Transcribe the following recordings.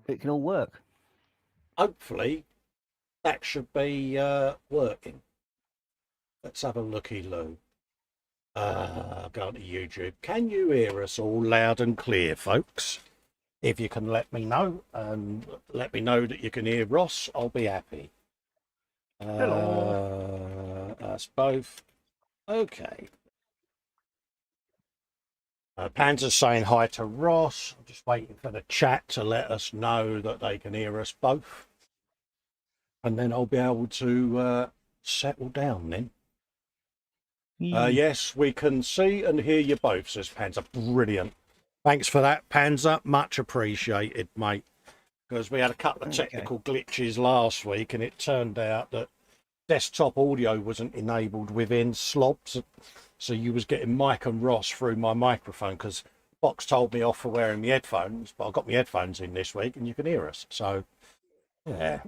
it can all work. Hopefully, that should be working. Let's have a looky-loo. Go to YouTube. Can you hear us all loud and clear, folks? If you can let me know, and let me know that you can hear Ross, I'll be happy. Hello. Us both. Okay. Panzer's saying hi to Ross. I'm just waiting for the chat to let us know that they can hear us both. And then I'll be able to settle down then. Yes, we can see and hear you both, says Panzer. Brilliant. Thanks for that, Panzer. Much appreciated, mate. Because we had a couple of technical glitches last week, and it turned out that desktop audio wasn't enabled within slobs. So you was getting Mike and Ross through my microphone, because Fox told me off for wearing my headphones, but I got my headphones in this week and you can hear us. So, yeah.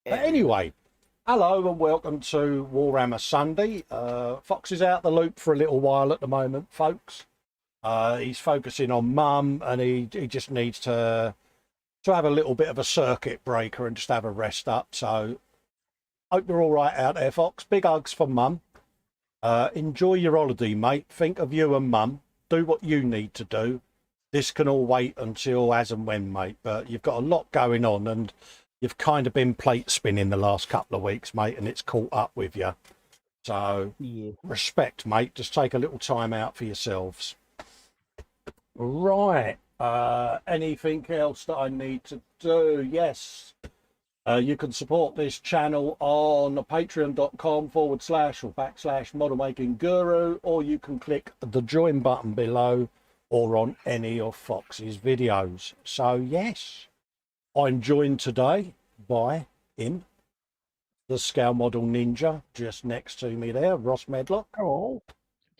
But anyway, hello and welcome to Warhammer Sunday. Fox is out the loop for a little while at the moment, folks. He's focusing on Mum, and he just needs to have a little bit of a circuit breaker and just have a rest up. So, hope you're all right out there, Fox. Big hugs for Mum. Enjoy your holiday, mate. Think of you and Mum. Do what you need to do. This can all wait until as and when, mate. But you've got a lot going on, and you've kind of been plate spinning the last couple of weeks, mate, and it's caught up with you. So, respect, mate. Just take a little time out for yourselves. Right. Anything else that I need to do? Yes. You can support this channel on patreon.com//Model Making Guru, or you can click the join button below or on any of Fox's videos. So, yes, I'm joined today by him, the Scale Model Ninja, just next to me there, Ross Medlock. Hello.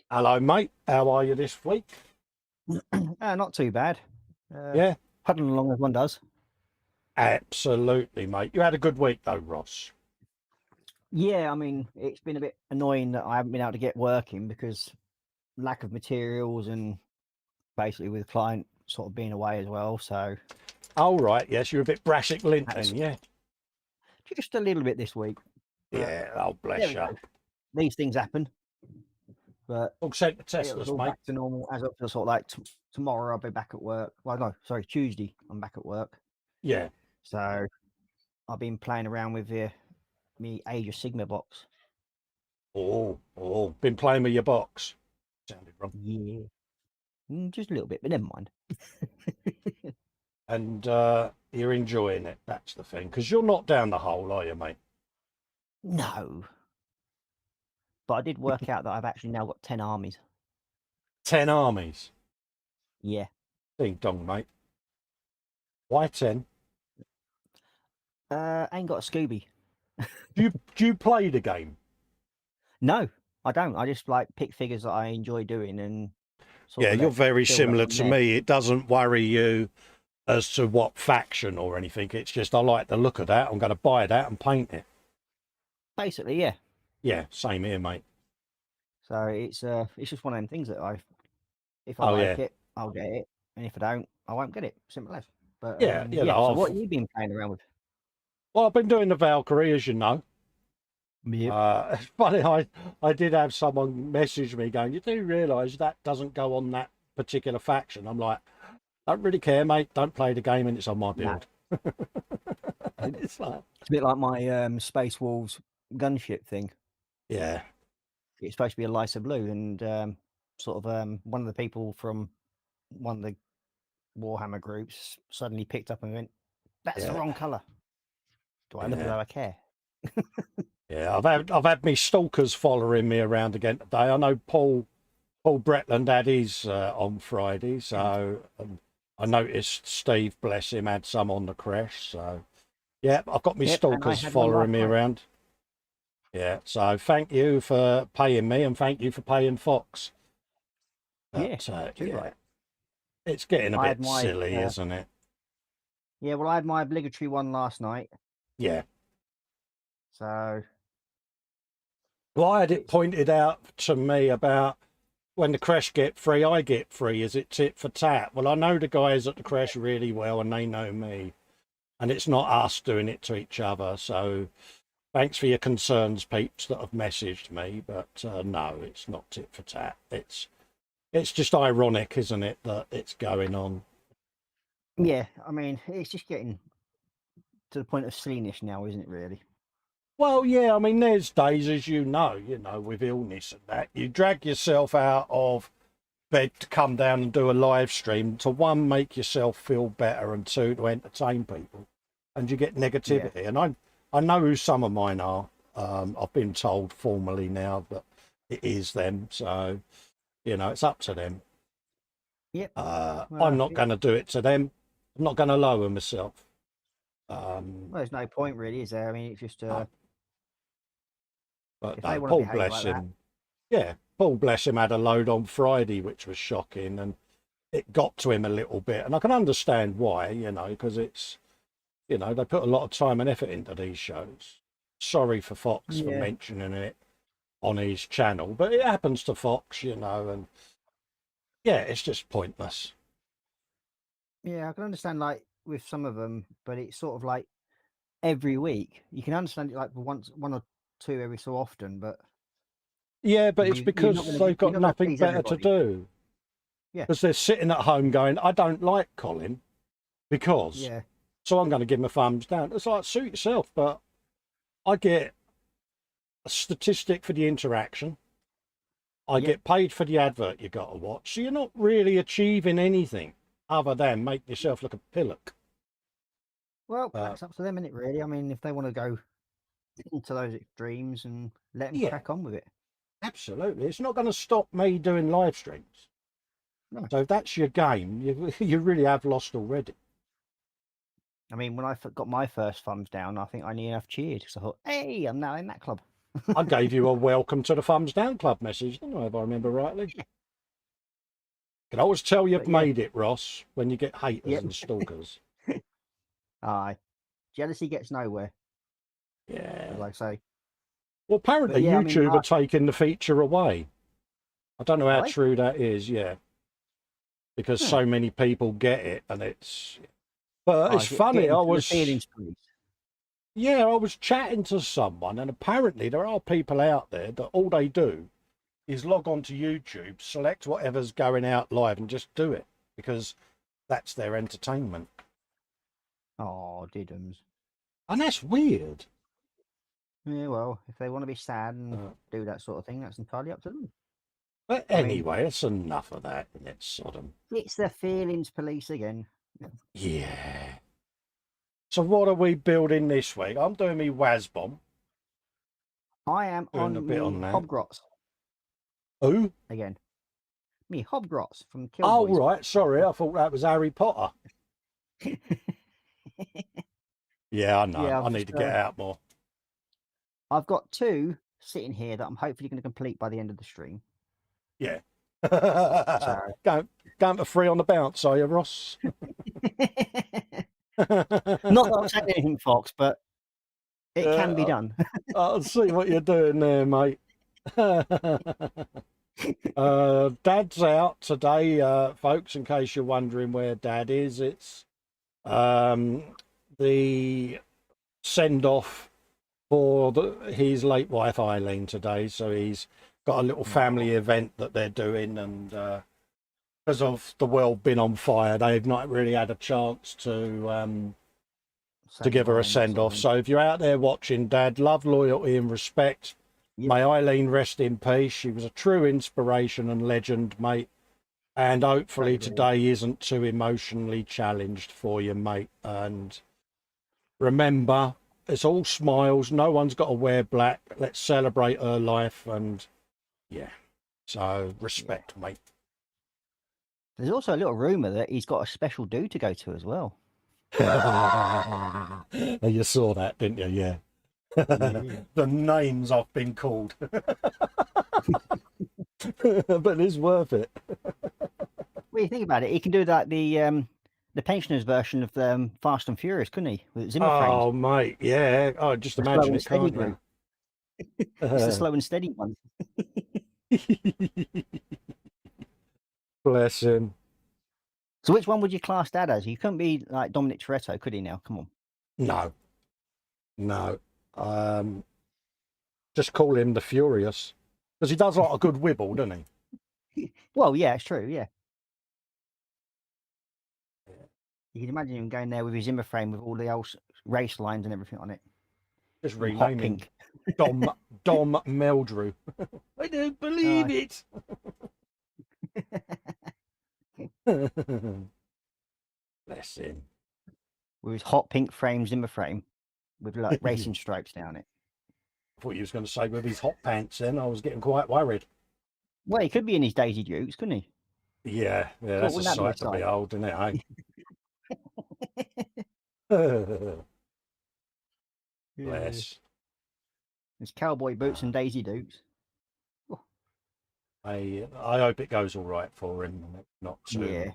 Hello, mate. How are you this week? Not too bad. Yeah. Pudding along as one does. Absolutely, mate. You had a good week, though, Ross. Yeah, I mean, it's been a bit annoying that I haven't been able to get working because lack of materials and basically with the client sort of being away as well. So, oh, right. Yes, you're a bit Brassic Lint then, yeah. Just a little bit this week. Yeah, oh, bless you. These things happen. But all sent to test us, mate. Back to normal as of sort of like tomorrow. I'll be back at work. Well, no, sorry, Tuesday. I'm back at work. Yeah. So I've been playing around with me Age of Sigma box. Oh, been playing with your box. Sounded wrong. Yeah, just a little bit, but never mind. And you're enjoying it. That's the thing, because you're not down the hole, are you, mate? No. But I did work out that I've actually now got 10 armies. 10 armies? Yeah. Ding dong, mate. Why 10? I ain't got a Scooby. Do you play the game? No, I don't. I just like pick figures that I enjoy doing and yeah, you're very similar to me. It doesn't worry you as to what faction or anything. It's just I like the look of that. I'm going to buy that and paint it. Basically, yeah. Yeah, same here, mate. So it's just one of them things that if I like it, I'll get it, and if I don't, I won't get it. Simple as. But yeah. So what have you been playing around with? Well, I've been doing the Valkyrie, as you know. Yep. It's funny, I did have someone message me going, you do realise that doesn't go on that particular faction? I'm like, don't really care, mate. Don't play the game and it's on my build. No. It's a bit like my Space Wolves gunship thing. Yeah. It's supposed to be a Lysa blue, and sort of one of the people from one of the Warhammer groups suddenly picked up and went, that's the wrong colour. Do I look as though I care? Yeah, I've had me stalkers following me around again today. I know Paul Bretland had his on Friday, so I noticed Steve, bless him, had some on the crash. So yeah, I've got me stalkers following me around. Yeah, so thank you for paying me and thank you for paying Fox. But, right. It's getting a bit silly, isn't it? Yeah, well, I had my obligatory one last night. Yeah. So. Well, I had it pointed out to me about when the crash get free, I get free. Is it tit for tat? Well, I know the guys at the crash really well and they know me. and it's not us doing it to each other. So thanks for your concerns, peeps that have messaged me, but no, it's not tit for tat. It's just ironic, isn't it, that it's going on. Yeah, I mean, it's just getting to the point of silliness now, isn't it, really? Well, yeah, I mean, there's days, as you know, with illness and that, you drag yourself out of bed to come down and do a live stream to, one, make yourself feel better, and two, to entertain people, and you get negativity. Yeah. And I know who some of mine are. I've been told formally now that it is them, so it's up to them. Yep. I'm Well, not going to do it to them. I'm not going to lower myself. well, there's no point, really, is there? I mean, it's just No. But if no, they want to Paul behave bless like that, him. Yeah, Paul bless him had a load on Friday, which was shocking, and it got to him a little bit. And I can understand why, because it's, they put a lot of time and effort into these shows. Sorry for Fox for yeah, mentioning it on his channel, but it happens to Fox, and yeah, it's just pointless. yeah, I can understand like with some of them, but it's sort of like every week. You can understand it like one or two every so often, but Yeah, but it's you're not because going they've you're got not going to nothing please better to everybody. do. Yeah, Because they're sitting at home going, I don't like Colin because, yeah, so I'm going to give him a thumbs down. It's like, suit yourself, but I get a statistic for the interaction. I yeah. get paid for the advert you got to watch. So you're not really achieving anything other than make yourself look a pillock. Well, that's up to them, isn't it? Really, I mean, if they want to go into those extremes and let them Yeah, crack on with it. absolutely. It's not going to stop me doing live streams. No. So if that's your game, you really have lost already. I mean, when I got my first thumbs down, I think I nearly enough cheered because I thought, hey, I'm now in that club. I gave you a welcome to the thumbs down club message, didn't I, if I remember rightly? Can always tell you've But yeah, made it, Ross, when you get haters yep. and stalkers. Aye, jealousy gets nowhere, Yeah. as I say. Well, But apparently yeah, I mean, YouTube are taking the feature away. I don't know how are they? true that is, yeah. Because Huh. so many people get it, and it's... But it's funny, Getting I to the was... feelings police. Yeah, I was chatting to someone, and apparently there are people out there that all they do is log on to YouTube, select whatever's going out live, and just do it, because that's their entertainment. Oh, diddums. And that's weird. Yeah, well, if they want to be sad and do that sort of thing, that's entirely up to them. But I mean, anyway, it's enough of that, and it's sort of... it's the feelings police again. Yeah. So what are we building this week? I'm doing me Wazbomb. I am Doing a on bit me on that. Hobgrots Who? again. Me Hobgrots from Oh, Killboys. right. Sorry, I thought that was Harry Potter. Yeah, I know. Yeah, I need to get out more. I've got 2 sitting here that I'm hopefully going to complete by the end of the stream. Yeah. So... Going for free on the bounce, are you, Ross? Not that I'm saying anything, Fox, but it can be done. I'll see what you're doing there, mate. Dad's out today, folks, in case you're wondering where Dad is. It's the send-off for his late wife, Eileen, today. So he's got a little family event that they're doing, and because of the world being on fire, they've not really had a chance to give her a send-off. So if you're out there watching, Dad, love, loyalty and respect. Yep. May Eileen rest in peace. She was a true inspiration and legend, mate. And hopefully today isn't too emotionally challenged for you, mate. And remember, it's all smiles. No one's got to wear black. Let's celebrate her life. And yeah, so respect, mate. There's also a little rumour that he's got a special do to go to as well. You saw that, didn't you? Yeah. The names I've been called. But it's worth it. Well, you think about it, he can do that the pensioners version of Fast and Furious, couldn't he? With Zimmer frames. Oh, mate, yeah. Oh, just imagine it, can't you? It's the slow and steady one. Bless him. So which one would you class Dad as? You couldn't be like Dominic Toretto, could he now? Come on. No, no. Just call him the Furious, because he does like a good wibble, doesn't he? Well, yeah, it's true. Yeah. You can imagine him going there with his Zimmer frame with all the old race lines and everything on it. Just And hot renaming pink. Dom Meldrew. I don't believe it. Bless him. With his hot pink frame Zimmer frame with like racing stripes down it. I thought you was going to say with his hot pants then. I was getting quite worried. Well, he could be in his Daisy Dukes, couldn't he? Yeah, Cool, that's a wouldn't that be a sight to sight? behold, isn't it, eh? Bless. His cowboy boots and Daisy Dukes. Oh, I hope it goes all right for him. Not too. yeah.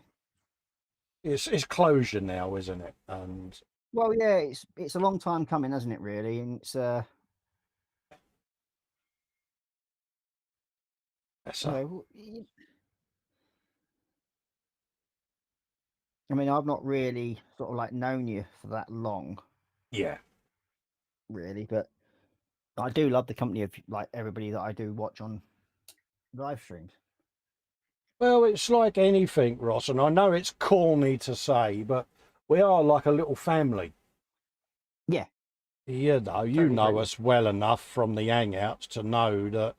It's closure now, isn't it? And Well, yeah, it's a long time coming, hasn't it? Really, and it's that's you know, I mean, I've not really sort of like known you for that long, yeah. really, but I do love the company of like everybody that I do watch on live streams. Well, it's like anything, Ross, and I know it's corny to say, but we are like a little family. Yeah. You know us well enough from the hangouts to know that,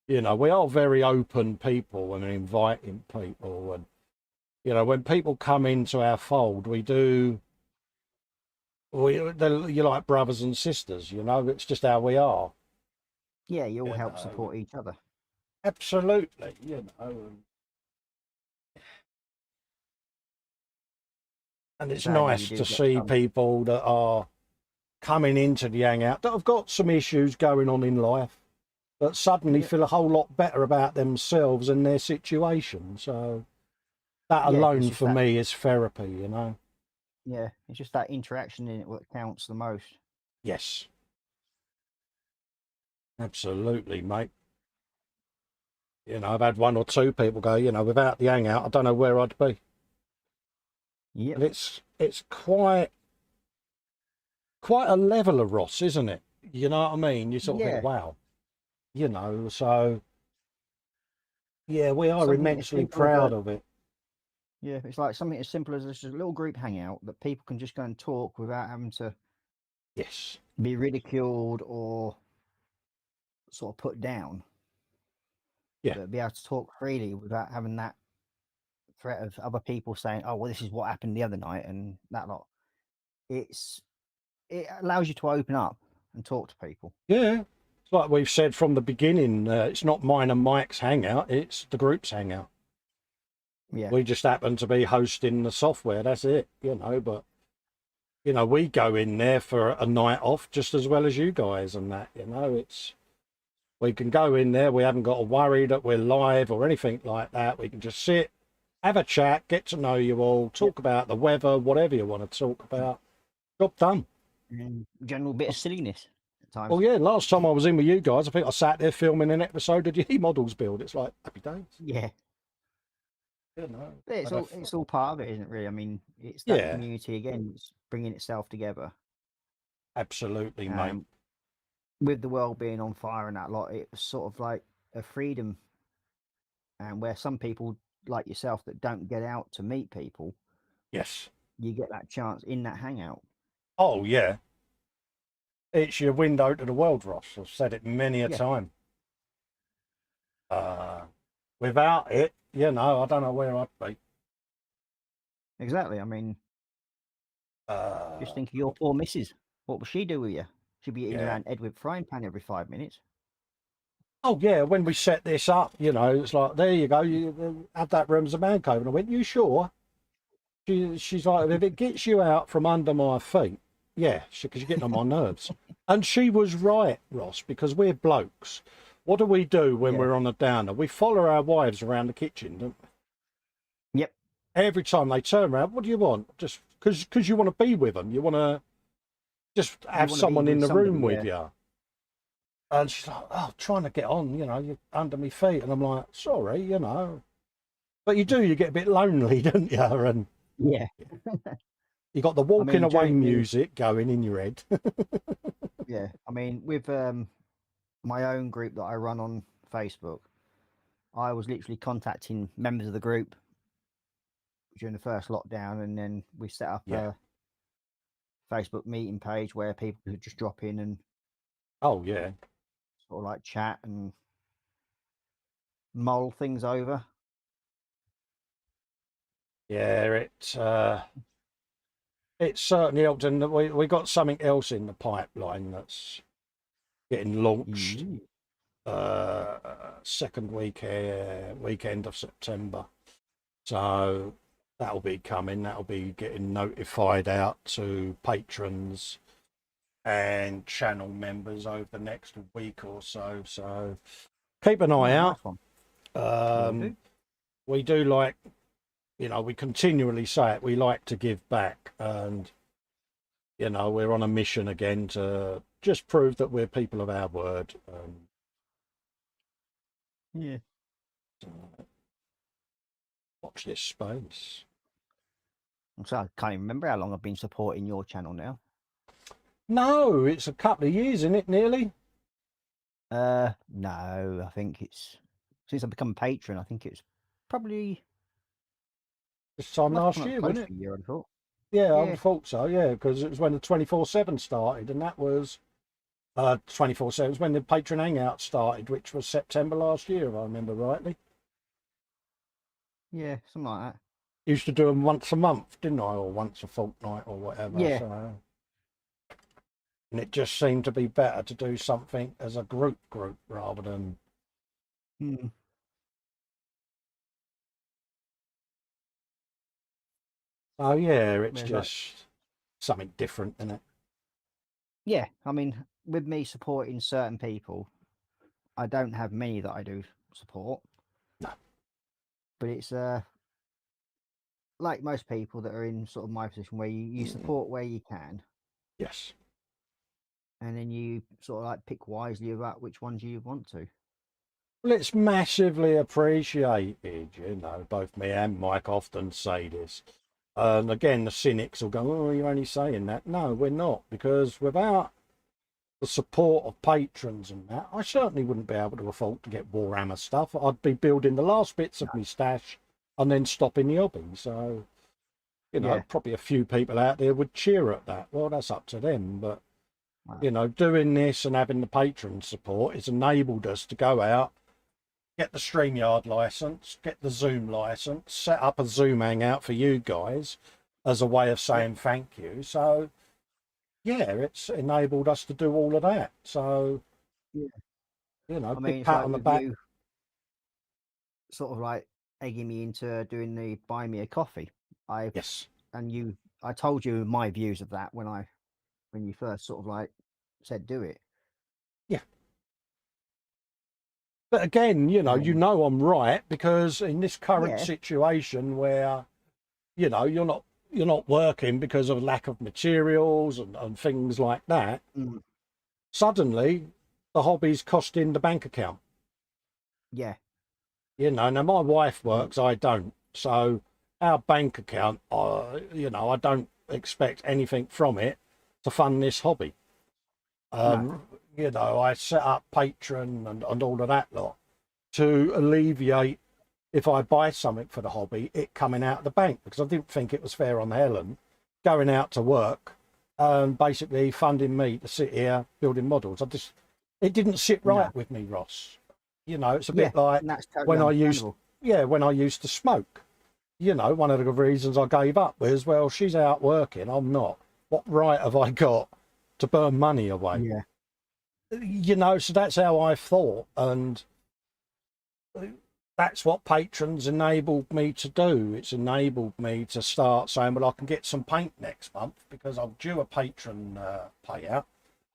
we are very open people and inviting people. And, when people come into our fold, you're like brothers and sisters, it's just how we are. Yeah, you all help support each other. Absolutely, And it's nice to see people that are coming into the hangout that have got some issues going on in life, but suddenly feel a whole lot better about themselves and their situation. So that alone for me is therapy, Yeah, it's just that interaction in it what counts the most. Yes. Absolutely, mate. I've had one or two people go, without the hangout, I don't know where I'd be. Yeah. And it's quite a level of Ross, isn't it? You know what I mean? You sort of think, wow. So yeah, we are immensely proud of it. Yeah, it's like something as simple as just a little group hangout that people can just go and talk without having to be ridiculed or sort of put down. Yeah. But be able to talk freely without having that threat of other people saying, oh, well, this is what happened the other night and that lot. It allows you to open up and talk to people. Yeah. It's like we've said from the beginning, it's not mine and Mike's hangout, it's the group's hangout. Yeah. We just happen to be hosting the software, that's it, but we go in there for a night off just as well as you guys and that, we can go in there, we haven't got to worry that we're live or anything like that. We can just sit, have a chat, get to know you all, talk about the weather, whatever you want to talk about. Job done. General bit of silliness at times. Well, yeah, last time I was in with you guys, I think I sat there filming an episode of your E-Models build. It's like, happy days. Yeah. It's all part of it, isn't it, really? I mean, it's that community, again, it's bringing itself together. Absolutely, mate. With the world being on fire and that lot, it was sort of like a freedom. And where some people like yourself that don't get out to meet people, yes, you get that chance in that hangout. Oh, yeah. It's your window to the world, Ross. I've said it many a time. Without it, I don't know where I'd be. Exactly. I mean, just think of your poor missus. What will she do with you? She'd be eating around Edward frying pan every 5 minutes. Oh, yeah, when we set this up, it's like, there you go, you have that room as a man cave. And I went, you sure? She's like, if it gets you out from under my feet, yeah, because you're getting on my nerves. And she was right, Ross, because we're blokes. What do we do when we're on a downer? We follow our wives around the kitchen, don't we? Yep. Every time they turn around, what do you want? Just because you want to be with them. You want to just have someone in the room with you. And she's like, oh, trying to get on, you're under my feet. And I'm like, sorry, But you get a bit lonely, don't you? And yeah. You got the I walking mean, away during the music going in your head. yeah, I mean, with my own group that I run on Facebook, I was literally contacting members of the group during the first lockdown, and then we set up Yeah. a Facebook meeting page where people could just drop in and Oh yeah. sort of like chat and mull things over. Yeah, it certainly helped, and we got something else in the pipeline that's getting launched Ooh. second weekend of September. So that'll be coming. That'll be getting notified out to patrons and channel members over the next week or so. So keep an eye Oh, out. nice one. Will do. We do like, we continually say it. We like to give back, and we're on a mission again to just prove that we're people of our word. Yeah. Watch this space. So I can't even remember how long I've been supporting your channel now. No, it's a couple of years, isn't it? Nearly. No, I think it's since I've become a patron. I think it's probably This time must have last come up year, close wasn't to it? a year. I thought. Yeah, I Yeah. would thought so. Yeah, because it was when the 24/7 started, and that was 24/7. It was when the patron hangout started, which was September last year, if I remember rightly. Yeah, something like that. Used to do them once a month, didn't I, or once a fortnight, or whatever. Yeah. So, and it just seemed to be better to do something as a group rather than. Hmm. Oh yeah, it's Whereas, like, just something different, isn't it? yeah, I mean, with me supporting certain people, I don't have many that I do support. No. But it's like most people that are in sort of my position where you support where you can, Yes. and then you sort of like pick wisely about which ones you want to. Well, it's massively appreciated, both me and Mike often say this. And again, the cynics will go, oh, you're only saying that. No, we're not, because without the support of patrons and that, I certainly wouldn't be able to afford to get Warhammer stuff. I'd be building the last bits of my stash and then stopping the hobby. So, Yeah. probably a few people out there would cheer at that. Well, that's up to them. But, Wow. doing this and having the patron support has enabled us to go out, get the StreamYard license, get the Zoom license, set up a Zoom hangout for you guys as a way of saying thank you. So, yeah, it's enabled us to do all of that. So, Yeah. I big mean, it's pat like on the with back. you sort of like egging me into doing the buy me a coffee. Yes. I told you my views of that when you first sort of like said do it. Yeah. But again, And then, I'm right, because in this current yeah. situation where, you're not working because of lack of materials and things like that, Mm, suddenly the hobby's costing the bank account. yeah. Now my wife I mean, works, I don't. So our bank account, I don't expect anything from it to fund this hobby. no. I set up Patreon and all of that lot to alleviate, if I buy something for the hobby, it coming out of the bank, because I didn't think it was fair on Helen going out to work and basically funding me to sit here building models. It didn't sit No. right with me, Ross. It's a Yeah. bit like And that's totally when understandable. when I used to smoke. One of the reasons I gave up was, well, she's out working, I'm not. What right have I got to burn money away? Yeah. So that's how I thought, and that's what patrons enabled me to do. It's enabled me to start saying, well, I can get some paint next month because I'm due a patron payout.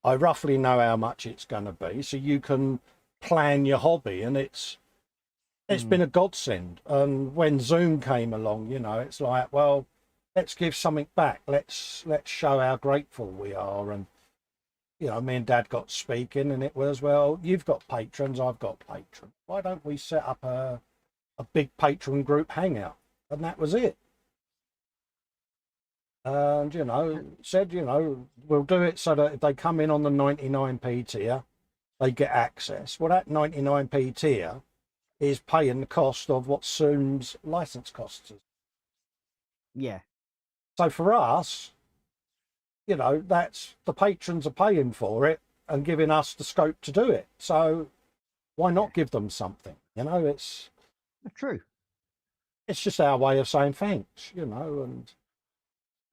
I roughly know how much it's going to be, so you can plan your hobby, and it's been a godsend. And when Zoom came along, it's like, well, let's give something back. Let's show how grateful we are. And me and Dad got speaking, and it was, well, you've got patrons, I've got patrons. Why don't we set up a big patron group hangout? And that was it. and said, we'll do it so that if they come in on the 99p tier, they get access. Well, that 99p tier is paying the cost of what Zoom's license costs us. Yeah. So for us, that's the patrons are paying for it and giving us the scope to do it. So why not give them something? It's True. It's just our way of saying thanks, and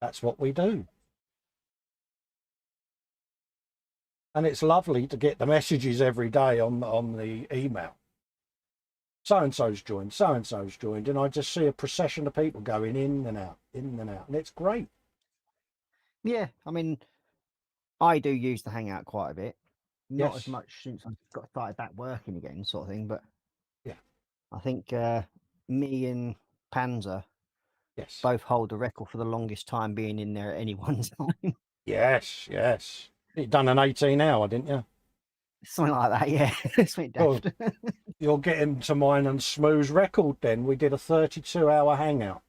that's what we do. And it's lovely to get the messages every day on the email. So-and-so's joined, so-and-so's joined, and I just see a procession of people going in and out, and it's great. Yeah, I mean, I do use the Hangout quite a bit. Not as Yes. much since I've got started back working again, sort of thing, but Yeah. I think me and Panzer Yes. both hold the record for the longest time being in there at any one time. Yes. You done an 18-hour, didn't you? Something like that, yeah. Something daft. You're getting to mine and Smooth's record then. We did a 32-hour hangout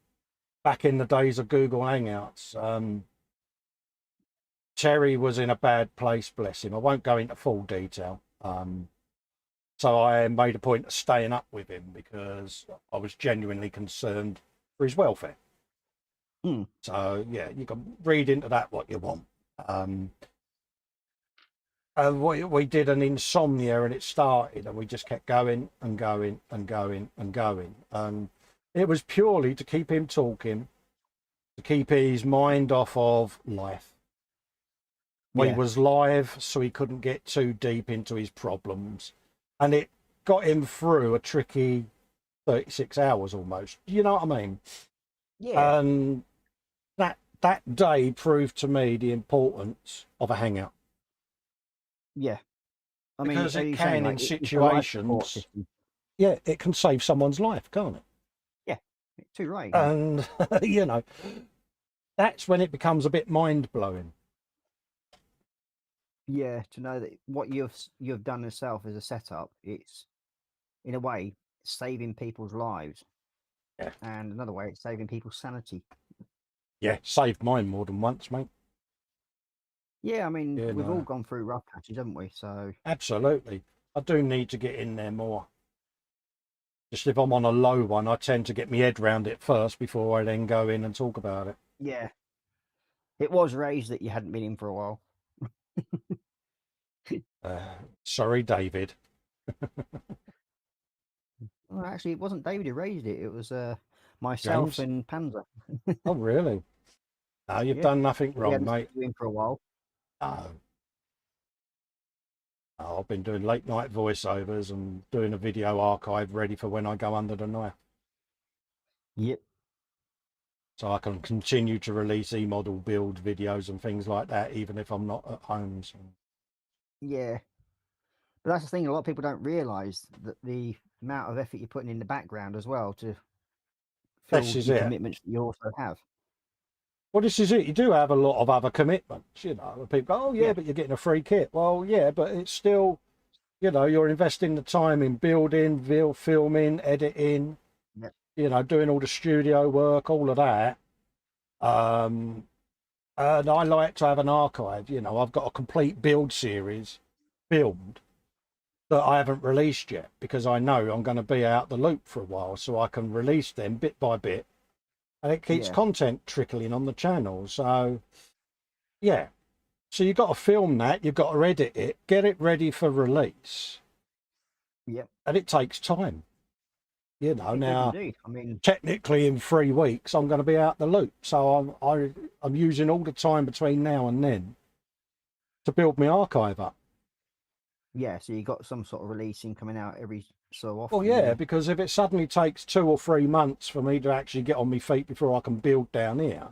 back in the days of Google Hangouts. Terry was in a bad place, bless him. I won't go into full detail. So I made a point of staying up with him because I was genuinely concerned for his welfare. So, yeah, you can read into that what you want. We did an insomnia and it started and we just kept going and going and going and going. And it was purely to keep him talking, to keep his mind off of life. He was live, so he couldn't get too deep into his problems. And it got him through a tricky 36 hours almost. You know what I mean? Yeah. And that day proved to me the importance of a hangout. Yeah. I mean, because it can, in situations, it can save someone's life, can't it? Yeah, too right. And, that's when it becomes a bit mind-blowing. Yeah, to know that what you've done yourself as a setup, it's, in a way, saving people's lives. Yeah. And another way, it's saving people's sanity. Yeah, saved mine more than once, mate. Yeah, I mean, we've all gone through rough patches, haven't we? So absolutely. I do need to get in there more. Just if I'm on a low one, I tend to get my head round it first before I then go in and talk about it. Yeah. It was raised that you hadn't been in for a while. Sorry, David. Well, actually, it wasn't David who raised it. It was myself James? and Panzer. Oh, really? No, you've done nothing wrong, mate. Been in for a while. Oh, I've been doing late night voiceovers and doing a video archive ready for when I go under the knife. Yep. So I can continue to release e-model build videos and things like that, even if I'm not at home. So. Yeah. But that's the thing, a lot of people don't realise that the amount of effort you're putting in the background as well to fulfill the commitments that you also have. Well, this is it. You do have a lot of other commitments, People go, oh, yeah, but you're getting a free kit. Well, yeah, but it's still, you're investing the time in building, filming, editing, doing all the studio work, all of that. And I like to have an archive. I've got a complete build series filmed that I haven't released yet because I know I'm going to be out the loop for a while, so I can release them bit by bit. And it keeps content trickling on the channel. So, yeah. So you've got to film that. You've got to edit it, get it ready for release. Yep. And it takes time. Now, I mean, technically in 3 weeks, I'm going to be out the loop. So I'm using all the time between now and then to build my archive up. Yeah, so you got some sort of releasing coming out every so often. Well, yeah, because if it suddenly takes 2 or 3 months for me to actually get on my feet before I can build down here,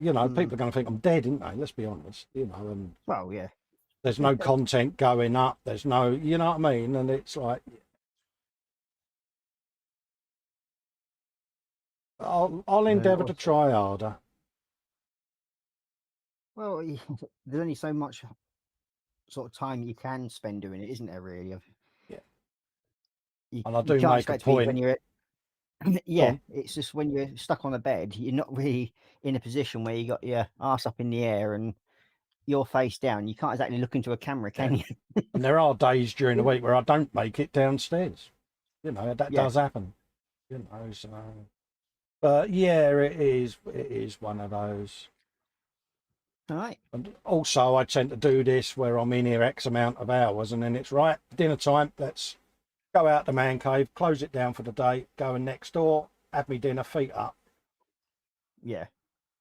people are going to think I'm dead, aren't they? Let's be honest, and well, yeah. There's no content going up. There's no, you know what I mean? And it's like, I'll endeavour to try harder. Well, there's only so much sort of time you can spend doing it, isn't there? Really? Yeah. And I do make a point. Yeah, on. it's just when you're stuck on a bed, you're not really in a position where you got your arse up in the air and your face down. You can't exactly look into a camera, can you? And there are days during the week where I don't make it downstairs. You know, that Yeah. does happen. You know, so. But yeah, it is one of those. All right. And also, I tend to do this where I'm in here X amount of hours, and then it's right, dinner time, let's go out the man cave, close it down for the day, go in next door, have me dinner, feet up. Yeah.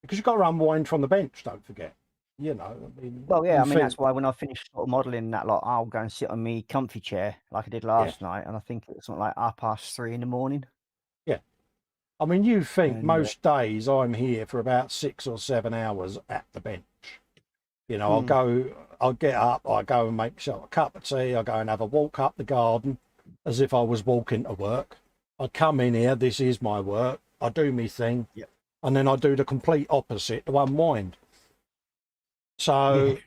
Because you've got to unwind from the bench, don't forget. You know, I mean, Well, yeah, I mean, think, that's why when I finish sort of modelling that lot, I'll go and sit on me comfy chair like I did last night. And I think it's something like 3:30 in the morning. Yeah. I mean, you think And, most days I'm here for about 6 or 7 hours at the bench. You know, I'll get up, I go and make myself a cup of tea, I go and have a walk up the garden as if I was walking to work. I come in here, this is my work, I do my thing, and then I do the complete opposite to unwind. So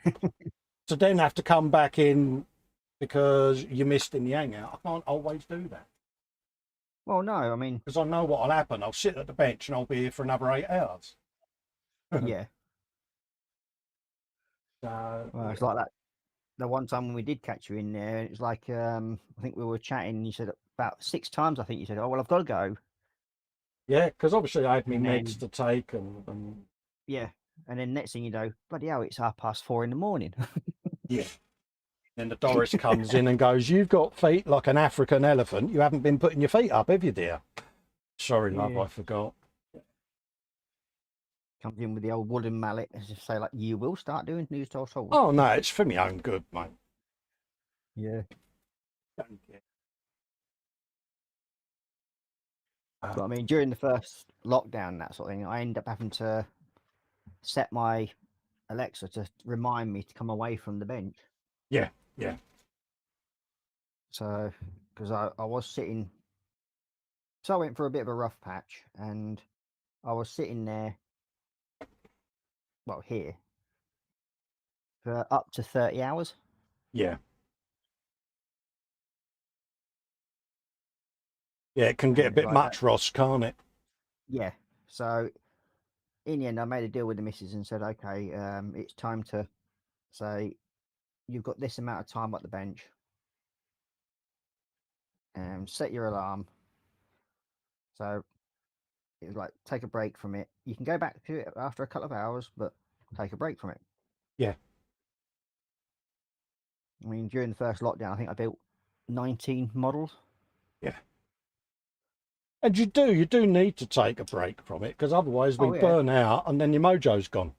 to then have to come back in because you missed in the hangout, I can't always do that. Well, no, I mean, because I know what'll happen. I'll sit at the bench and I'll be here for another 8 hours. yeah. So, Well, it's like that. The one time when we did catch you in there, it was like I think we were chatting. You said about 6 times. I think you said, "Oh well, I've got to go." yeah, because obviously I had my And meds then to take, and yeah, and then next thing you know, bloody hell, it's 4:30 in the morning. yeah. Then the Doris comes in and goes, "You've got feet like an African elephant. You haven't been putting your feet up, have you, dear?" Sorry, love, I forgot. Comes in with the old wooden mallet as if say like, "You will start doing news to us all." Oh no, it's for my own good, mate. Yeah. Don't get. But I mean, during the first lockdown, that sort of thing, I ended up having to set my Alexa to remind me to come away from the bench. Yeah, yeah. So, because I was sitting, so I went for a bit of a rough patch, and I was sitting there, well, here, for up to 30 hours. Yeah. Yeah, it can get a bit Like much, Ross, can't it? Yeah. So in the end, I made a deal with the missus and said, okay, it's time to say you've got this amount of time at the bench. Set your alarm. So it was like, take a break from it. You can go back to it after a couple of hours, but take a break from it. Yeah. I mean, during the first lockdown, I think I built 19 models. Yeah. And you do need to take a break from it, because otherwise we burn out and then your mojo's gone.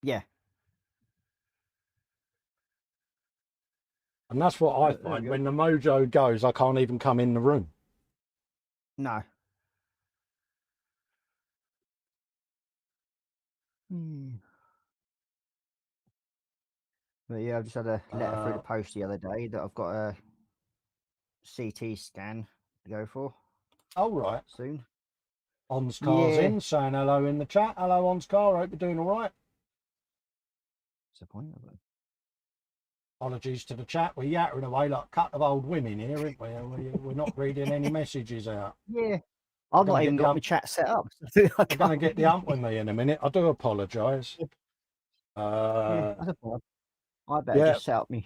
Yeah. And that's what I find. When the mojo goes, I can't even come in the room. No. But yeah, I've just had a letter through the post the other day that I've got a CT scan to go for. Oh, right. Soon. Onscar's in, saying hello in the chat. Hello, Onscar. Hope you're doing all right. Disappointed. Apologies to the chat. We're yattering away like a couple of old women here, aren't we? We're not reading any messages out. Yeah. I've not even got my chat set up. You're going to get the ump with me in a minute. I do apologise. Yeah, that's a problem. I better just set up my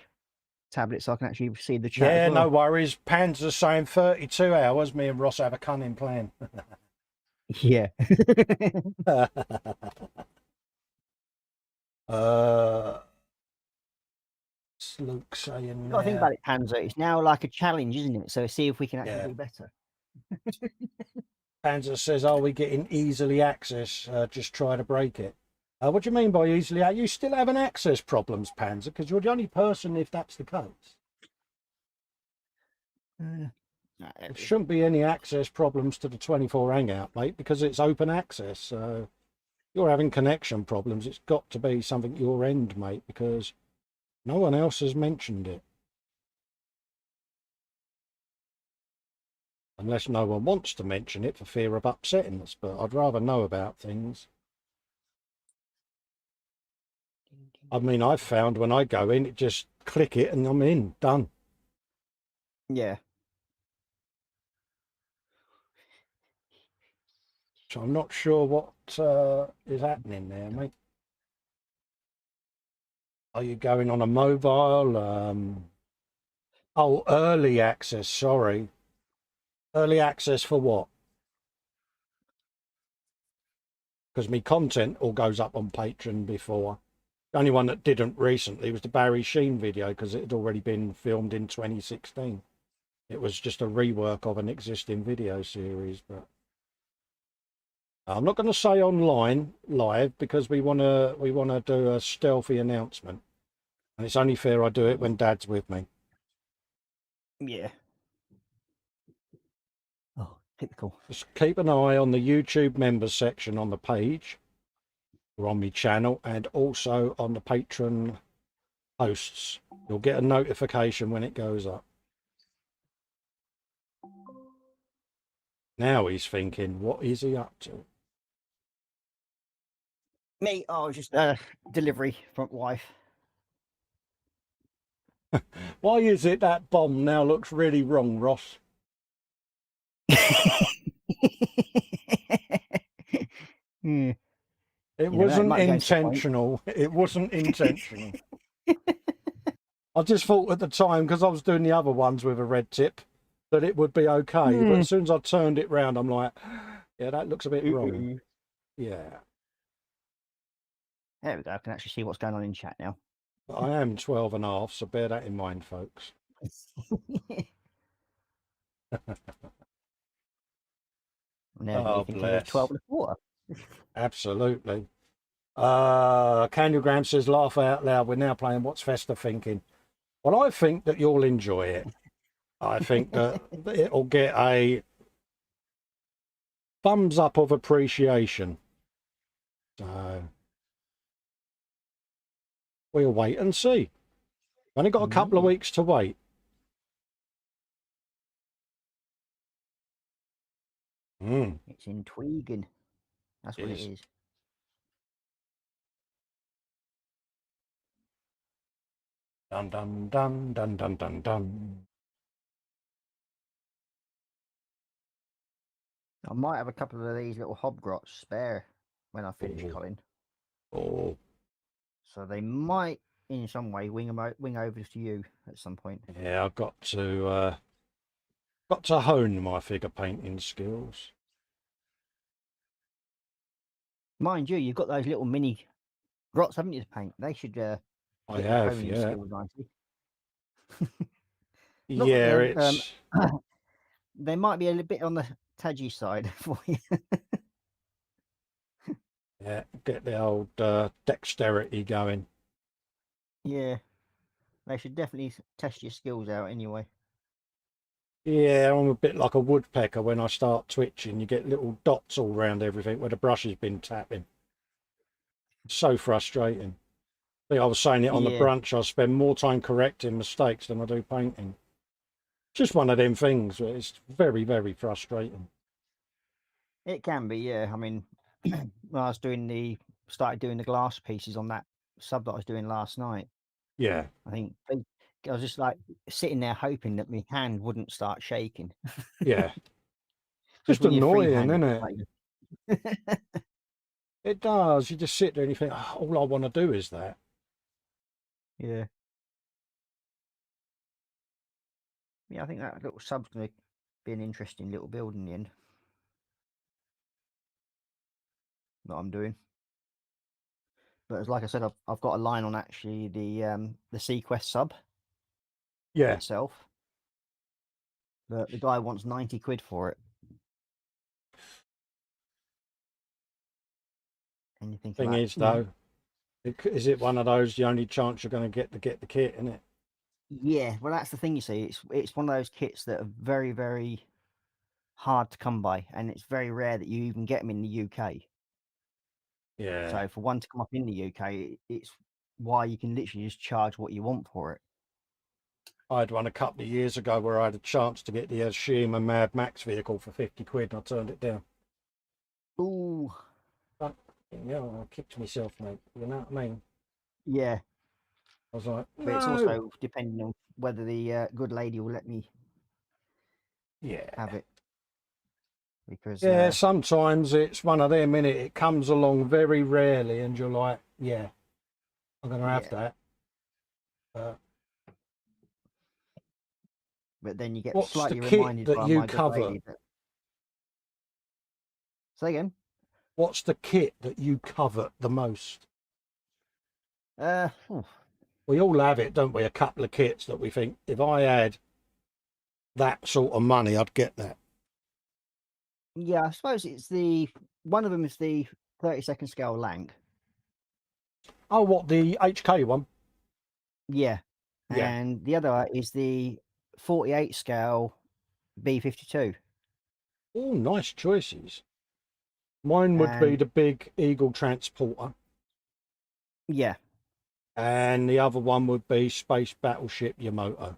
tablet so I can actually see the chat. Yeah, as well. no worries. Pan's saying 32 hours. Me and Ross have a cunning plan. Yeah. Luke saying I think about it, Panzer. It's now like a challenge, isn't it? So see if we can actually do better. Panzer says, "Are we getting easily access? Just try to break it." What do you mean by easily? You still having access problems, Panzer? Because you're the only person if that's the case. There shouldn't be any access problems to the 24 Hangout, mate, because it's open access. So you're having connection problems. It's got to be something your end, mate, because no one else has mentioned it. Unless no one wants to mention it for fear of upsetting us, but I'd rather know about things. I mean, I've found when I go in, it just click it and I'm in, done. Yeah. So I'm not sure what is happening there, mate. Are you going on a mobile? Oh, early access, sorry. Early access for what? Because my content all goes up on Patreon before. The only one that didn't recently was the Barry Sheen video because it had already been filmed in 2016. It was just a rework of an existing video series, but I'm not going to say online live because we want to do a stealthy announcement, and it's only fair I do it when Dad's with me. Yeah. Oh, typical. Just keep an eye on the YouTube members section on the page, or on my channel, and also on the Patreon posts. You'll get a notification when it goes up. Now he's thinking, what is he up to? Me, oh, just delivery from wife. Why is it that bomb now looks really wrong, Ross? Yeah. It wasn't intentional. It wasn't intentional. I just thought at the time, because I was doing the other ones with a red tip, that it would be okay. But as soon as I turned it round, I'm like, yeah, that looks a bit wrong. Yeah. There we go. I can actually see what's going on in chat now. But I am 12 and a half, so bear that in mind, folks. No, thinking it was 12 and a quarter. Absolutely. Candlegram says, laugh out loud. We're now playing What's Festa Thinking? Well, I think that you'll enjoy it. I think that it'll get a thumbs up of appreciation. So we'll wait and see. Only got a couple of weeks to wait. It's intriguing. That's what it is. Dun dun dun dun dun dun dun. I might have a couple of these little hobgrots spare when I finish, Colin. Oh. So they might, in some way, wing over to you at some point. Yeah, I've got to hone my figure painting skills. Mind you, you've got those little mini grots, haven't you, to paint? They should I have, yeah. skills nicely. Yeah, it's... they might be a little bit on the tadgy side for you. Yeah, get the old dexterity going. Yeah, they should definitely test your skills out anyway. Yeah, I'm a bit like a woodpecker. When I start twitching, you get little dots all around everything where the brush has been tapping. So frustrating. I think I was saying it on the brunch. I spend more time correcting mistakes than I do painting. Just one of them things where it's very, very frustrating. It can be, yeah. I mean, when I was started doing the glass pieces on that sub that I was doing last night. Yeah. I think I was just like sitting there hoping that my hand wouldn't start shaking. Yeah. Just annoying, isn't it? It does. You just sit there and you think, oh, all I want to do is that. Yeah. Yeah, I think that little sub's going to be an interesting little build in the end. That I'm doing. But as like I said, I've got a line on actually the Sequest sub. Yeah. Itself. The guy wants 90 quid for it. And you think thing is though, is it one of those the only chance you're going to get the kit, isn't it? Yeah, well that's the thing, you see. It's one of those kits that are very, very hard to come by, and it's very rare that you even get them in the UK. Yeah. So for one to come up in the UK, it's why you can literally just charge what you want for it. I had one a couple of years ago where I had a chance to get the Shima Mad Max vehicle for 50 quid and I turned it down. Ooh. But, yeah, I kicked myself, mate. You know what I mean? Yeah. I was like, no. But it's also depending on whether the good lady will let me have it. because Yeah, sometimes it's one of them, innit? It comes along very rarely, and you're like, yeah, I'm going to have that. But then you get What's the slightly kit reminded that by you my good cover? lady that... Say again? What's the kit that you covet the most? We all have it, don't we? A couple of kits that we think, if I had that sort of money, I'd get that. Yeah, I suppose it's one of them is the 32nd scale Lank. Oh, what, the HK one? Yeah. Yeah. And the other is the 48 scale B52. Oh, nice choices. Mine would be the big Eagle Transporter. Yeah. And the other one would be Space Battleship Yamato.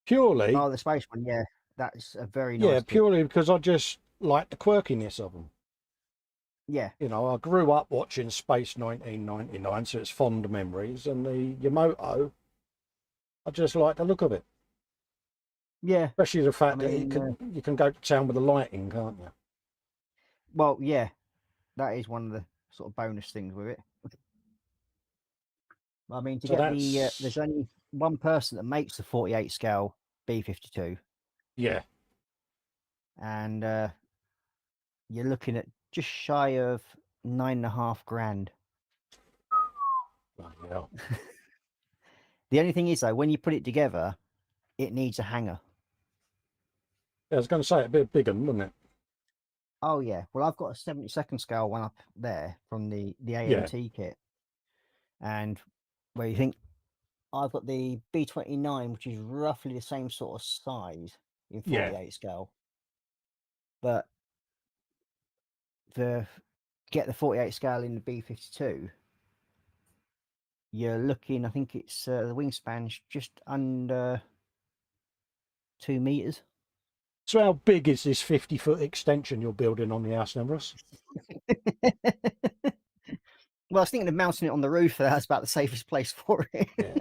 Purely. Oh, the space one, yeah. That's a very nice. Yeah, kit. purely because I just like the quirkiness of them. Yeah. You know, I grew up watching Space 1999, so it's fond memories. And the Yamato, I just like the look of it. Yeah. Especially the fact that you can go to town with the lighting, can't you? Well, yeah. That is one of the sort of bonus things with it. I mean, to get there's only one person that makes the 48 scale B52. Yeah. And you're looking at just shy of $9.5 grand. Yeah. The only thing is, though, when you put it together, it needs a hanger. I was going to say it'd be a big one, wouldn't it? Oh yeah. Well, I've got a 72nd scale one up there from the AMT kit, and where you think I've got the B29, which is roughly the same sort of size in 48 scale, but get the 48 scale in the B52, you're looking. I think it's the wingspan's just under 2 meters. So how big is this 50-foot extension you're building on the house now, Russ? Well, I was thinking of mounting it on the roof. That's about the safest place for it. Yeah.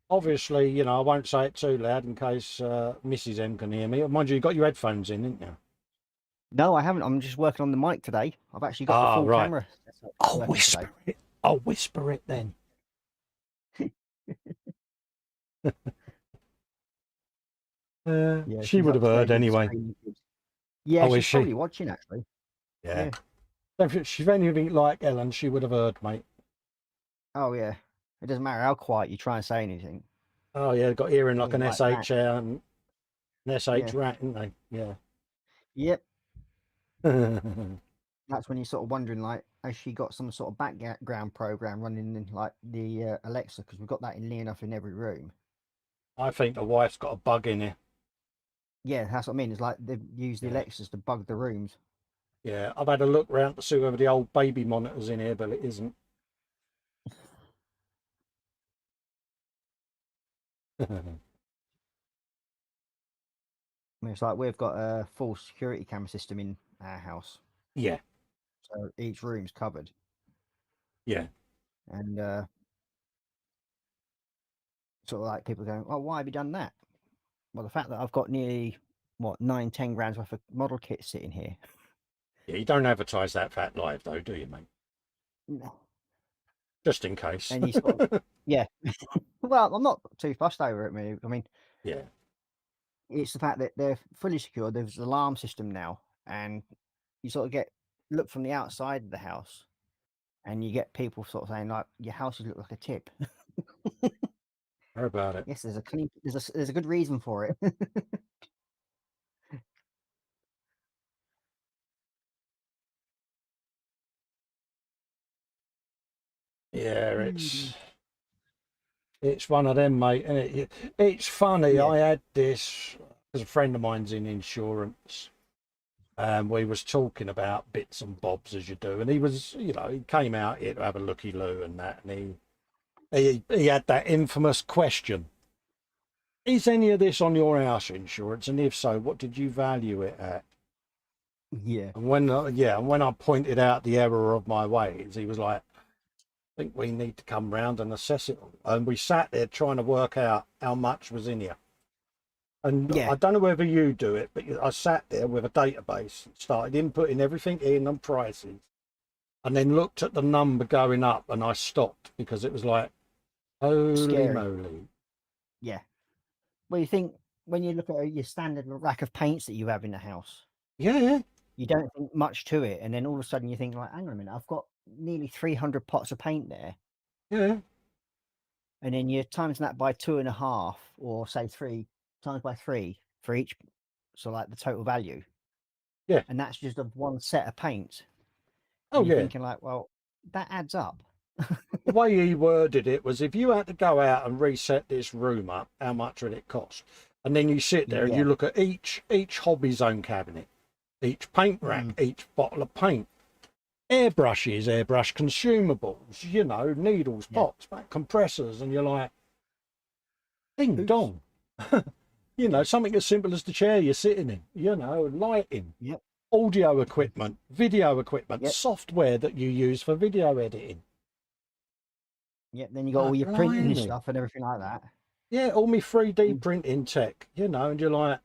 Obviously, you know, I won't say it too loud in case Mrs. M can hear me. Mind you, you got your headphones in, didn't you? No, I haven't. I'm just working on the mic today. I've actually got the full camera. I'll whisper it. I'll whisper it then. Yeah, she would have heard anyway. Yeah, she's probably watching actually. Yeah. If she's anything like Ellen, she would have heard, mate. Oh yeah. It doesn't matter how quiet you try and say anything. Oh yeah, got hearing like an SH and an SH rat, didn't they? Yeah. Yep. That's when you're sort of wondering, like, has she got some sort of background program running in like the Alexa? Because we've got that near enough in every room. I think the wife's got a bug in here. Yeah, that's what I mean. It's like they've used the Alexas to bug the rooms. Yeah, I've had a look round to see whether the old baby monitor's in here, but it isn't. It's like we've got a full security camera system in our house. Yeah. So each room's covered. Yeah. And sort of like people going, oh, why have you done that? Well, the fact that I've got nearly, 9-10 grand's worth of model kits sitting here. Yeah, you don't advertise that fact live, though, do you, mate? No. Just in case. And you sort of, yeah. Well, I'm not too fussed over it, I mean, yeah. It's the fact that they're fully secure. There's an alarm system now, and you sort of look from the outside of the house, and you get people sort of saying like, "Your houses look like a tip." How about it? Yes, there's a good reason for it. Yeah, it's one of them, mate, and it's funny. I had this because a friend of mine's in insurance, and we was talking about bits and bobs as you do, and he was, he came out here to have a looky loo and that, and he had that infamous question: is any of this on your house insurance, and if so, what did you value it at? Yeah. And when I pointed out the error of my ways, he was like, I think we need to come round and assess it. And we sat there trying to work out how much was in here. And Yeah. I don't know whether you do it, but I sat there with a database and started inputting everything in and prices, and then looked at the number going up, and I stopped because it was like, holy Scary. moly. Yeah. Well, you think when you look at your standard rack of paints that you have in the house, Yeah, you don't think much to it, and then all of a sudden you think like, hang on a minute, I've got nearly 300 pots of paint there, yeah, and then you're times that by 2.5, or say 3 times by 3 for each, so like the total value. yeah. And that's just of one set of paints. Oh, And you're yeah. thinking like, well, that adds up. The way he worded it was, if you had to go out and reset this room up, how much would it cost? And then you sit there and Yeah. you look at each hobby zone cabinet, each paint rack, each bottle of paint, airbrushes, airbrush consumables, you know, needles, pots, compressors, and you're like, ding Oops. dong. You know, something as simple as the chair you're sitting in, you know, lighting, Yep. audio equipment, video equipment, Yep. software that you use for video editing. Yep. Then you got all your printing and stuff and everything like that. Yeah, all my 3D printing tech, you know, and you're like,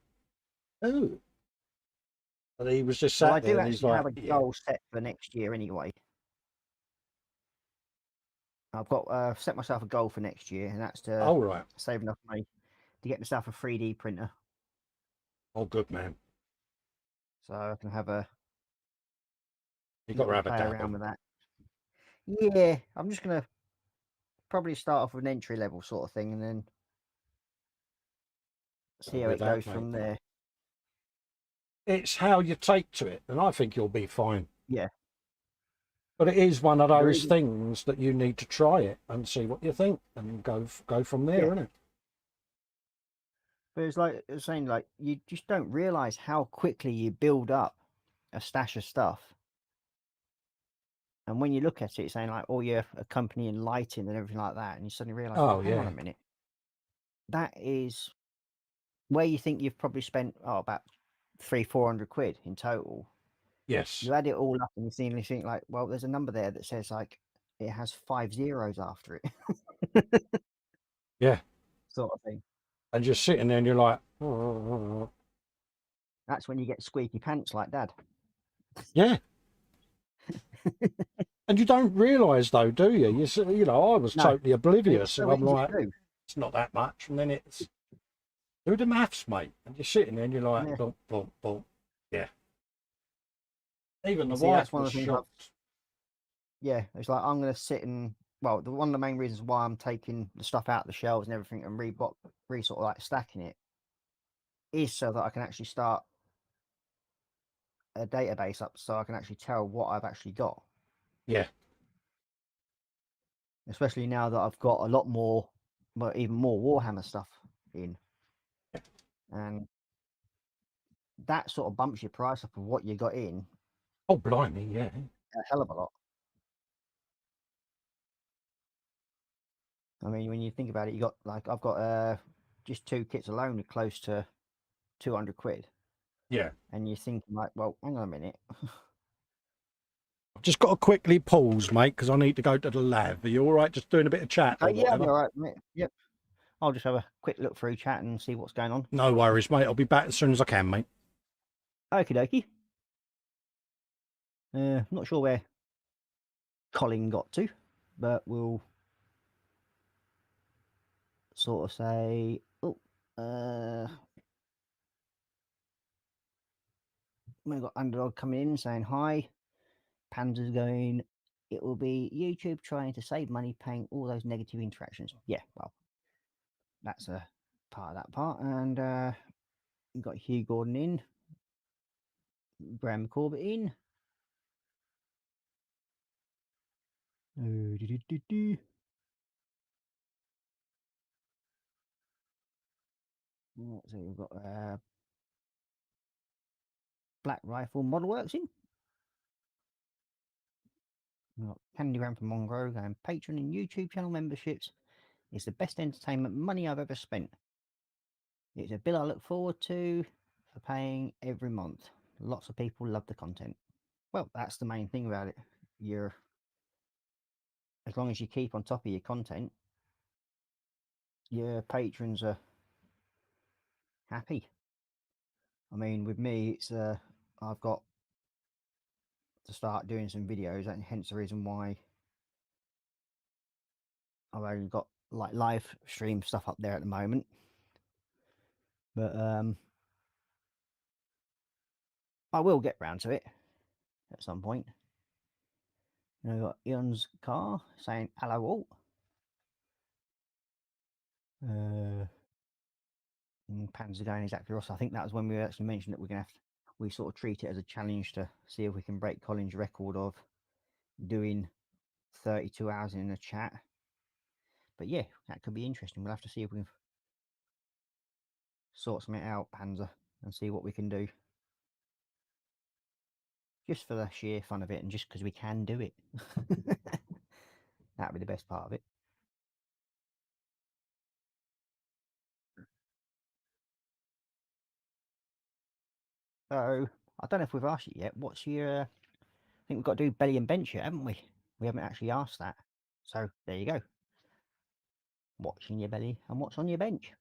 oh. And he was just sat Well, I there do and he's actually like, have a goal set for next year anyway. I've got set myself a goal for next year, and that's to right. save enough money to get myself a 3D printer, Oh, good man. so I can have a You got to have a play dabble. around with that. Yeah, I'm just gonna probably start off with an entry level sort of thing, and then see how it goes from there. It's how you take to it, and I think you'll be fine. Yeah. But it is one of those things that you need to try it and see what you think, and go from there, isn't it? But it's like saying, like, you just don't realize how quickly you build up a stash of stuff. And when you look at it, saying like, oh, you're accompanying lighting and everything like that, and you suddenly realize, oh, hang on a minute, that is where you think you've probably spent about 300-400 quid in total. Yes. You add it all up and you suddenly think like, well, there's a number there that says like it has 5 zeros after it. Yeah. Sort of thing. And you're sitting there and you're like, that's when you get squeaky pants like Dad. yeah. And you don't realise though, do you? You know, I was totally oblivious, and I'm like, it's not that much, and then it's do the maths, mate. And you're sitting there and you're like, boom, boom, boom. Yeah. Even the wife was shocked. Yeah, it's like I'm going to sit and, well, one of the main reasons why I'm taking the stuff out of the shelves and everything and sort of like stacking it is so that I can actually start a database up, so I can actually tell what I've actually got. Yeah. Especially now that I've got a lot more, but even more Warhammer stuff in. And that sort of bumps your price up of what you got in. Oh, blimey, yeah. A hell of a lot. I mean, when you think about it, you got like, I've got just 2 kits alone are close to 200 quid. Yeah. And you're thinking like, well, hang on a minute. I've just got to quickly pause, mate, because I need to go to the lab. Are you all right just doing a bit of chat or Yeah, whatever? I'm all right, mate. Yep. I'll just have a quick look through chat and see what's going on. No worries, mate. I'll be back as soon as I can, mate. Okie dokie. Not sure where Colin got to, but we'll sort of say, we've got Underdog coming in saying hi. Panzer's going, it will be YouTube trying to save money paying all those negative interactions. Yeah, well, that's a part of that part. And we've got Hugh Gordon in, Graham Corbett in. So we've got Black Rifle Model Works in. We've got Candygram from Mongrove and Patreon and YouTube channel memberships. It's the best entertainment money I've ever spent. It's a bill I look forward to for paying every month. Lots of people love the content. Well, that's the main thing about it. As long as you keep on top of your content, your patrons are happy. I mean, with me, it's I've got to start doing some videos, and hence the reason why I've only got like live stream stuff up there at the moment. But I will get round to it at some point. You know, I've got Ian's car saying hello all. And Pans are going exactly Ross. I think that was when we actually mentioned that we're gonna have to, we sort of treat it as a challenge to see if we can break Colin's record of doing 32 hours in a chat. But yeah, that could be interesting. We'll have to see if we can sort something out, Panzer, and see what we can do. Just for the sheer fun of it, and just because we can do it. That'd be the best part of it. So, I don't know if we've asked you yet. What's your... I think we've got to do belly and bench yet, haven't we? We haven't actually asked that. So, there you go. What's in your belly and what's on your bench?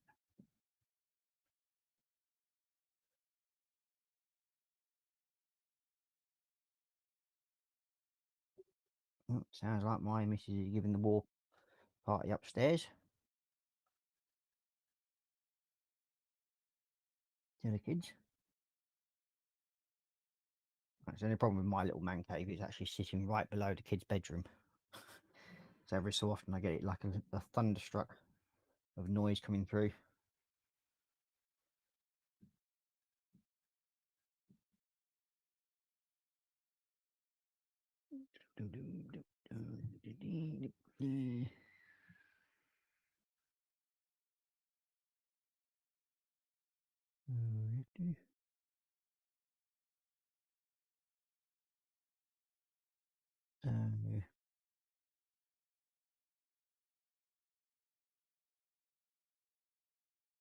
Sounds like my missus is giving the war party upstairs to the kids. That's the only problem with my little man cave. It's actually sitting right below the kids' bedroom. So every so often I get it like a thunderstruck of noise coming through.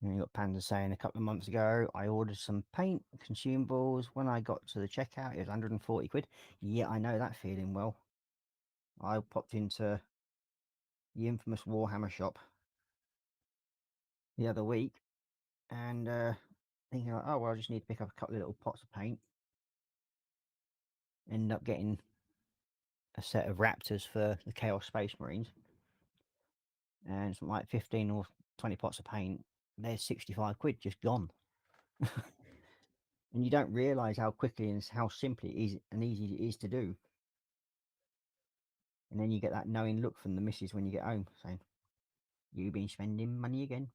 And you got Panda saying a couple of months ago, I ordered some paint consumables. When I got to the checkout, it was 140 quid. Yeah, I know that feeling well. I popped into the infamous Warhammer shop the other week and thinking, like, oh, well, I just need to pick up a couple of little pots of paint. End up getting a set of Raptors for the Chaos Space Marines. And something like 15 or 20 pots of paint. There's 65 quid just gone. And you don't realise how quickly and how simply it is and easy it is to do. And then you get that knowing look from the missus when you get home saying, you've been spending money again.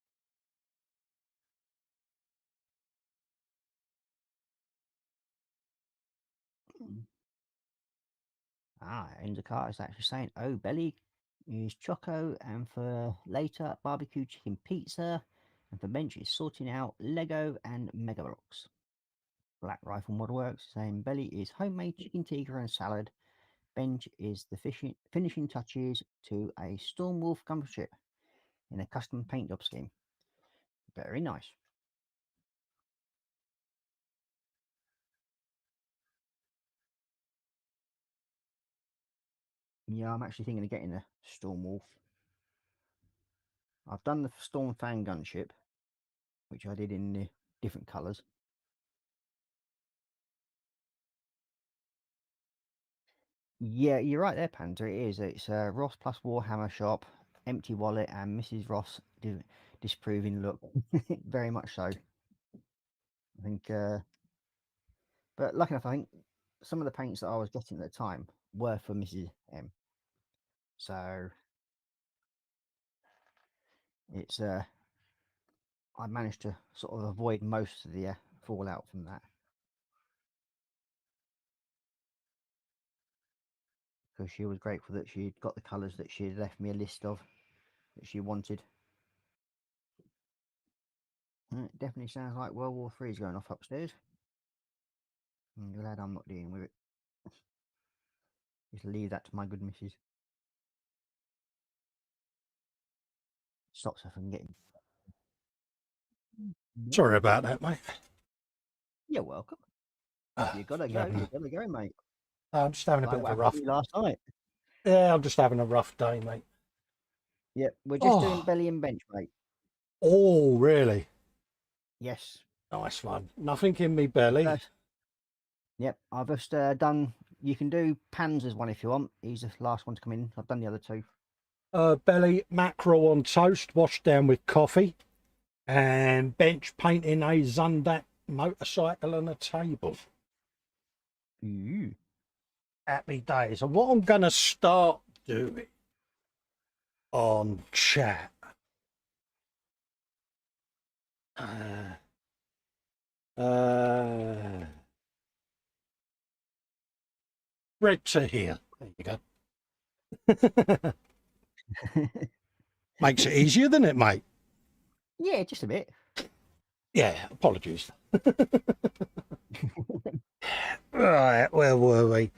And the car is actually saying, oh, belly is choco, and for later, barbecue chicken pizza, and for bench is sorting out Lego and Mega Blocks. Black Rifle Model Works saying belly is homemade chicken tikka and salad. Bench is the finishing touches to a Stormwolf comfort ship in a custom paint job scheme. Very nice. Yeah, I'm actually thinking of getting a Stormwolf. I've done the Storm Fan gunship, which I did in the different colours. Yeah, you're right there, Panther. It is. It's Ross plus Warhammer shop, empty wallet, and Mrs. Ross disproving look. Very much so. I think, but lucky enough, I think some of the paints that I was getting at the time were for Mrs. M. So it's I managed to sort of avoid most of the fallout from that, because she was grateful that she'd got the colours that she had left me a list of that she wanted. It definitely sounds like World War III is going off upstairs. I'm glad I'm not dealing with it. Just leave that to my good missus. Stops her from getting... Sorry about that, mate. You're welcome. You gotta go, mate. I'm just having a bit of a rough... last night. Yeah, I'm just having a rough day, mate. Yeah, we're just doing belly and bench, mate. Oh, really? Yes. Nice one. Nothing in me belly. Yep, I've just done. You can do Panzer's one if you want. He's the last one to come in. I've done the other two. Belly mackerel on toast, washed down with coffee, and bench painting a Zundak motorcycle and a table. Ooh. Happy days. And what I'm going to start doing on chat. Red to here. There you go. Makes it easier, doesn't it, mate? Yeah, just a bit. Yeah, apologies. Right, where were we?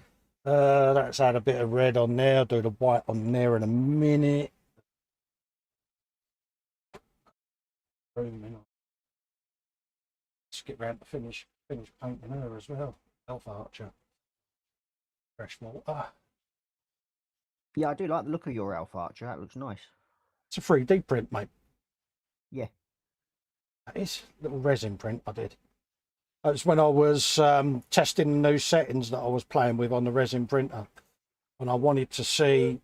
Let's add a bit of red on there. I'll do the white on there in a minute. Let's get round to finish painting her as well. Elf Archer. Fresh water. Yeah, I do like the look of your Elf Archer. That looks nice. It's a 3D print, mate. Yeah. That is a little resin print I did. That's when I was testing the new settings that I was playing with on the resin printer. And I wanted to see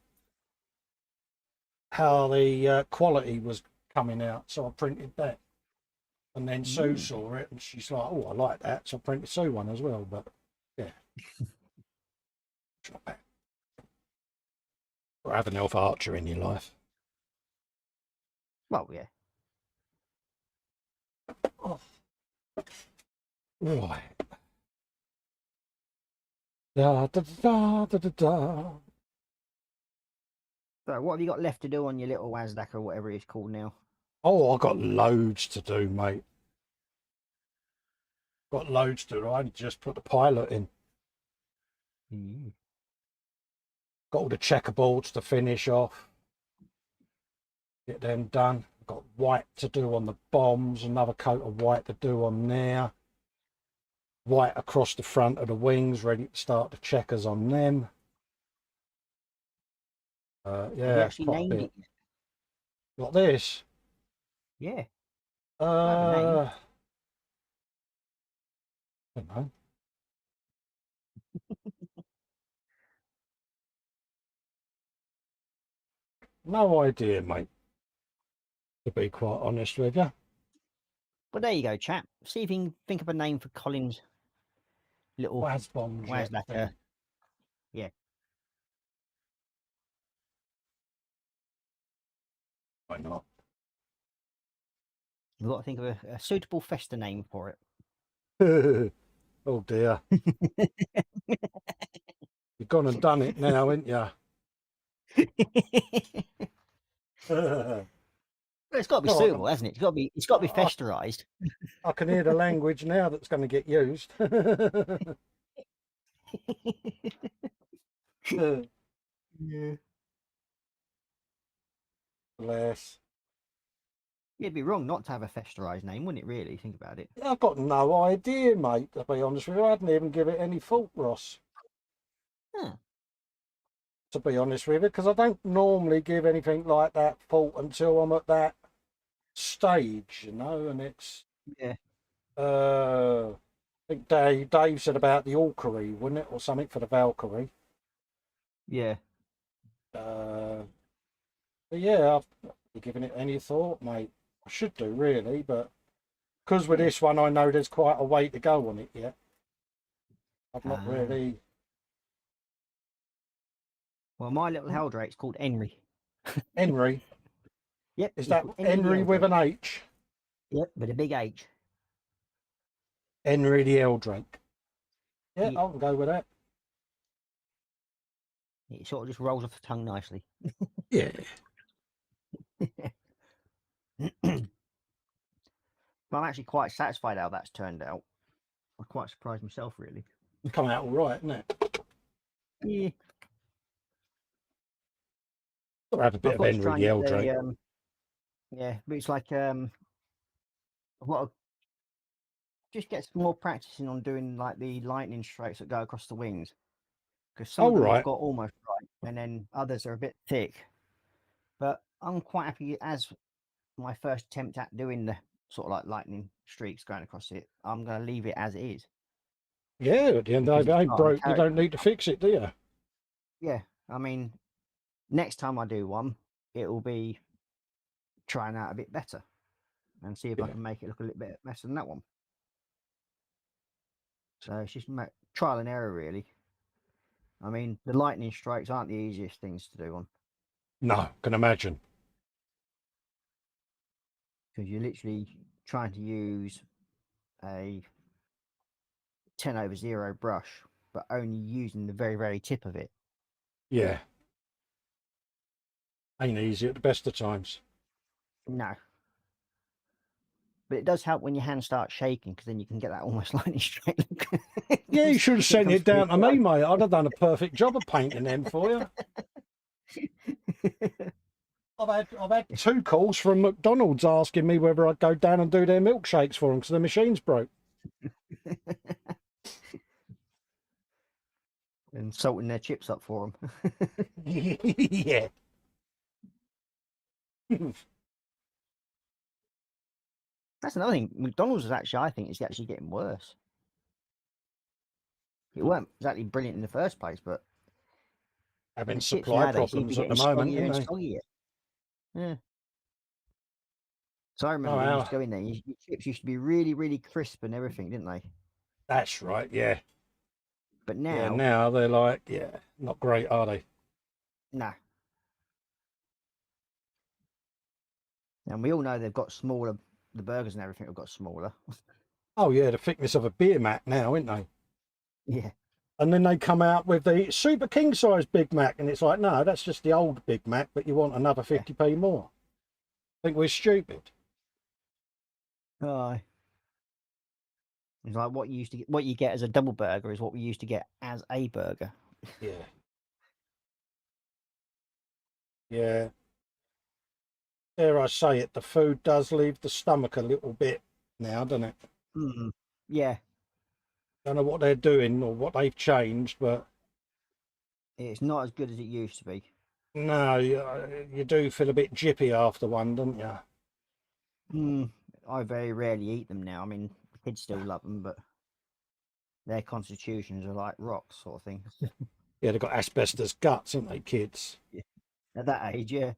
how the quality was coming out. So I printed that. And then Sue saw it and she's like, oh, I like that. So I printed Sue one as well. But yeah. It's not bad. Or have an Elf Archer in your life. Well, yeah. Oh. Right. Da, da, da, da, da, da. So, what have you got left to do on your little WASDAC or whatever it's called now? Oh, I've got loads to do, mate. Got loads to do. I just put the pilot in. Got all the checkerboards to finish off. Get them done. Got white to do on the bombs. Another coat of white to do on there. White across the front of the wings. Ready to start the checkers on them. Yeah. Have you actually named it? Got this? Yeah. I don't know. No idea, mate. To be quite honest with you. Well, there you go, chap. See if you can think of a name for Colin's little WASDAC. Yeah. Why not? We've got to think of a suitable Festa name for it. Oh dear. You've gone and done it now, haven't you? It's got to be suitable, hasn't it? It's got to be festerized. I can hear the language now that's going to get used. Yeah. Bless. It'd be wrong not to have a festerized name, wouldn't it, really? Think about it. I've got no idea, mate, to be honest with you. I hadn't even given it any thought, Ross. Huh. To be honest with you, because I don't normally give anything like that thought until I'm at that stage, you know, and it's... Yeah. I think Dave said about the Valkyrie, wouldn't it? Or something for the Valkyrie. Yeah. But yeah, I've not given it any thought, mate. I should do, really, but because with this one, I know there's quite a way to go on it yet. I've not really... Well, my little Heldrake's called Henry. Henry? Yep. Is that Henry with an H? Yep, with a big H. Henry the Eldrake. Yeah, I'll go with that. It sort of just rolls off the tongue nicely. Yeah. But I'm actually quite satisfied how that's turned out. I'm quite surprised myself, really. It's come out all right, isn't it? Yeah. I'll have a bit of Henry the Eldrake. Yeah, but it's like what just get some more practicing on doing like the lightning strikes that go across the wings, because some of them I've got almost right, and then others are a bit thick. But I'm quite happy as my first attempt at doing the sort of like lightning streaks going across it, I'm going to leave it as it is. Yeah, at the end of the day, ain't broke. You don't need to fix it, do you? Yeah, I mean, next time I do one, it will be trying out a bit better and see if I can make it look a little bit better than that one. So it's just trial and error, really. I mean, the lightning strikes aren't the easiest things to do on. No, can imagine. Because you're literally trying to use a 10/0 brush, but only using the very, very tip of it. Yeah. Ain't easy at the best of times. No. But it does help when your hand starts shaking, because then you can get that almost lightning strike look. Yeah, you should have sent it down to me, mate. I'd have done a perfect job of painting them for you. I've had 2 calls from McDonald's asking me whether I'd go down and do their milkshakes for them because the machine's broke. And salting their chips up for them. Yeah. That's another thing. McDonald's is actually, I think, is actually getting worse. It weren't exactly brilliant in the first place, but having the supply problems at the moment, and aren't they? soggier. Yeah. So I remember when you used to go in there, your chips used to be really, really crisp and everything, didn't they? That's right, yeah. But now, yeah, now they're like, yeah, not great, are they? no. And we all know they've got smaller. The burgers and everything have got smaller. Oh yeah, the thickness of a beer mat now, aren't they? Yeah. And then they come out with the super king size Big Mac, and it's like, no, that's just the old Big Mac, but you want another 50p more. I think we're stupid. Oh. It's like what you get as a double burger is what we used to get as a burger. Yeah. Yeah. Dare I say it, the food does leave the stomach a little bit now, doesn't it? Mm. Yeah. Don't know what they're doing or what they've changed, but it's not as good as it used to be. No, you do feel a bit jippy after one, don't you? I very rarely eat them now. I mean, the kids still love them, but their constitutions are like rocks, sort of thing. Yeah, they've got asbestos guts, haven't they, kids? Yeah. At that age, yeah.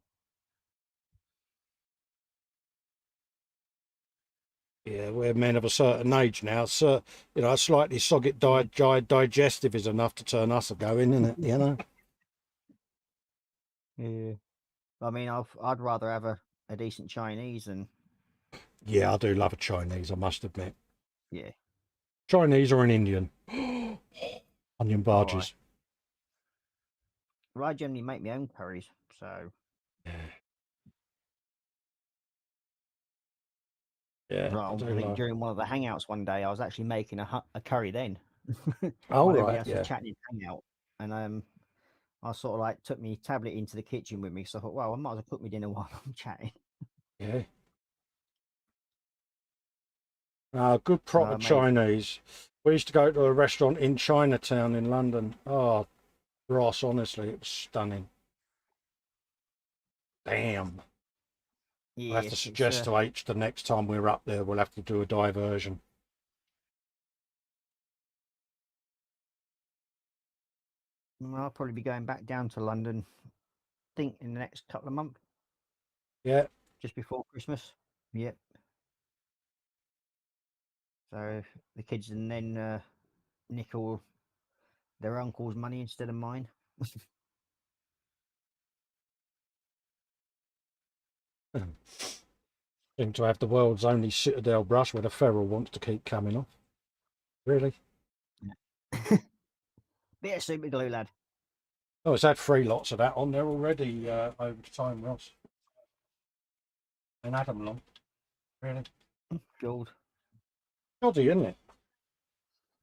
Yeah, we're men of a certain age now, so a slightly soggy digestive is enough to turn us a going, isn't it? Yeah. I mean, I'd rather have a decent Chinese than. Yeah, I do love a Chinese, I must admit. Yeah. Chinese or an Indian? Onion barges. Well, I generally make my own curries, so. Yeah. Right, I think during one of the hangouts one day, I was actually making a curry then. Oh, right, everybody else was chatting in hangout, and I sort of like took my tablet into the kitchen with me, so I thought, well, I might as well cook my dinner while I'm chatting. Yeah. Good proper Chinese. We used to go to a restaurant in Chinatown in London. Oh, Ross, honestly, it was stunning. Damn. Yeah, I'll have to suggest to H the next time we're up there, we'll have to do a diversion. I'll probably be going back down to London, I think, in the next couple of months. Yeah. Just before Christmas. Yep. So the kids and then nickel their uncle's money instead of mine. Seem to have the world's only Citadel brush where the ferrule wants to keep coming off. Really? Bit of super glue, lad. Oh, it's had 3 lots of that on there already over time, Ross. And Adam long. Really? Gold. Shoddy, isn't it?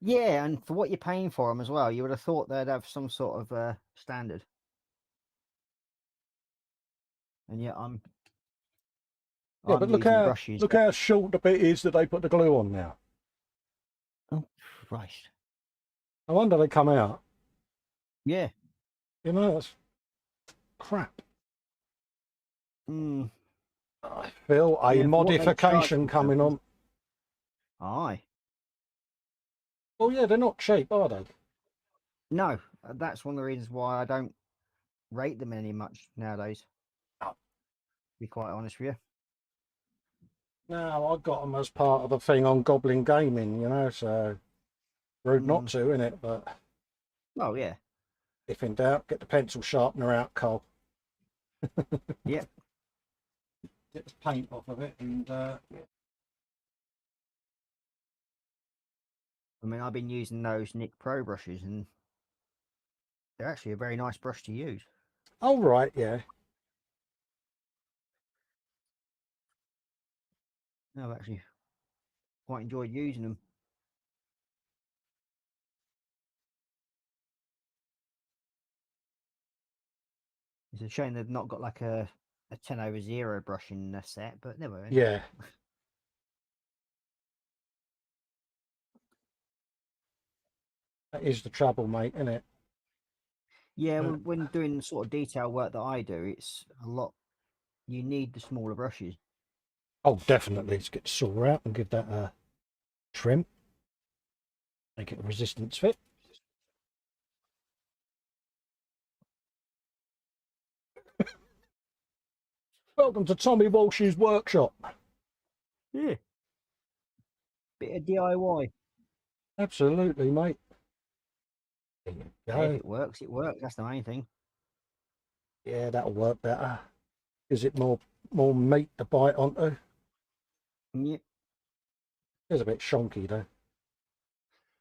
Yeah, and for what you're paying for them as well, you would have thought they'd have some sort of standard. And yet Yeah, but look how short the bit is that they put the glue on now. Oh, Christ. I wonder they come out. Yeah. That's crap. I feel a Yeah, for what they charge modification for coming on. Aye. Oh yeah, they're not cheap, are they? No, that's one of the reasons why I don't rate them any much nowadays. Oh. To be quite honest with you. No, I got them as part of the thing on Goblin Gaming, you know, so rude not to, innit? But oh yeah, if in doubt, get the pencil sharpener out, Cole. yep. Get the paint off of it, and I mean, I've been using those Nick Pro brushes, and they're actually a very nice brush to use. oh right, yeah. I've actually quite enjoyed using them. It's a shame they've not got like a 10/0 brush in the set, but never mind. Yeah. That is the trouble, mate, isn't it? Yeah, when doing the sort of detail work that I do, it's a lot. You need the smaller brushes. Oh, definitely. Let's get the saw out and give that a trim. Make it a resistance fit. Welcome to Tommy Walsh's workshop. Yeah. Bit of DIY. Absolutely, mate. There you go. If it works, it works. That's the main thing. Yeah, that'll work better. Is it more meat to bite onto? Yeah. It's a bit shonky though.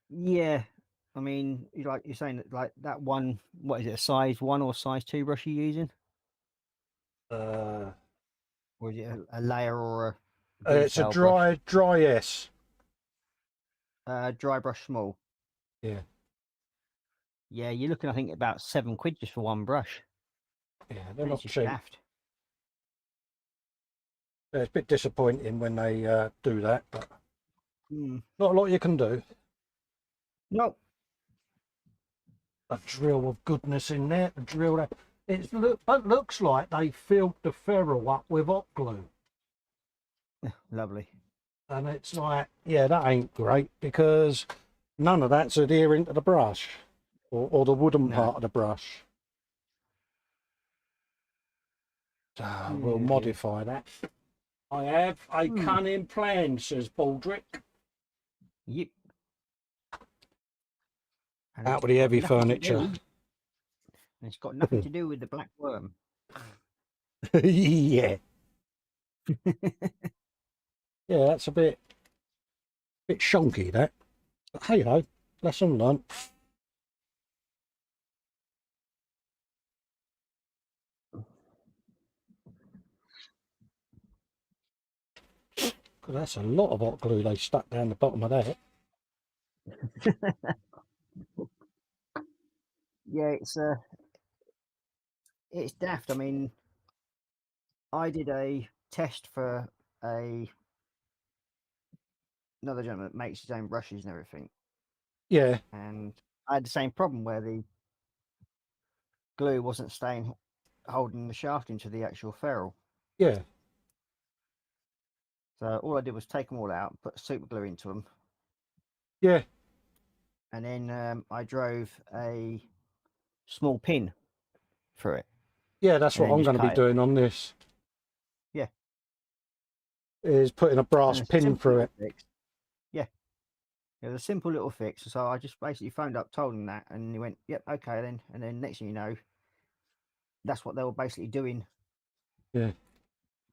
Yeah. I mean, like you're saying that, like that one. What is it? A size 1 or size 2 brush you're using? Or is it a layer or a It's a detail dry S. dry brush small. Yeah. Yeah, you're looking, I think, about £7 just for one brush. Yeah, they're And not it's just cheap. daft. Yeah, it's a bit disappointing when they do that, but not a lot you can do. No. A drill of goodness in there. A drill that but looks like they filled the ferrule up with hot glue. Lovely. And it's like, yeah, that ain't great because none of that's adhering to the brush or the wooden part of the brush. So we'll modify that. I have a cunning plan, says Baldrick. Yep. Out with the heavy furniture. It's got nothing to do with the black worm. Yeah. Yeah, that's a bit shonky, that. But hey ho, lesson learnt. Because that's a lot of hot glue they stuck down the bottom of that. Yeah, it's daft. I mean, I did a test for another gentleman that makes his own brushes and everything. Yeah. And I had the same problem where the glue wasn't holding the shaft into the actual ferrule. Yeah. So all I did was take them all out, put super glue into them. Yeah. And then I drove a small pin through it. Yeah, that's what I'm going to be doing on this. Yeah. Is putting a brass pin through it. Fix. Yeah. It was a simple little fix. So I just basically phoned up, told him that, and he went, yep, okay then. And then next thing you know, that's what they were basically doing. Yeah.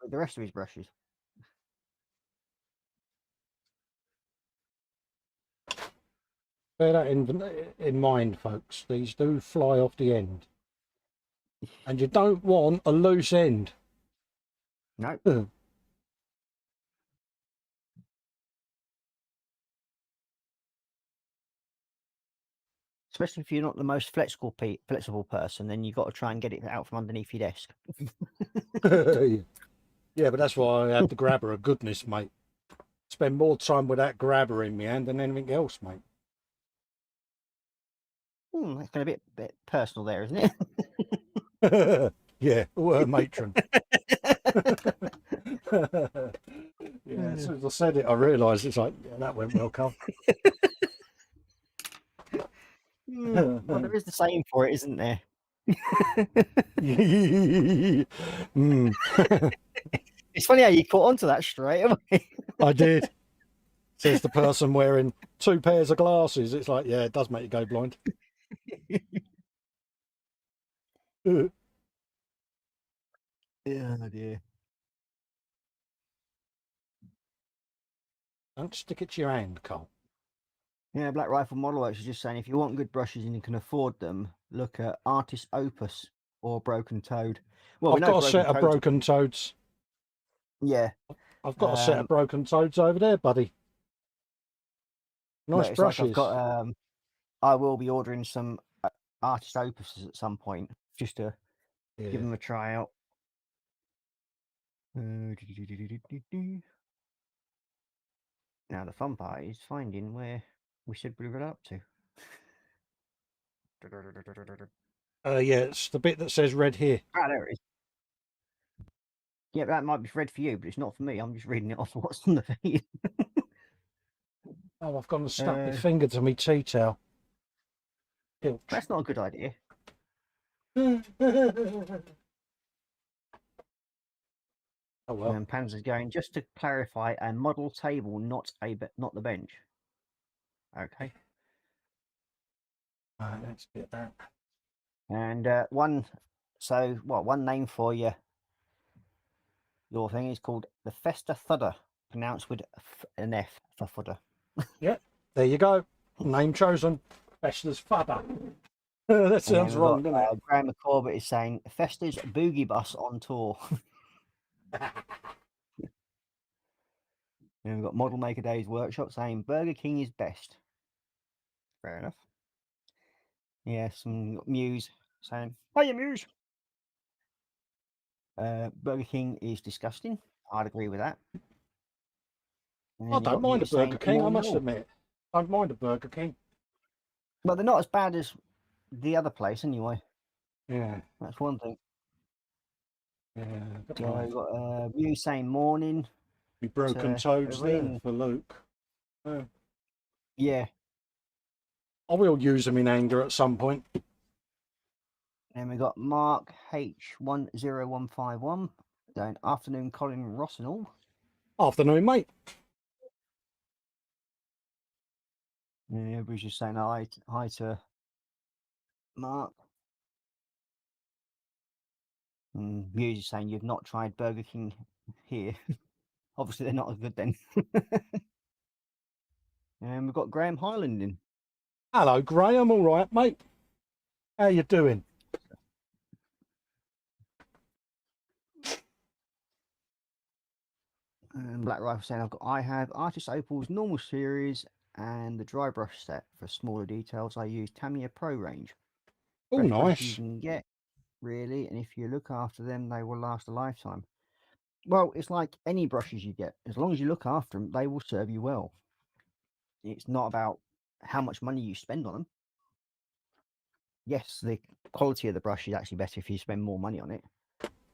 With the rest of his brushes. Bear that in mind, folks. These do fly off the end. And you don't want a loose end. No. Especially if you're not the most flexible person, then you've got to try and get it out from underneath your desk. Yeah, but that's why I had the grabber of goodness, mate. Spend more time with that grabber in my hand than anything else, mate. That's going to be a bit personal there, isn't it? Yeah, matron. Yeah, as soon as I said it, I realised it's like, yeah, that went well, Cole. Well, there is the saying for it, isn't there? Mm. It's funny how you caught onto that straight away. I did. Says the person wearing 2 pairs of glasses. It's like, yeah, it does make you go blind. Yeah, dear. Don't stick it to your hand, Cole. Yeah, Black Rifle Model Works is just saying if you want good brushes and you can afford them, look at Artist Opus or Broken Toad. Well, we I've know got a set of Toad's- broken toads. Yeah, I've got a set of broken toads over there, buddy. but Nice it's like brushes. I've got. I will be ordering some Artist Opuses at some point just to Yeah. give them a try out. Now the fun part is finding where we said we were up to. Yeah, it's the bit that says red here. Ah, there it is. Yeah, that might be red for you, but it's not for me. I'm just reading it off of what's on the feed. Oh, I've gone and stuck my finger to my tea towel. That's not a good idea. Oh well. And Panzer's going, just to clarify, a model table, not the bench. Okay. Let's get that. And one name for your thing is called the Festa Thudder, pronounced with an F for fudder. Yeah, there you go. Name chosen. Festa's fudder. That sounds wrong, doesn't it? Graham McCorbett is saying Festa's Boogie Bus on tour. And we've got Model Maker Days Workshop saying Burger King is best. Fair enough. Yeah, some Muse saying, hiya Muse. Burger King is disgusting. I'd agree with that. I don't mind a Burger King, I must admit. I don't mind a Burger King. But they're not as bad as the other place anyway. Yeah. That's one thing. Yeah. So I've got Muse saying morning. Be broken toads there for Luke. Yeah. I will use them in anger at some point. And we got Mark H10151 going, afternoon, Colin Ross and all. Afternoon, mate. Yeah, everybody's just saying hi to Mark. And Muse is saying you've not tried Burger King here. Obviously, they're not as good then. And we've got Graham Highland in. Hello, Graham. All right, mate. How you doing? And Black Rifle saying I have Artist Opal's normal series and the dry brush set for smaller details. I use Tamiya Pro range. Oh, Best brushes nice. you can get, really, and if you look after them, they will last a lifetime. Well, it's like any brushes you get. As long as you look after them, they will serve you well. It's not about how much money you spend on them. Yes, the quality of the brush is actually better if you spend more money on it.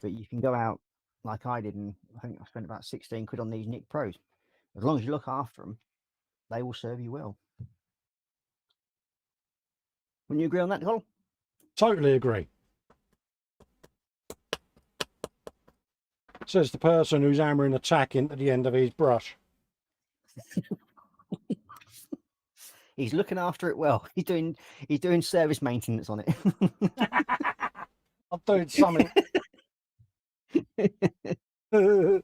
But you can go out like I did, and I think I spent about 16 quid on these Nick Pros. As long as you look after them, they will serve you well. Wouldn't you agree on that, Nicole? Totally agree. Says the person who's hammering a tack into the end of his brush. He's looking after it well. He's doing service maintenance on it. I'm doing something. Yeah,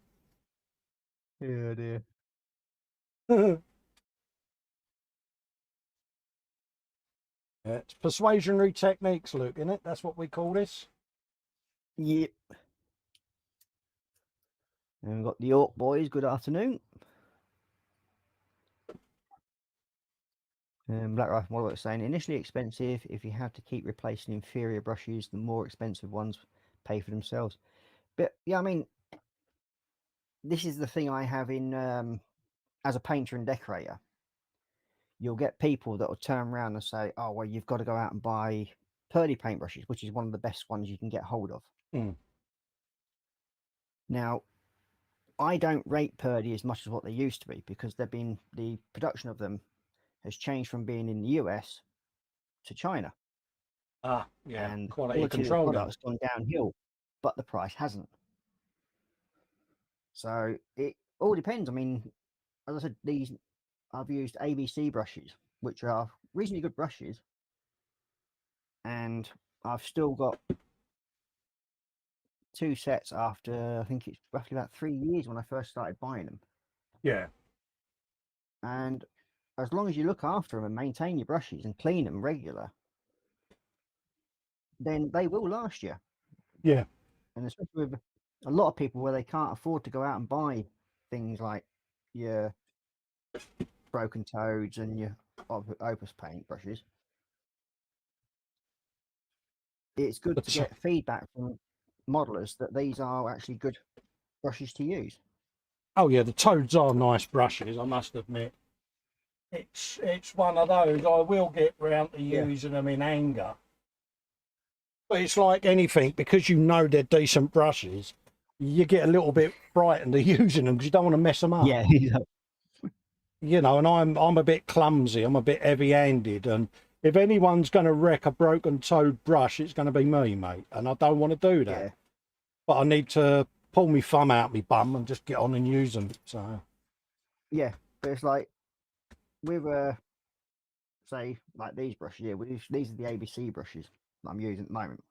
dear. Yeah, it's persuasionary techniques, Luke, isn't it? That's what we call this. Yep. And we've got the York boys. Good afternoon. And Black Rifle Model was saying initially expensive. If you have to keep replacing inferior brushes, the more expensive ones pay for themselves. But yeah, I mean, this is the thing I have in as a painter and decorator. You'll get people that will turn around and say, "Oh, well, you've got to go out and buy pearly paintbrushes, which is one of the best ones you can get hold of." Mm. Now, I don't rate Purdy as much as what they used to be, because the production of them has changed from being in the US to China, Ah, yeah, and the quality quality of the control product's gone downhill, but the price hasn't. So it all depends. I mean, as I said, I've used ABC brushes, which are reasonably good brushes, and I've still got 2 sets after, I think it's roughly about 3 years when I first started buying them. Yeah. And as long as you look after them and maintain your brushes and clean them regular, then they will last you. Yeah. And especially with a lot of people where they can't afford to go out and buy things like your broken toads and your opus paint brushes, it's good to get feedback from modelers that these are actually good brushes to use. Oh yeah, the toads are nice brushes, I must admit. It's one of those I will get round to using them in anger. But it's like anything, because you know they're decent brushes, you get a little bit frightened of using them because you don't want to mess them up. Yeah. You know, and I'm a bit clumsy, I'm a bit heavy-handed, and if anyone's going to wreck a broken toed brush, it's going to be me, mate, and I don't want to do that. Yeah. But I need to pull my thumb out my bum and just get on and use them. So Yeah, but it's like with say like these brushes here. These are the ABC brushes that I'm using at the moment.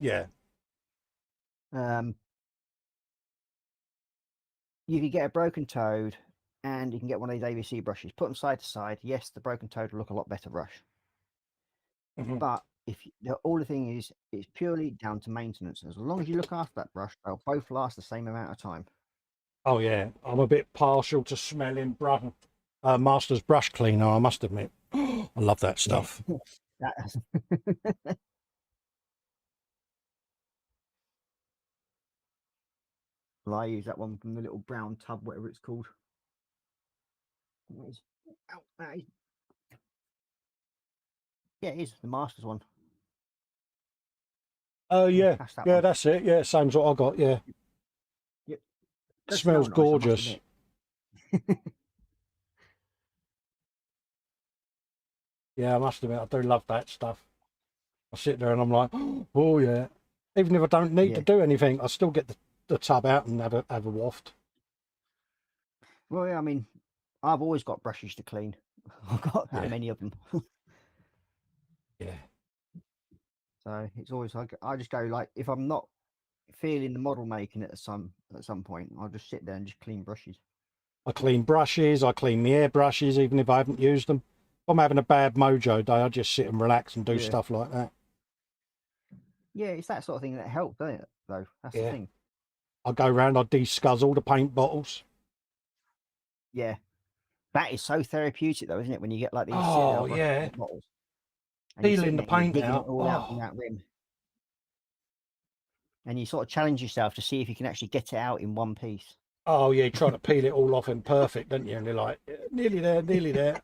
yeah. You can get a broken toad, and you can get one of these ABC brushes. Put them side to side. Yes, the broken toad will look a lot better brush. But all the thing is, it's purely down to maintenance. As long as you look after that brush, they'll both last the same amount of time. Oh yeah, I'm a bit partial to smelling Master's brush cleaner, I must admit. I love that stuff. Yeah. Well, I use that one from the little brown tub, whatever it's called. Yeah, it is the Masters one. Oh yeah, That's that yeah, one. that's it. Yeah, same as what I got. Yeah, Yep. it smells nice, gorgeous. Yeah, I must admit, I do love that stuff. I sit there and I'm like, oh yeah. Even if I don't need to do anything, I still get the tub out and have a waft. Well, yeah, I mean, I've always got brushes to clean. I've got that many of them. Yeah. So it's always like I just go like, if I'm not feeling the model making it at some point, I'll just sit there and just clean brushes. I clean brushes, I clean the air brushes, even if I haven't used them. If I'm having a bad mojo day, I just sit and relax and do stuff like that. Yeah, it's that sort of thing that helps, doesn't it? Though that's the thing. I go around, I de-scuzz all the paint bottles. Yeah, that is so therapeutic, though, isn't it? When you get like these Oh yeah, bottles, and peeling the paint digging out. it all out from that rim, and you sort of challenge yourself to see if you can actually get it out in one piece. Oh yeah, trying to peel it all off in perfect, don't you? And you're like, nearly there, nearly there.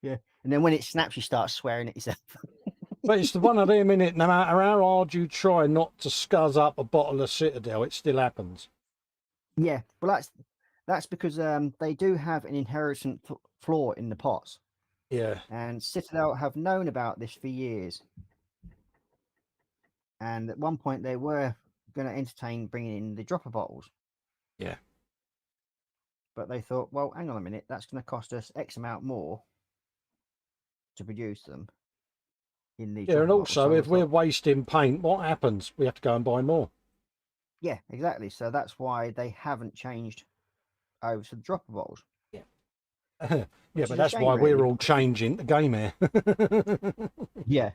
Yeah, and then when it snaps, you start swearing at yourself. But it's the one of them, innit? No matter how hard you try not to scuzz up a bottle of Citadel, it still happens. Yeah, well, that's because they do have an inherent flaw in the pots. Yeah. And Citadel have known about this for years. And at one point, they were going to entertain bringing in the dropper bottles. Yeah. But they thought, well, hang on a minute, that's going to cost us X amount more to produce them. Yeah, and also if we're wasting paint, what happens? We have to go and buy more. Yeah, exactly. So that's why they haven't changed over to the dropper bottles. Yeah. Yeah, but that's shame, why really. we're all changing the game here. Yeah.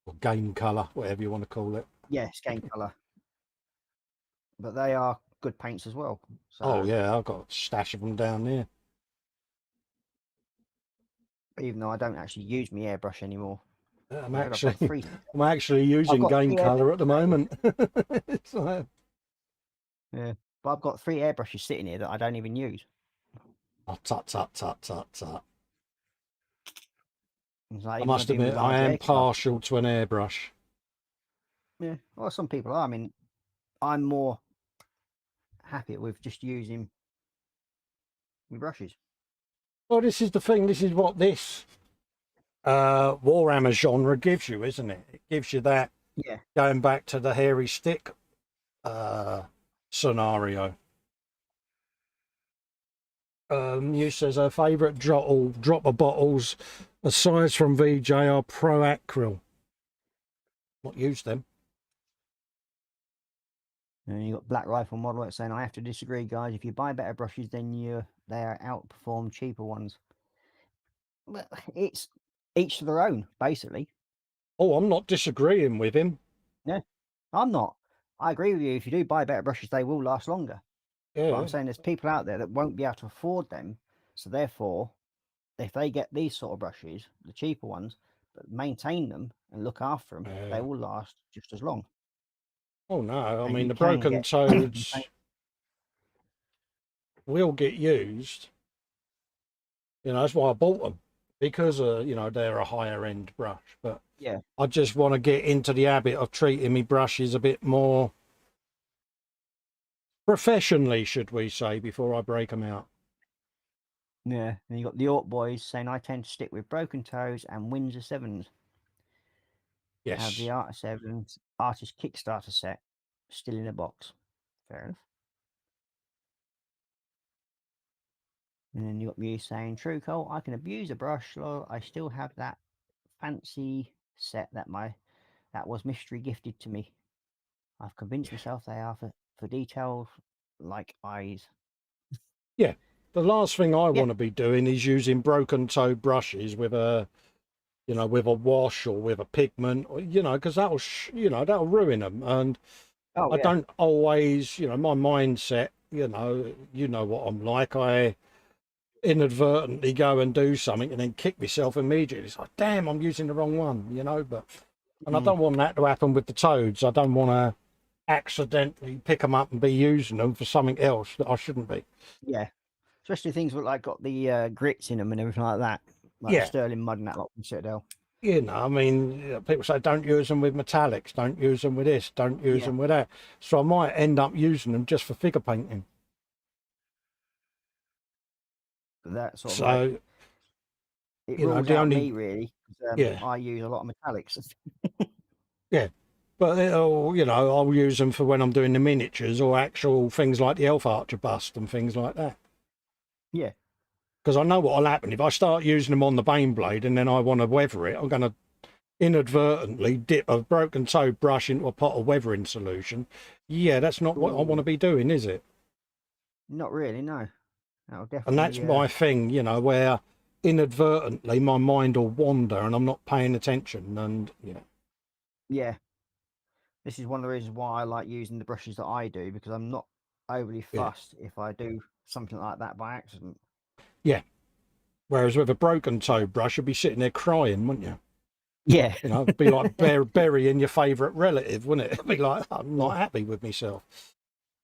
Or game colour, whatever you want to call it. Yeah, game colour. But they are good paints as well. So, oh yeah, I've got a stash of them down there. even though I don't actually use my airbrush anymore. I'm actually using game colour at the moment. So, yeah, but I've got 3 airbrushes sitting here that I don't even use. Oh, tut, tut, tut, tut, tut. Like, I must admit, I am partial to an airbrush. Yeah. Well, some people are. I mean, I'm more happy with just using my brushes. Well, this is the thing. This is what this Warhammer genre gives you, isn't it? It gives you that Yeah. going back to the hairy stick scenario. You says her favourite dropper bottles, aside from VJ, are Pro Acryl. Not used them. And you got Black Rifle Model saying, I have to disagree, guys. If you buy better brushes, then they are outperform cheaper ones. Well, it's each to their own, basically. Oh, I'm not disagreeing with him. Yeah, I'm not. I agree with you. If you do buy better brushes, they will last longer. Yeah. But I'm saying there's people out there that won't be able to afford them. So therefore, if they get these sort of brushes, the cheaper ones, but maintain them and look after them, they will last just as long. Oh no, I And mean you the can broken get toads will get used. You know, that's why I bought them, because you know, they're a higher end brush. But yeah, I just want to get into the habit of treating me brushes a bit more professionally, should we say, before I break them out. yeah. And you got the Orc boys saying I tend to stick with broken toes and Windsor sevens. Have the Yes. Art 7's artist Kickstarter set still in a box. Fair enough. And then you got me saying, True Cole, I can abuse a brush, lol. I still have that fancy set that was mystery gifted to me. I've convinced myself they are for details like eyes. Yeah. The last thing I Yeah. want to be doing is using broken toe brushes with a, you know, with a wash or with a pigment, or, you know, because that'll, you know, that'll ruin them. And Oh I yeah. don't always, you know, my mindset, you know what I'm like. I inadvertently go and do something and then kick myself immediately. It's like, damn, I'm using the wrong one, you know. But and I don't want that to happen with the toads. I don't want to accidentally pick them up and be using them for something else that I shouldn't be. Yeah. Especially things with like got the grits in them and everything like that, like the Yeah. sterling mud and that lot from Citadel. You know, I mean, people say don't use them with metallics, don't use them with this, don't use Yeah. them with that. So I might end up using them just for figure painting. That sort of like So, it you know, rules the out only, me really. yeah, I use a lot of metallics. yeah. But it'll, you know, I'll use them for when I'm doing the miniatures or actual things like the Elf Archer bust and things like that. Yeah. Because I know what will happen if I start using them on the Baneblade and then I want to weather it. I'm going to inadvertently dip a broken toe brush into a pot of weathering solution. Yeah, that's not what I want to be doing, is it? Not really, no. That'll And that's definitely my thing, you know, where inadvertently my mind will wander and I'm not paying attention. And yeah, yeah. This is one of the reasons why I like using the brushes that I do, because I'm not overly yeah, fussed if I do something like that by accident. yeah. Whereas with a broken toe brush, you'd be sitting there crying, wouldn't you? Yeah. You know, it'd be like burying your favourite relative, wouldn't it? It'd be like, I'm Yeah. not happy with myself.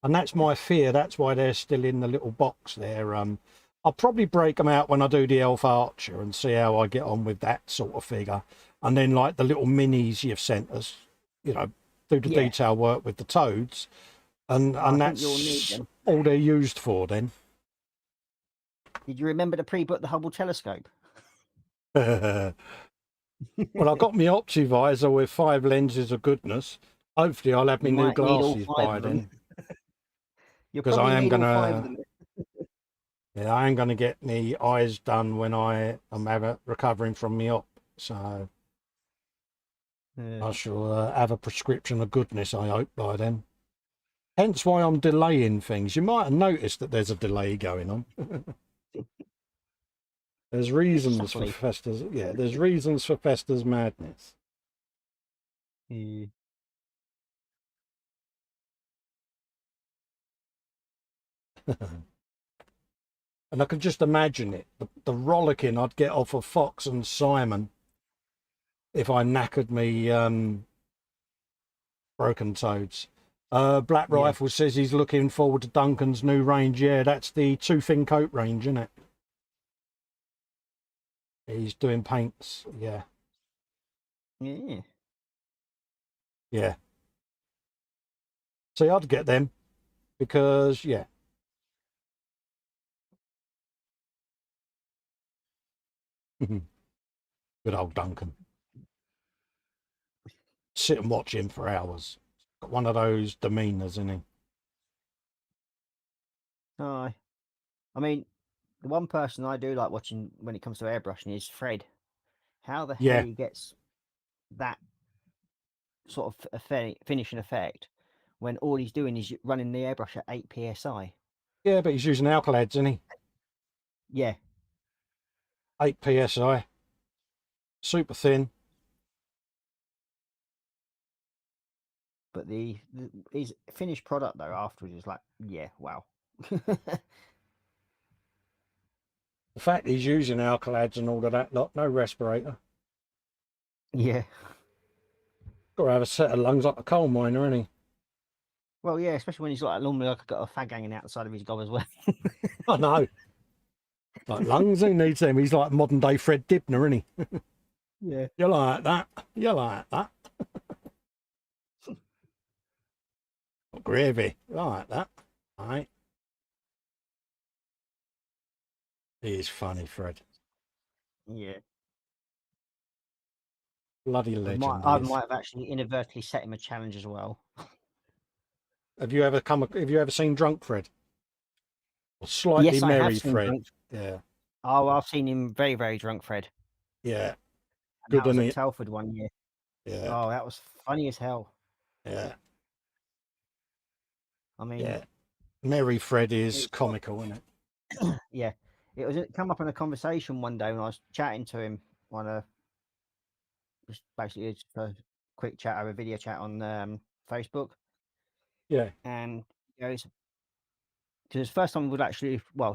And that's my fear. That's why they're still in the little box there. I'll probably break them out when I do the Elf Archer and see how I get on with that sort of figure. And then like the little minis you've sent us, you know, do the Yeah. detail work with the toads. And I think you'll need that's them. all they're used for then. Did you remember to pre-book the Hubble telescope? Well, I got my Optivisor with 5 lenses of goodness. Hopefully I'll have my You new might need all glasses 5 by of them. then. You'll Because probably I am need all 5 of gonna, them. yeah, I am gonna get my eyes done when I am recovering from my op. So I shall have a prescription of goodness, I hope, by then. Hence why I'm delaying things. You might have noticed that there's a delay going on. There's reasons for Subtly. Festa's, yeah, there's reasons for Festa's madness. Yeah. And I can just imagine it, the rollicking I'd get off of Fox and Simon if I knackered me broken toads. Black Yeah. Rifle says he's looking forward to Duncan's new range. Yeah, that's the two-fin coat range, isn't it? He's doing paints. Yeah. Yeah. Yeah. See, I'd get them because, yeah. Good old Duncan. Sit and watch him for hours. Got one of those demeanors, isn't he? Aye. I mean, the one person I do like watching when it comes to airbrushing is Fred. How the hell Yeah. he gets that sort of finishing effect when all he's doing is running the airbrush at 8 psi. Yeah, but he's using alkalids, isn't he? Yeah. 8 psi. Super thin. But his finished product though afterwards is like, yeah, wow. The fact he's using alkalids and all of that lot, no respirator. Yeah. Got to have a set of lungs like a coal miner, isn't he? Well, yeah, especially when he's like normally like got a fag hanging out the side of his gob as well. I know. Like lungs, who needs them? He's like modern day Fred Dibner, isn't he? Yeah. You like that? You like that? Gravy. You like that? All right. He is funny, Fred. Yeah. Bloody legend. I might have actually inadvertently set him a challenge as well. Have you ever seen Drunk Fred? Or Slightly Yes, I have Merry seen Fred? drunk. Yeah. Oh, I've seen him very, very drunk, Fred. Yeah. And Good, that was isn't at it? Telford one year. Yeah. Oh, that was funny as hell. Yeah. I mean, Yeah. Merry Fred is it's comical, isn't it? yeah, it come up in a conversation one day when I was chatting to him on just basically just a quick chat over video chat on Facebook, Yeah. and he goes, because it's the first time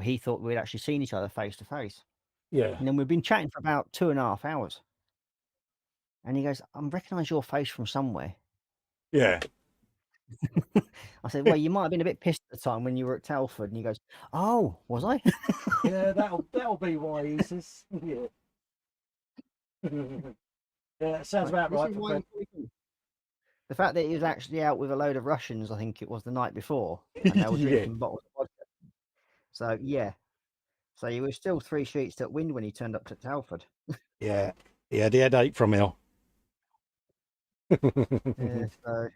he thought we'd actually seen each other face to face, Yeah. and then we've been chatting for about 2.5 hours, and he goes, I recognise your face from somewhere. Yeah. I said, well, you might have been a bit pissed at the time when you were at Telford, and he goes, oh, was I? Yeah, that'll be why he says. Yeah. Yeah, that sounds about This right is for why Fred. the fact that he was actually out with a load of Russians, I think it was the night before, and they were Yeah. drinking bottles of vodka. So yeah, so he was still 3 sheets to wind when he turned up to Telford. Yeah. He had the headache from hell. Yeah, so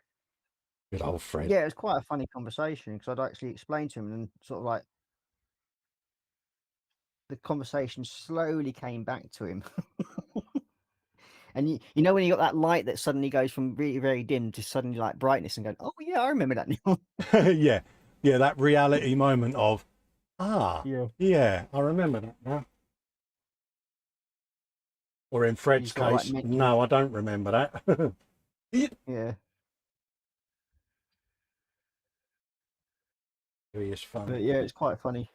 Good old Fred. yeah, it was quite a funny conversation because I'd actually explained to him, and sort of like the conversation slowly came back to him. And you know when you got that light that suddenly goes from really very dim to suddenly like brightness and going, oh yeah, I remember that now. Yeah. Yeah, that reality moment of, Yeah. yeah, I remember that now. Or in Fred's sort of like case, mentioned- no, I don't remember that. Yeah. He is funny. But yeah, it's quite funny.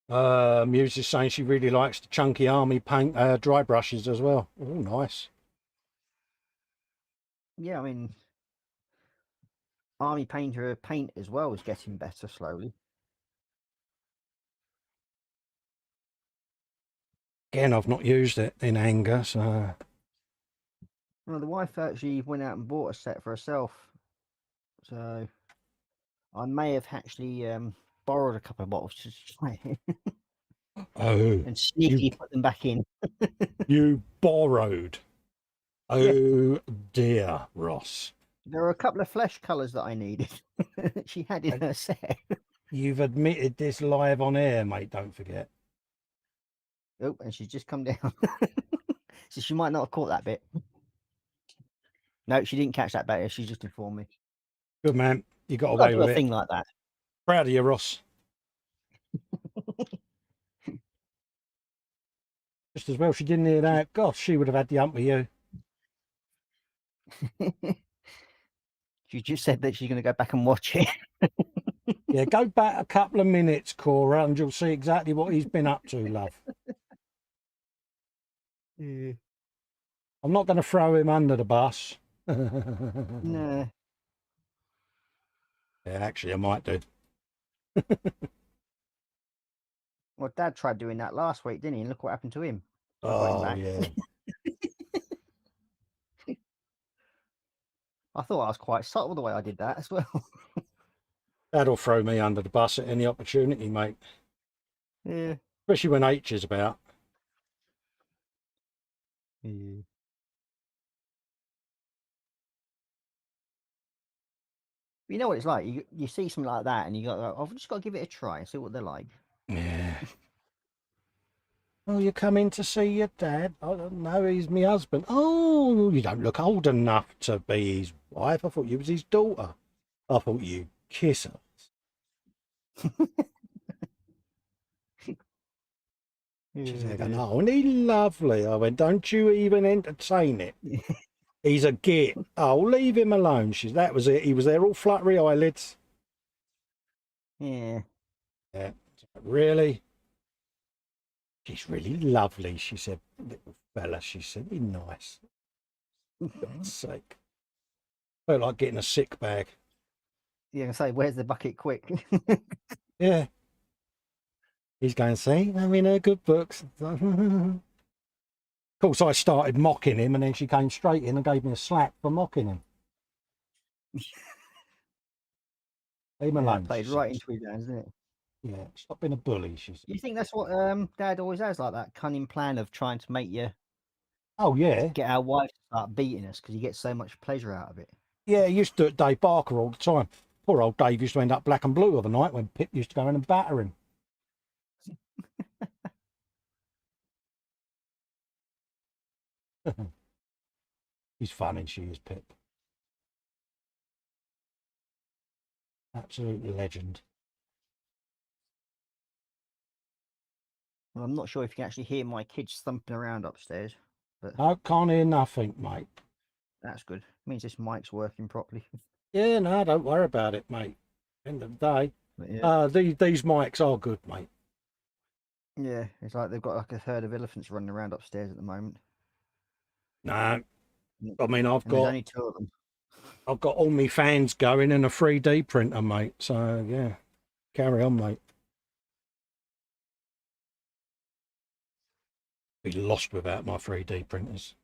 Muse is saying she really likes the chunky army paint dry brushes as well. Oh, nice. Yeah, I mean, Army Painter paint as well is getting better slowly. Again, I've not used it in anger, so. Well, the wife actually went out and bought a set for herself, so I may have actually borrowed a couple of bottles to try Oh, and sneakily put them back in. you borrowed. Oh dear, Ross. There were a couple of flesh colours that I needed. She had in her set. You've admitted this live on air, mate. Don't forget. Oh, and she's just come down. So she might not have caught that bit. No, she didn't catch that bit. She just informed me. Good man. You got I away do with a it. thing like that. Proud of you, Ross. Just as well she didn't hear that. Gosh, she would have had the hump with you. She just said that she's going to go back and watch it. Yeah, go back a couple of minutes, Cora, and you'll see exactly what he's been up to, love. Yeah. I'm not going to throw him under the bus. No. Yeah, actually, I might do. Well, Dad tried doing that last week, didn't he? And look what happened to him. I got him Oh, back. yeah. I thought I was quite subtle the way I did that as well. That'll throw me under the bus at any opportunity, mate. Yeah. Especially when H is about. Yeah. You know what it's like. You see something like that, and you got. I've just got to give it a try and see what they're like. Yeah. Oh, you come in to see your dad? I don't know, he's my husband. Oh, you don't look old enough to be his wife. I thought you was his daughter. I thought you'd kiss her. She's there going, oh, isn't he lovely? I went, don't you even entertain it. He's a git. Oh, leave him alone. That was it. He was there all fluttery eyelids. Yeah. Yeah. Really? She's really lovely, she said. Little fella, she said. He's nice. For God's sake. Felt like getting a sick bag. Yeah, I say, where's the bucket quick? Yeah. He's going, see, I'm in her good books. Of course, I started mocking him, and then she came straight in and gave me a slap for mocking him. Leave him alone. Played right into his hands, didn't it? Yeah, stop being a bully, she said. You think that's what Dad always has, like that cunning plan of trying to make you Oh, yeah. get our wife to start beating us because he gets so much pleasure out of it. Yeah, he used to do it Dave Barker all the time. Poor old Dave used to end up black and blue of a night when Pip used to go in and batter him. She's funny, she is, Pip. Absolute legend. Well, I'm not sure if you can actually hear my kids thumping around upstairs, but No, can't hear nothing, mate. that's good. It means this mic's working properly. Yeah, no, don't worry about it, mate. End of the day. Yeah. These mics are good, mate. Yeah, it's like they've got like a herd of elephants running around upstairs at the moment. No, I mean, There's only 2 of them. I've got all my fans going and a 3D printer, mate. So yeah, carry on, mate. Be lost without my 3D printers.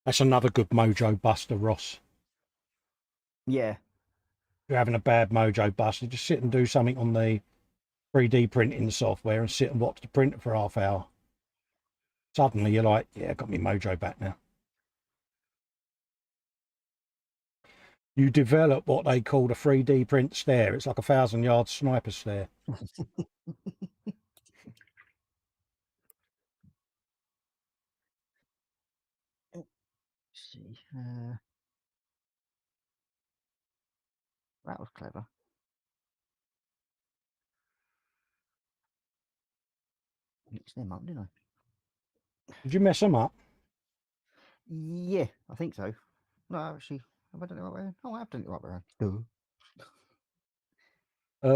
That's another good mojo buster, Ross. Yeah. If you're having a bad mojo buster, just sit and do something on the 3D printing software and sit and watch the printer for half hour. Suddenly you're like, yeah, I got my mojo back now. You develop what they call a 3D print stare. It's like a 1,000-yard sniper stare. See, that was clever. Mixed them up, didn't I? Did you mess them up? Yeah, I think so. No, actually, have I done it the right way around? Oh, I have done it the right way around.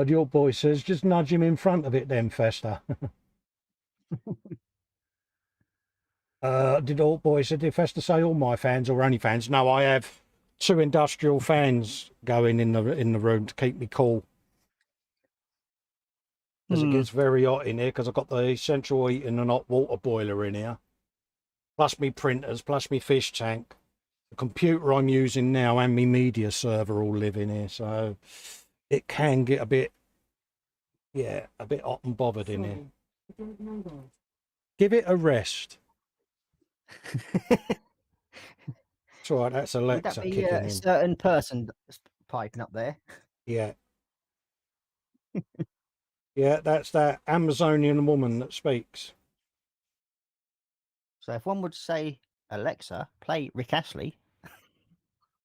The old boy says, just nudge him in front of it then, Festa. Did old boy said, did Festa say all my fans or only fans? No, I have 2 industrial fans going in the room to keep me cool. Because it gets very hot in here because I've got the central heating and hot water boiler in here. Plus me printers, plus me fish tank. The computer I'm using now and me media server all live in here. So it can get a bit, yeah, a bit hot and bothered in here. Give it a rest. It's all right, that's Alexa Would that be kicking a in. certain person piping up there? Yeah. Yeah, that's that Amazonian woman that speaks. So if one would say, Alexa, play Rick Astley.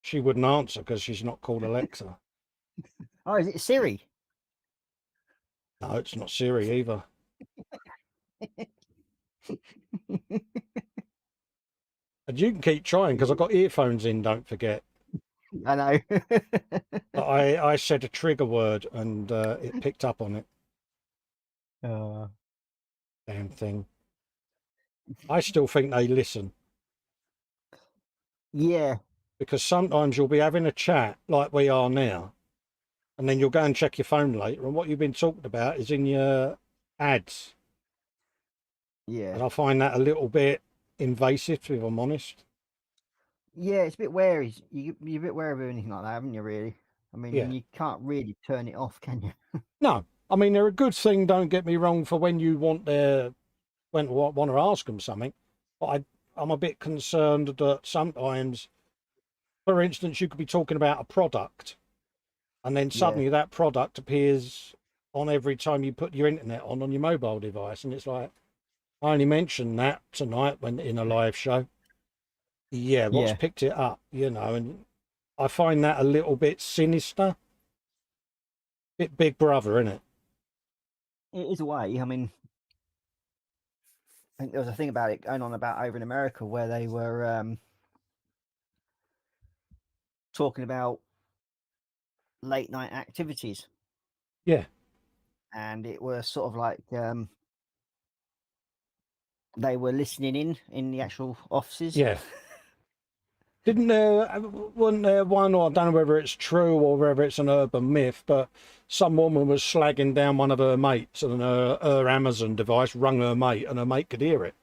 She wouldn't answer because she's not called Alexa. Oh, is it Siri? No, it's not Siri either. And you can keep trying because I've got earphones in, don't forget. I know. But I said a trigger word and it picked up on it. Damn thing. I still think they listen. Yeah. Because sometimes you'll be having a chat like we are now, and then you'll go and check your phone later, and what you've been talking about is in your ads. Yeah. And I find that a little bit invasive, if I'm honest. Yeah, it's a bit wary. You're a bit wary of anything like that, haven't you? Really? I mean, Yeah. you can't really turn it off, can you? No, I mean they're a good thing. Don't get me wrong for when you want to ask them something, but I'm a bit concerned that sometimes, for instance, you could be talking about a product, and then Yeah, suddenly that product appears on every time you put your internet on your mobile device, and it's like I only mentioned that tonight when in a live show. Yeah, what's yeah. picked it up, and I find that a little bit sinister, bit Big Brother, isn't it? It is a way. I mean, I think there was a thing about it going on about over in America where they were talking about late night activities, Yeah, and it was sort of like they were listening in the actual offices. yeah. Didn't there, wasn't there one, or I don't know whether it's true or whether it's an urban myth, but some woman was slagging down one of her mates and her Amazon device rung her mate and her mate could hear it.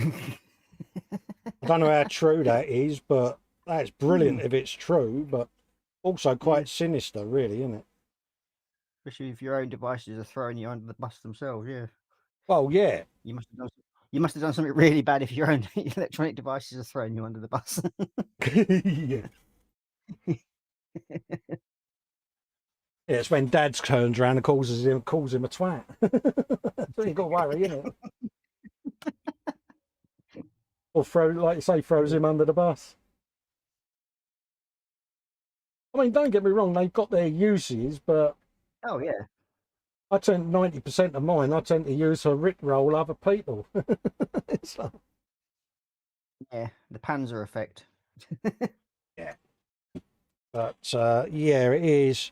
I don't know how true that is, but that's brilliant if it's true, but also quite sinister, really, isn't it? Especially if your own devices are throwing you under the bus themselves. Yeah, Well, yeah. you must have done. You must have done something really bad if your own electronic devices are throwing you under the bus. Yeah. Yeah, it's when Dad turns around and calls him a twat. So you got to worry, innit? Or like you say, throws him under the bus. I mean, don't get me wrong, they've got their uses, but Oh yeah, I tend 90% of mine I tend to use to rickroll other people. So, yeah. The Panzer effect. yeah. But yeah, it is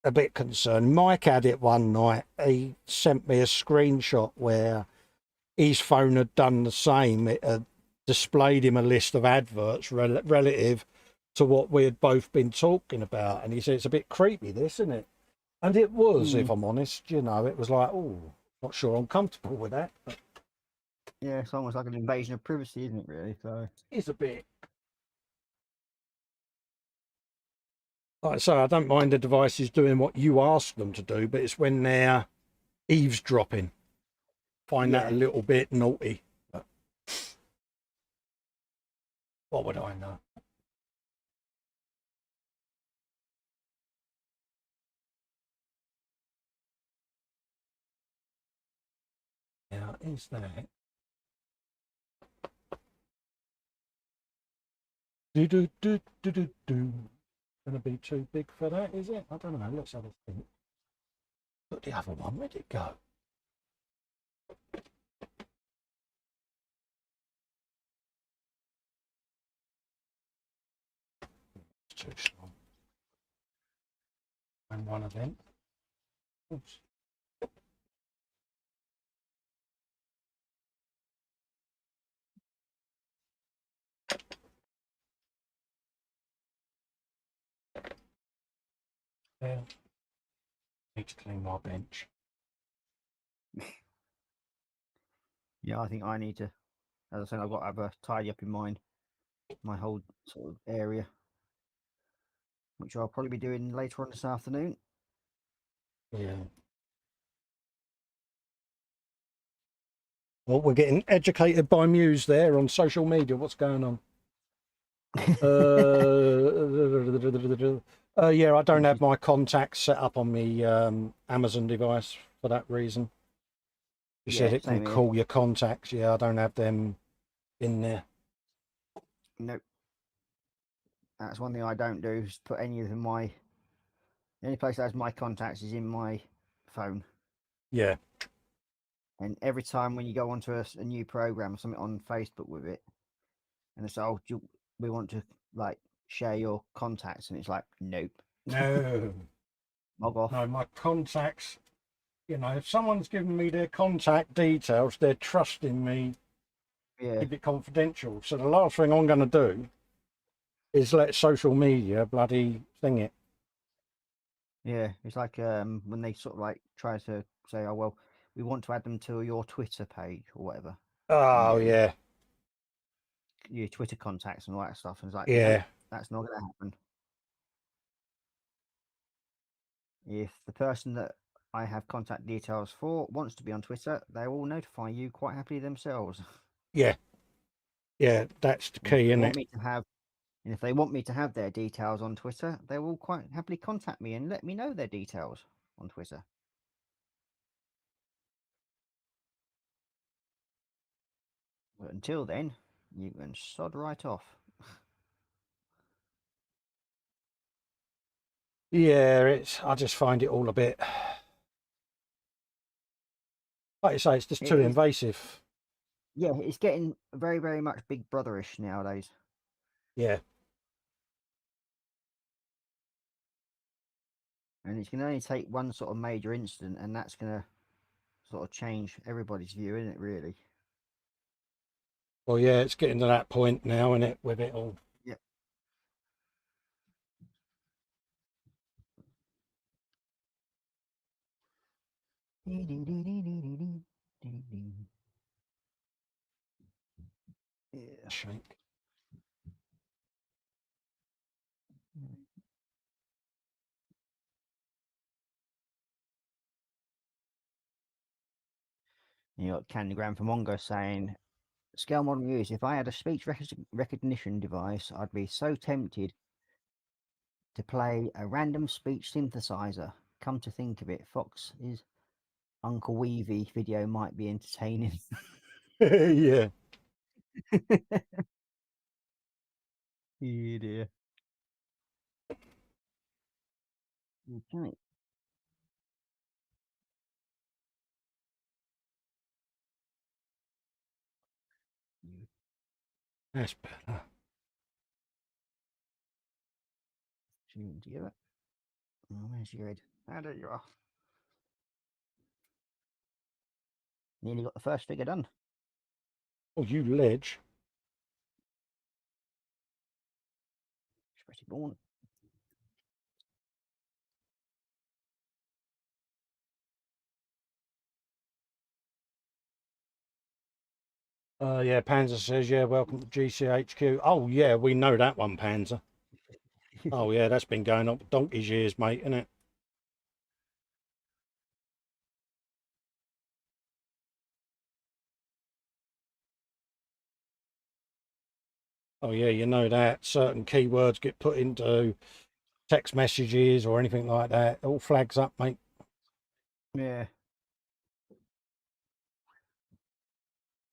a bit concerned. Mike had it one night. He sent me a screenshot where his phone had done the same. It had displayed him a list of adverts relative to what we had both been talking about. And he said, it's a bit creepy, this, isn't it? And it was, if I'm honest, it was like, oh, not sure I'm comfortable with that. But Yeah, it's almost like an invasion of privacy, isn't it? Really. So it's a bit. Like I say, I don't mind the devices doing what you ask them to do, but it's when they're eavesdropping. Find that a little bit naughty. But what would I know? Now, is that? Do. Gonna be too big for that, is it? I don't know. Let's have a think. But the other one, where'd it go? It's too small. And one of them. Oops. Yeah. Need to clean my bench. yeah, I think I need to. As I said, I've got to have a tidy up in my whole sort of area, which I'll probably be doing later on this afternoon. Yeah. Well, we're getting educated by Muse there on social media. What's going on? Yeah, I don't have my contacts set up on the Amazon device for that reason. You said it can call your contacts. Yeah, I don't have them in there. Nope. That's one thing I don't do is put any of my. The only place that has my contacts is in my phone. Yeah. And every time when you go onto a new program or something on Facebook with it, and it's oh, we want to like share your contacts, and it's like nope. No. Log off. No, my contacts. If someone's given me their contact details, they're trusting me. Yeah. Keep it confidential. So the last thing I'm going to do is let social media bloody thing it. Yeah, it's like when they sort of like try to say, oh well, we want to add them to your Twitter page or whatever. Oh yeah. your Twitter contacts and all that stuff. And it's like, Yeah. nope, that's not going to happen. If the person that I have contact details for wants to be on Twitter, they will notify you quite happily themselves. Yeah. Yeah, that's the And if key, they isn't want it? me to have, and if they want me to have their details on Twitter, they will quite happily contact me and let me know their details on Twitter. But until then, you can sod right off. Yeah, I just find it all a bit, like you say, it's just It too is, invasive. yeah, it's getting very, very much Big Brotherish nowadays. Yeah. And it's going to only take one sort of major incident, and that's going to sort of change everybody's view, isn't it, really? Well, yeah, it's getting to that point now, isn't it, with it all. Yeah. Yeah. Shake. You got Candygram from Mongo saying, Scale Modern Use, if I had a speech recognition device, I'd be so tempted to play a random speech synthesizer. Come to think of it, Fox's Uncle Weevy video might be entertaining. Yeah. Yeah, dear. Okay. That's better. Tune together. Oh, where's your head? Ah, there you are. Nearly got the first figure done. Oh, you ledge. Pretty born. Yeah, Panzer says, yeah, welcome to GCHQ. Oh, yeah, we know that one, Panzer. Oh, yeah, that's been going on for donkey's years, mate, isn't it? Oh, yeah, you know that. Certain keywords get put into text messages or anything like that. It all flags up, mate. Yeah.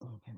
Okay.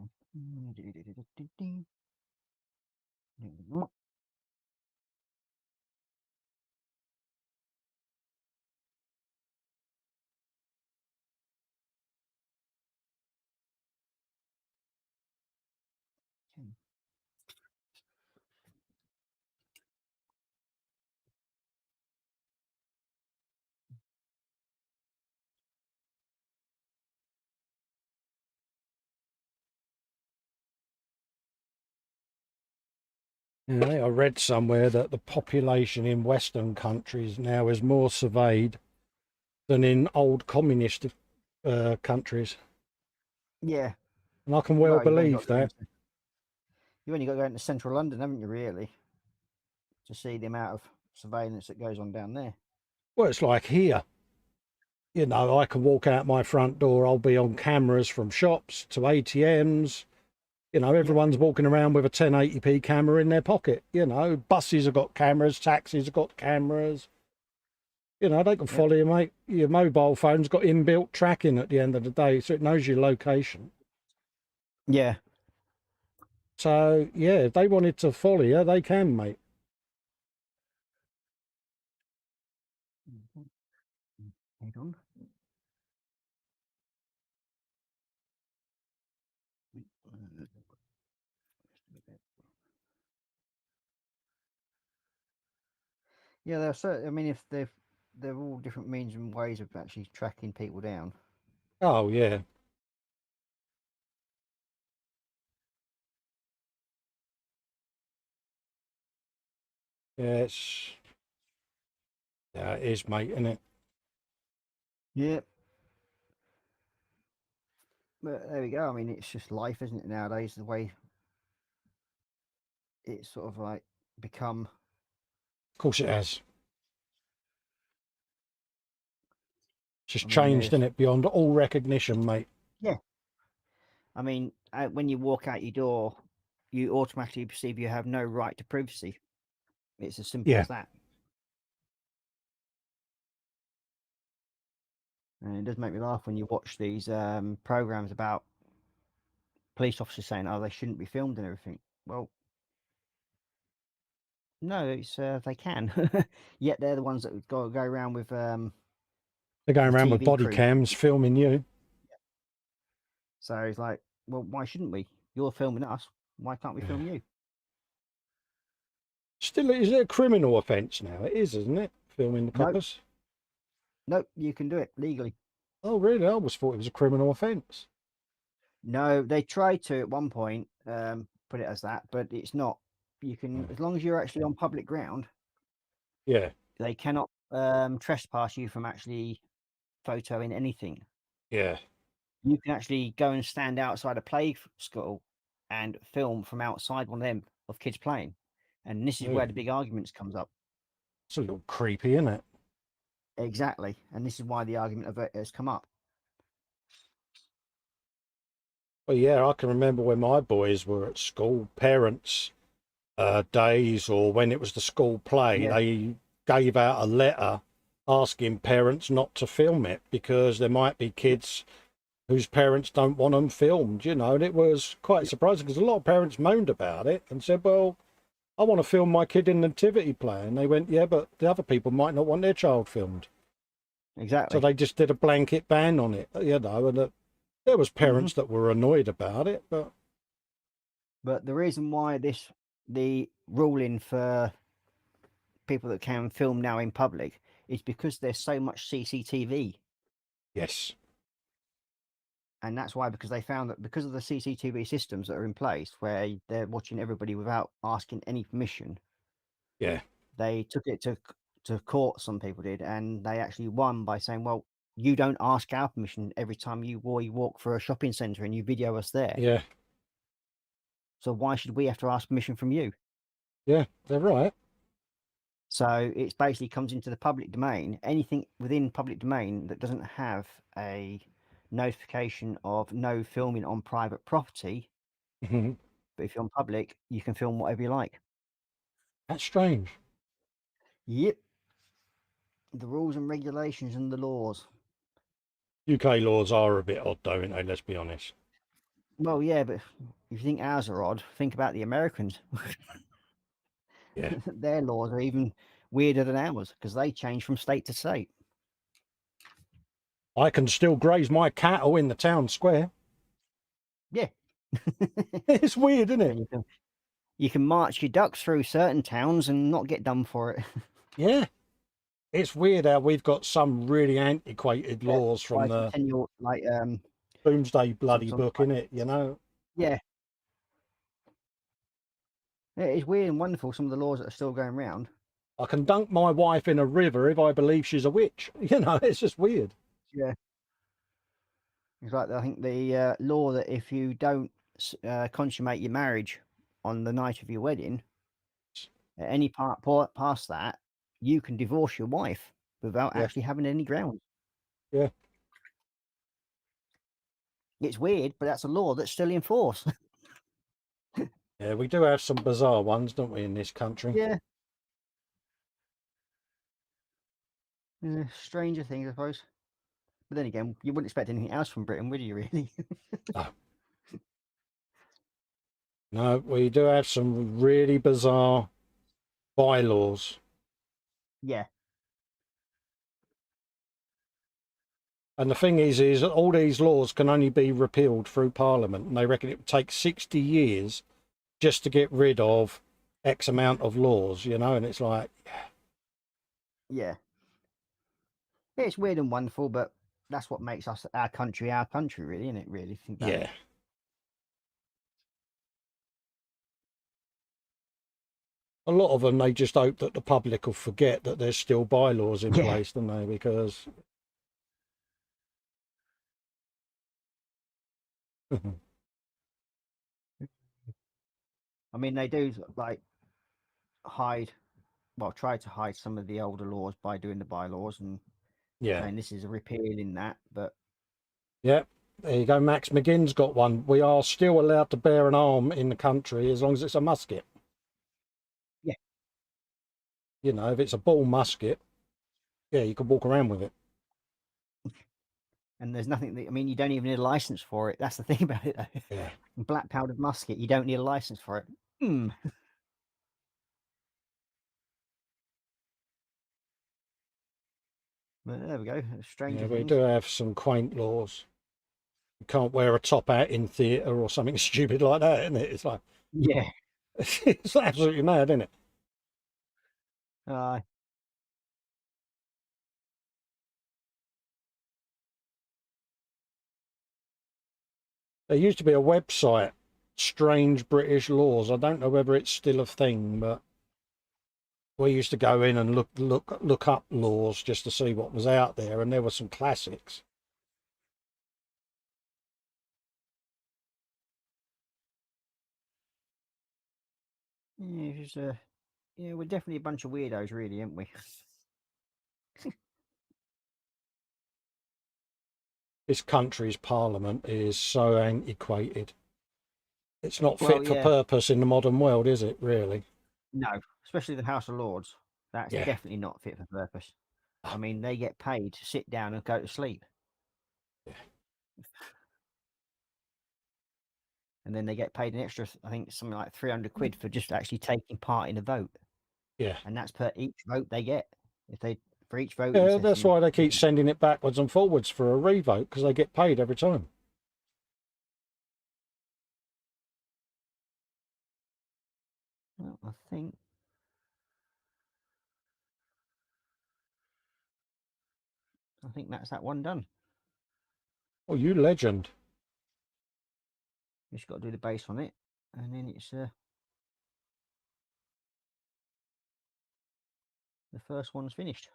Yeah, I read somewhere that the population in Western countries now is more surveyed than in old communist countries. Yeah. And I can well Well, believe that. you've only got to go into central London, haven't you, really, to see the amount of surveillance that goes on down there. Well, it's like here. You know, I can walk out my front door, I'll be on cameras from shops to ATMs. You know, everyone's walking around with a 1080p camera in their pocket. You know, buses have got cameras, taxis have got cameras. You know, they can follow you, mate. Your mobile phone's got inbuilt tracking at the end of the day, so it knows your location. Yeah. So, yeah, if they wanted to follow you, they can, mate. Hold on. Yeah, they're certain. I mean, if they're all different means and ways of actually tracking people down. Oh, yeah. Yeah, yeah, it is, mate, isn't it? Yeah. But there we go. I mean, it's just life, isn't it, nowadays? The way it's sort of like become. Of course it has. It's just I mean, changed, there's isn't it, beyond all recognition, mate? yeah. I mean, when you walk out your door, you automatically perceive you have no right to privacy. It's as simple Yeah. as that. And it does make me laugh when you watch these programs about police officers saying, "Oh, they shouldn't be filmed and everything." Well, no, it's they can. Yet they're the ones that go around with They're going the around with TV body crew. cams filming you. So it's like, well, why shouldn't we? You're filming us. Why can't we film you? Still, is it a criminal offence now? It is, isn't it? Filming the Nope, coppers. nope, you can do it legally. Oh, really? I always thought it was a criminal offence. No, they tried to at one point put it as that, but it's not. You can, as long as you're actually on public ground, Yeah, they cannot trespass you from actually photoing anything. yeah. You can actually go and stand outside a play school and film from outside one of them of kids playing, and this is Oh, where the big arguments comes up. it's a little creepy, isn't it? Exactly, and this is why the argument of it has come up. Well, yeah, I can remember when my boys were at school, parents' days, or when it was the school play, Yeah, they gave out a letter asking parents not to film it because there might be kids whose parents don't want them filmed, you know. And it was quite surprising because a lot of parents moaned about it and said, well, I want to film my kid in the nativity play. And they went, yeah, but the other people might not want their child filmed. So exactly. they just did a blanket ban on it, you know, and there was parents that were annoyed about it, but But the reason why the ruling for people that can film now in public is because there's so much CCTV. yes, And that's why, because they found that because of the CCTV systems that are in place where they're watching everybody without asking any permission, yeah, they took it to court, some people did, and they actually won by saying, well, you don't ask our permission every time you walk through a shopping centre and you video us there. yeah, So why should we have to ask permission from you? yeah, they're right. So it basically comes into the public domain. Anything within public domain that doesn't have a notification of no filming on private property, but if you're on public, you can film whatever you like. That's strange. Yep. The rules and regulations and the laws. UK laws are a bit odd, though, aren't they? Let's be honest. Well, yeah, but if you think ours are odd, think about the Americans. Yeah, Their laws are even weirder than ours because they change from state to state. I can still graze my cattle in the town square. Yeah. It's weird, isn't it? And you can march your ducks through certain towns and not get done for it. Yeah, it's weird how we've got some really antiquated Yeah, laws from the bicentennial, like Doomsday bloody some book, innit? You know. yeah. Yeah, it's weird and wonderful, some of the laws that are still going around. I can dunk my wife in a river if I believe she's a witch. You know, it's just weird. Yeah. It's like, I think the law that if you don't consummate your marriage on the night of your wedding, at any part past that, you can divorce your wife without Yeah, actually having any grounds. yeah, It's weird, but that's a law that's still in force. yeah. We do have some bizarre ones, don't we, in this country? Yeah. Stranger things, I suppose. But then again, you wouldn't expect anything else from Britain, would you, really? No, no, we do have some really bizarre bylaws. Yeah. And the thing is that all these laws can only be repealed through Parliament, and they reckon it would take 60 years just to get rid of X amount of laws, you know, and it's like, Yeah. Yeah, it's weird and wonderful, but that's what makes us our country, really, isn't it? Really, think about it. yeah. A lot of them, they just hope that the public will forget that there's still bylaws in Yeah. place, don't they? Because I mean, they do like hide, well, try to hide some of the older laws by doing the bylaws and Yeah. saying this is a repeal in that, but Yeah. There you go. Max McGinn's got one. We are still allowed to bear an arm in the country as long as it's a musket. yeah. You know, if it's a ball musket, yeah, you can walk around with it. And there's nothing that, I mean, you don't even need a license for it. That's the thing about it, though. Yeah. Black powdered musket, you don't need a license for it. Hmm. But there we go. Stranger Yeah, we things. do have some quaint laws. You can't wear a top hat in theatre or something stupid like that, isn't it? It's like, Yeah. it's absolutely mad, isn't it? Uh, There used to be a website, Strange British Laws. I don't know whether it's still a thing, but we used to go in and look up laws just to see what was out there, and there were some classics. yeah, it's just, yeah, we're definitely a bunch of weirdos, really, aren't we? This country's parliament is so antiquated. It's not Well, fit for yeah, purpose in the modern world, is it, really? no, especially the House of Lords. That's Yeah. definitely not fit for purpose. I mean, they get paid to sit down and go to sleep. Yeah. And then they get paid an extra, I think, something like 300 quid for just actually taking part in a vote. Yeah. And that's per each vote they get. If they, for each voting Yeah, that's session. why they keep sending it backwards and forwards for a revote, because they get paid every time. Well, I think that's that one done. Oh, you legend. Just got to do the base on it, and then it's the first one's finished.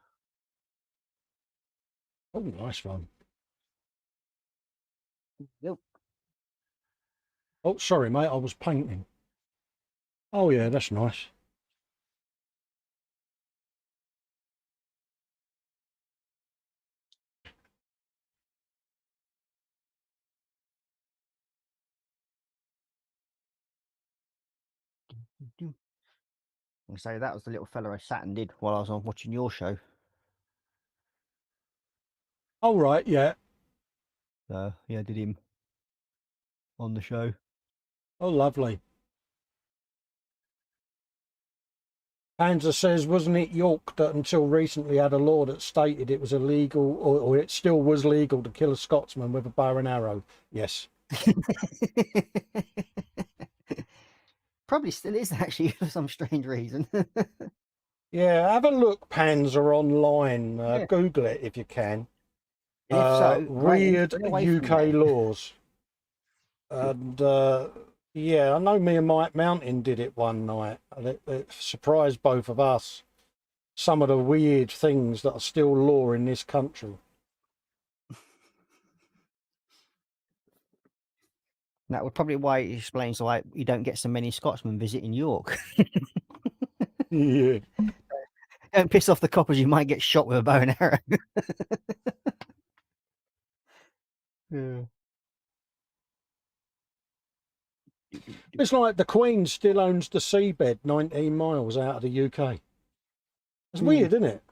Oh, nice one. Yep. Oh, sorry, mate, I was painting. Oh, yeah, that's nice. And so that was the little fella I sat and did while I was on watching your show. All right, yeah. Yeah, I did him on the show. Oh, lovely. Panzer says, wasn't it York that until recently had a law that stated it was illegal, or it still was legal to kill a Scotsman with a bow and arrow? Yes. Probably still is actually for some strange reason. Yeah, have a look, Panzer, online. Yeah. Google it if you can. And if so, Weird stay away from UK there. laws. And yeah, I know me and Mike Mountain did it one night, and it surprised both of us. Some of the weird things that are still law in this country. That would probably why it explains why you don't get so many Scotsmen visiting York. Yeah. Don't piss off the coppers, you might get shot with a bow and arrow. Yeah. It's like the Queen still owns the seabed 19 miles out of the UK. It's weird, isn't it?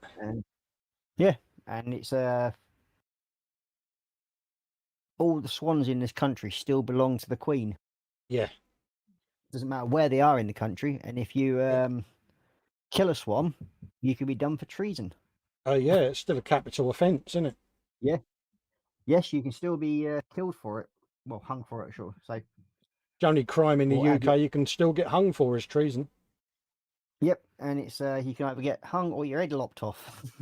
Yeah, and it's all the swans in this country still belong to the Queen. Yeah. Doesn't matter where they are in the country, and if you Yeah. kill a swan, you can be done for treason. Yeah, it's still a capital offence, isn't it? Yeah. Yes, you can still be killed for it. Well, hung for it, sure. So, The only crime in the or have UK it. you can still get hung for is treason. Yep, and it's you can either get hung or your head lopped off.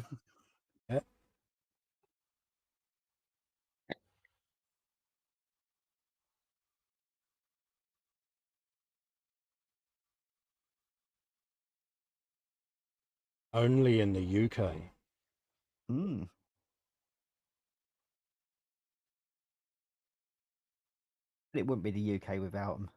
Yeah. Only in the UK. Mm. It wouldn't be the UK without them.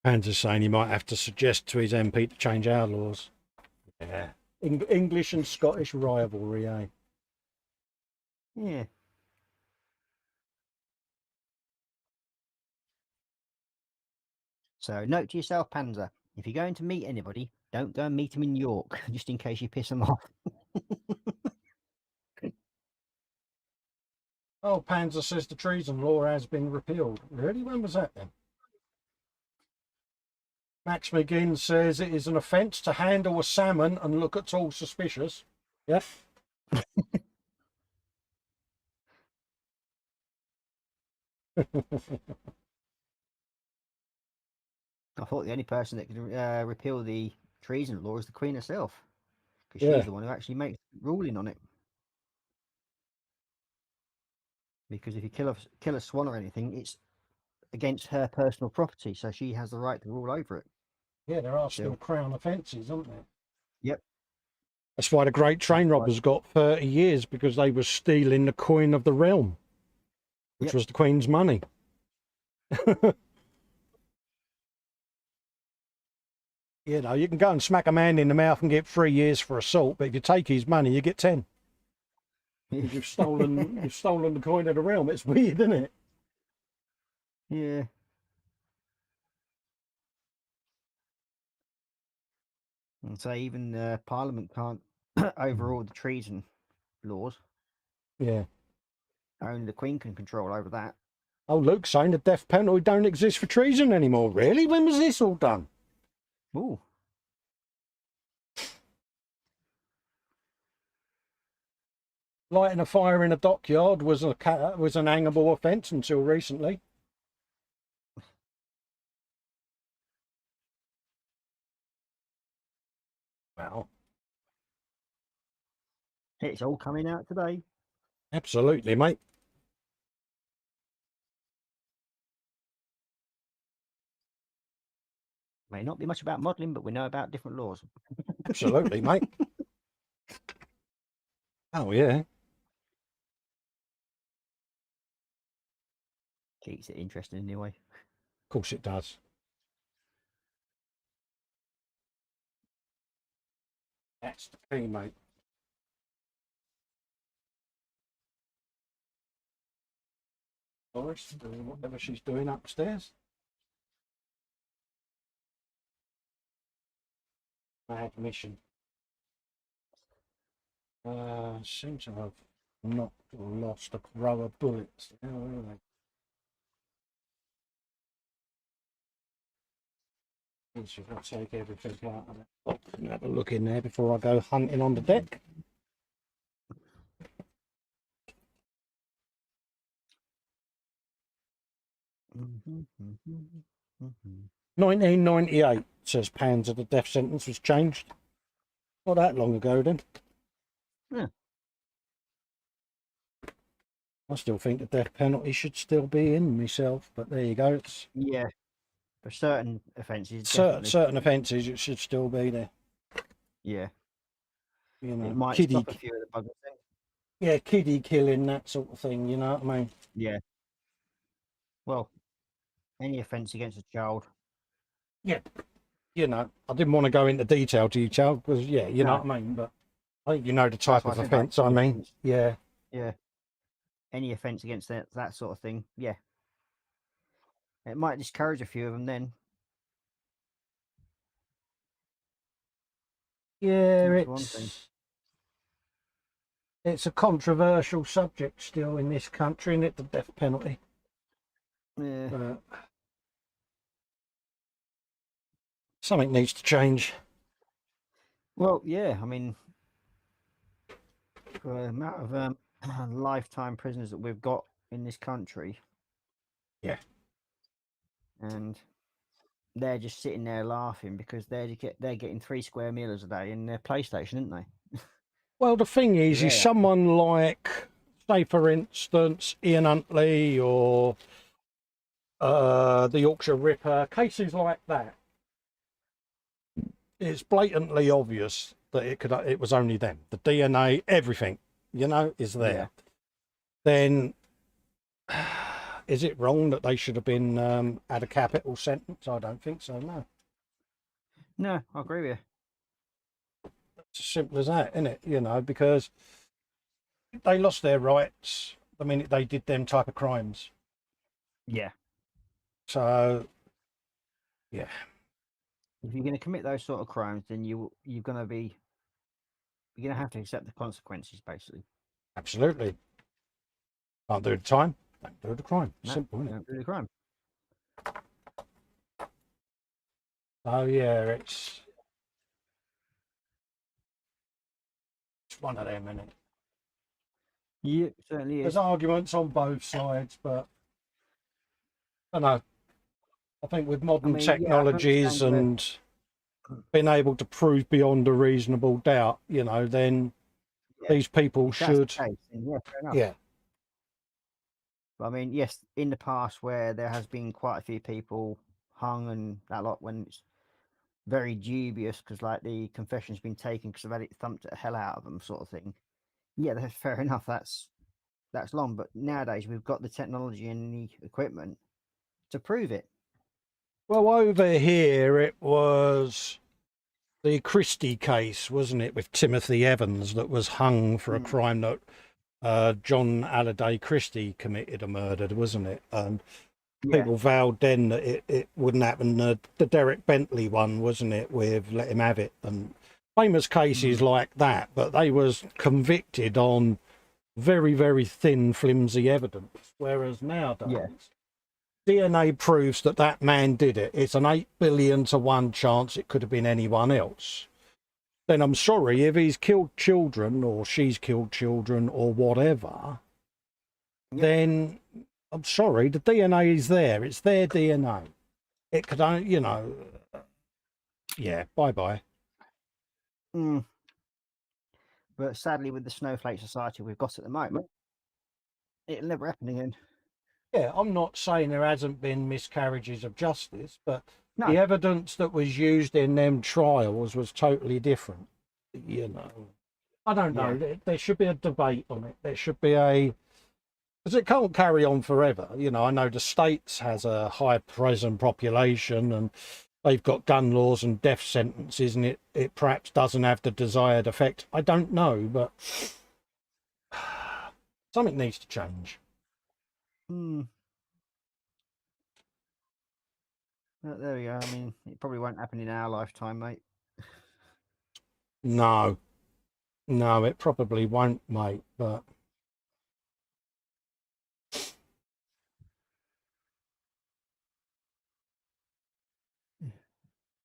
Panzer's saying he might have to suggest to his MP to change our laws. Yeah. English and Scottish rivalry, eh? Yeah. So note to yourself, Panzer, if you're going to meet anybody, don't go and meet them in York, just in case you piss them off. Oh, Panzer says the treason law has been repealed. Really? When was that then? Max McGinn says it is an offence to handle a salmon and look at all suspicious. Yeah. I thought the only person that could repeal the treason law is the Queen herself, because Yeah. she's the one who actually makes ruling on it. Because if you kill a swan or anything, it's against her personal property, so she has the right to rule over it. Yeah, there are still crown offences, aren't there? Yep. That's why the great train robbers got 30 years, because they were stealing the coin of the realm, which was the Queen's money. You know, you can go and smack a man in the mouth and get 3 years for assault, but if you take his money, you get 10. You've stolen the coin of the realm. It's weird, isn't it? Yeah. And so even Parliament can't overrule the treason laws. Yeah. Only the Queen can control over that. Oh, Luke's saying the death penalty don't exist for treason anymore. Really? When was this all done? Ooh. Lighting a fire in a dockyard was an hangable offence until recently. Well, It's all coming out today. absolutely, mate. May not be much about modelling, but we know about different laws. Absolutely, mate. Oh, yeah. Keeps it interesting anyway. Of course it does. That's the key, mate. Doris doing whatever she's doing upstairs. Mad mission. Seems to have knocked or lost a row of bullets. How are they? Should I take everything out of that box and have a look in there before I go hunting on the deck? Mm-hmm, mm-hmm, mm-hmm. 1998, says Panzer, the death sentence was changed. Not that long ago then. Yeah. I still think the death penalty should still be in myself, but there you go. It's Yeah. For certain offences, certain offences, it should still be there. Yeah. You know, it might kiddie, stop a few of the buggers then. yeah, kiddie killing, that sort of thing. You know what I mean? Yeah. Well, any offence against a child. Yeah. You know, I didn't want to go into detail to you, child, because yeah, you know what I mean. But I think you know the type of offence I mean. Yeah. Yeah. Any offence against that sort of thing. Yeah. It might discourage a few of them then. Yeah, That's one thing. It's a controversial subject still in this country, isn't it? The death penalty. Yeah. Something needs to change. Well, yeah. I mean, for the amount of lifetime prisoners that we've got in this country. Yeah. And they're just sitting there laughing because they're getting 3 square meals a day in their PlayStation, aren't they? Well, the thing is someone like, say, for instance, Ian Huntley or the Yorkshire Ripper, cases like that, it's blatantly obvious that it was only them. The DNA, everything, you know, is there. Yeah. Then is it wrong that they should have been had a capital sentence? I don't think so. No. No, I agree with you. It's as simple as that, isn't it? You know, because they lost their rights the minute they did them type of crimes. Yeah. So, yeah. If you're going to commit those sort of crimes, then you're going to have to accept the consequences, basically. Absolutely. Can't do the time, don't do the crime. No, Simple, isn't it? don't do the crime. Oh yeah, it's one of them, isn't it? Yeah, certainly There's is. arguments on both sides, but I don't know. I think with modern technologies and being able to prove beyond a reasonable doubt, you know, then these people should. Case, yeah, fair enough. Yeah. But I mean, yes, in the past where there has been quite a few people hung and that lot, when it's very dubious because like the confession's been taken because they've had it thumped the hell out of them, sort of thing. Yeah, that's fair enough. That's long. But nowadays we've got the technology and the equipment to prove it. Well, over here it was the Christie case, wasn't it, with Timothy Evans, that was hung for a crime that John Halliday Christie committed a murder, wasn't it? And people vowed then that it wouldn't happen. The Derek Bentley one, wasn't it, with Let Him Have It, and famous cases like that, but they was convicted on very, very thin, flimsy evidence, whereas nowadays DNA proves that that man did it. It's an 8 billion to 1 chance it could have been anyone else. Then I'm sorry, if he's killed children or she's killed children or whatever, then I'm sorry, the DNA is there. It's their DNA. It could only, you know, yeah, bye-bye. But sadly, with the snowflake society we've got at the moment, it'll never happen again. Yeah, I'm not saying there hasn't been miscarriages of justice, but the evidence that was used in them trials was totally different. You know, I don't know. There should be a debate on it. There should be because it can't carry on forever. You know, I know the States has a high prison population and they've got gun laws and death sentences, and it perhaps doesn't have the desired effect. I don't know, but something needs to change. Well, there we go. I mean, it probably won't happen in our lifetime, mate. No, it probably won't, mate, but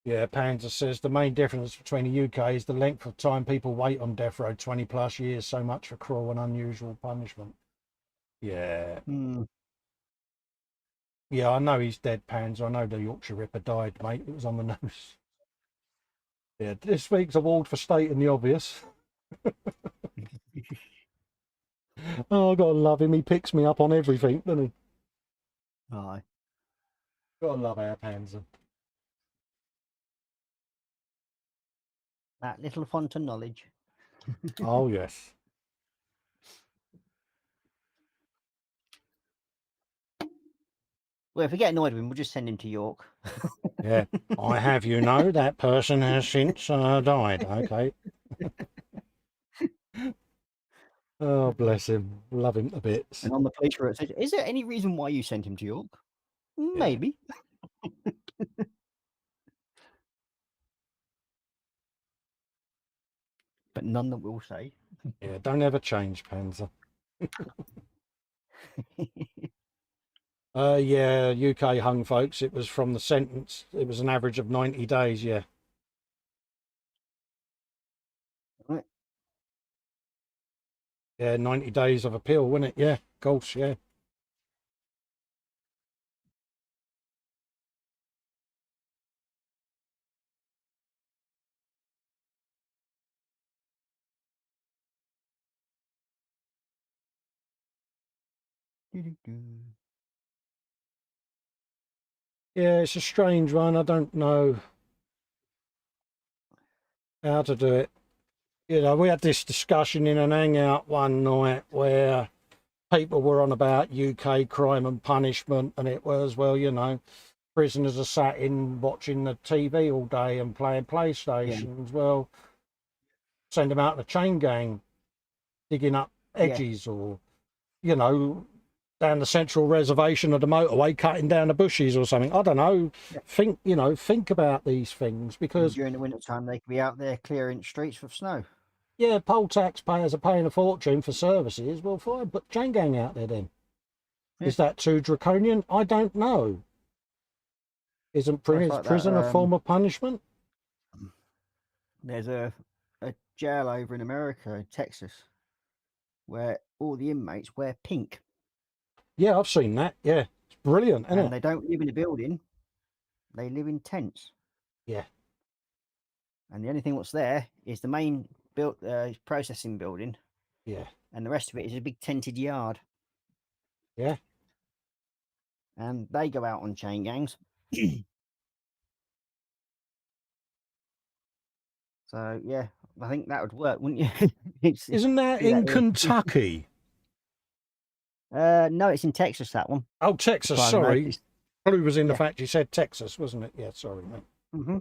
yeah, Panzer says the main difference between the UK is the length of time people wait on death row, 20 plus years. So much for cruel and unusual punishment. Yeah. Yeah, I know he's dead, Panzer. I know the Yorkshire Ripper died, mate. It was on the nose. Yeah, this week's award for stating the obvious. Oh, I gotta love him. He picks me up on everything, doesn't he? Aye. Gotta love our Panzer. That little font of knowledge. Oh, yes. Well, if we get annoyed with him, we'll just send him to York. Yeah, I have, you know, that person has since died. Okay. Oh, bless him. Love him to bits. And on the police report, it says, is there any reason why you sent him to York? Maybe. But none that will say. Yeah, don't ever change, Panzer. Yeah, UK hung folks. It was from the sentence. It was an average of 90 days, yeah. Right. Yeah, 90 days of appeal, wasn't it? Yeah, of course, yeah. Yeah, it's a strange one. I don't know how to do it. You know, we had this discussion in an hangout one night where people were on about UK crime and punishment, and it was, well, you know, prisoners are sat in watching the TV all day and playing PlayStations. Well, send them out in a chain gang, digging up edges, or, you know, down the central reservation of the motorway, cutting down the bushes or something. I don't know. Think about these things, because during the winter time they could be out there clearing streets with snow. yeah, poll taxpayers are paying a fortune for services. Well, fine, put chain gang out there then. Yeah. Is that too draconian? I don't know. Isn't prison a form of punishment? There's a jail over in America, in Texas, where all the inmates wear pink. Yeah, I've seen that. Yeah, it's brilliant, isn't it? And they don't live in a building; they live in tents. Yeah. And the only thing what's there is the main processing building. Yeah. And the rest of it is a big tented yard. Yeah. And they go out on chain gangs. So yeah, I think that would work, wouldn't you? Isn't that in Kentucky? No, it's in Texas, that one. Oh, Texas, sorry. Probably was in the fact you said Texas, wasn't it? Yeah, sorry, mate. Mm-hmm.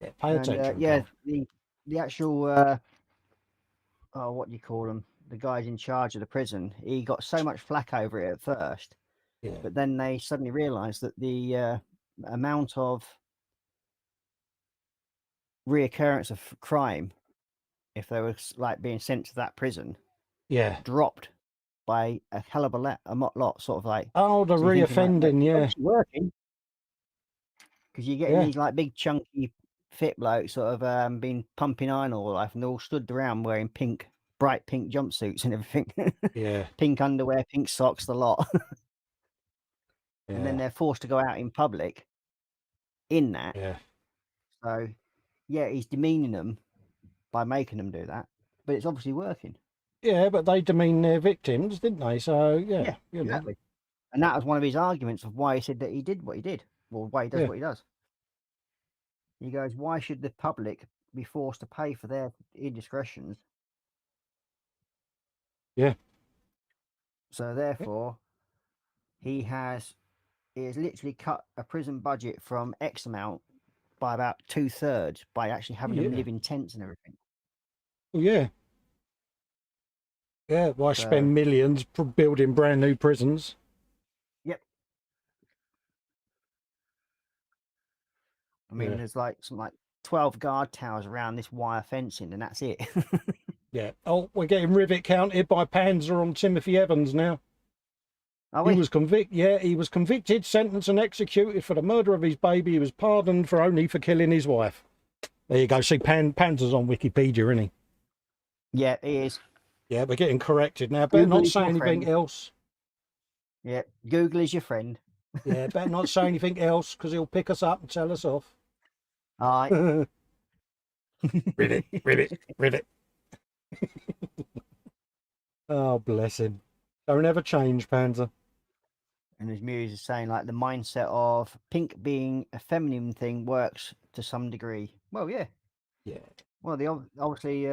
Yeah, pay attention. Yeah, the actual what do you call them? The guys in charge of the prison. He got so much flack over it at first, but then they suddenly realised that the amount of reoccurrence of crime, if they were like being sent to that prison, dropped by a hell of a lot, sort of like. Oh, the reoffending, like, working, because you're getting these like big chunky fit blokes sort of been pumping iron all life, and they're all stood around wearing bright pink jumpsuits and everything. Yeah. Pink underwear, pink socks, the lot. And then they're forced to go out in public in that. Yeah. So yeah, he's demeaning them by making them do that, but it's obviously working. Yeah, but they demean their victims, didn't they? So yeah, exactly. And that was one of his arguments of why he said that he did what he did, or why he does what he does. He goes, why should the public be forced to pay for their indiscretions? Yeah. So therefore, he has literally cut a prison budget from X amount by about 2/3 by actually having them live in tents and everything. Yeah. Yeah, why spend millions building brand new prisons? Yep. I mean, there's like 12 guard towers around this wire fencing, and that's it. Yeah. Oh, we're getting rivet counted by Panzer on Timothy Evans now. He was convicted. Yeah, he was convicted, sentenced, and executed for the murder of his baby. He was pardoned for killing his wife. There you go. See, Panzer's on Wikipedia, isn't he? Yeah, he is. Yeah, we're getting corrected now. Better not say anything else. Yeah, Google is your friend. Yeah, better not say anything else, because he'll pick us up and tell us off. All right. Rivet. Oh, bless him. Don't ever change, Panzer. And his muse is saying like the mindset of pink being a feminine thing works to some degree. Well, yeah. Yeah. Well, obviously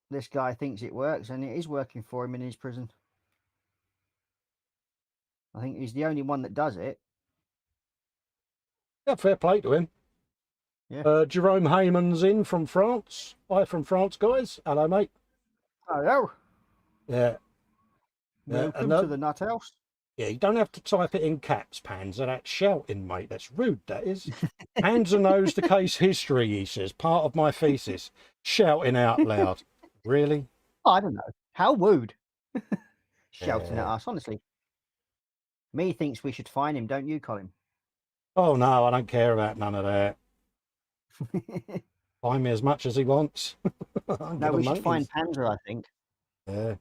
this guy thinks it works, and it is working for him in his prison. I think he's the only one that does it. Yeah, fair play to him. Yeah. Jerome Heyman's in from France. Hi from France, guys. Hello, mate. Hello. Yeah. Welcome to the nut house. Yeah, you don't have to type it in caps, Panzer. That's shouting, mate. That's rude, that is. Panzer knows the case history, he says. Part of my thesis. Shouting out loud. Really? I don't know. How rude. Shouting at us, honestly. Me thinks we should fine him, don't you, Colin? Oh, no, I don't care about none of that. Fine me as much as he wants. No, we should find Panzer, I think. Yeah.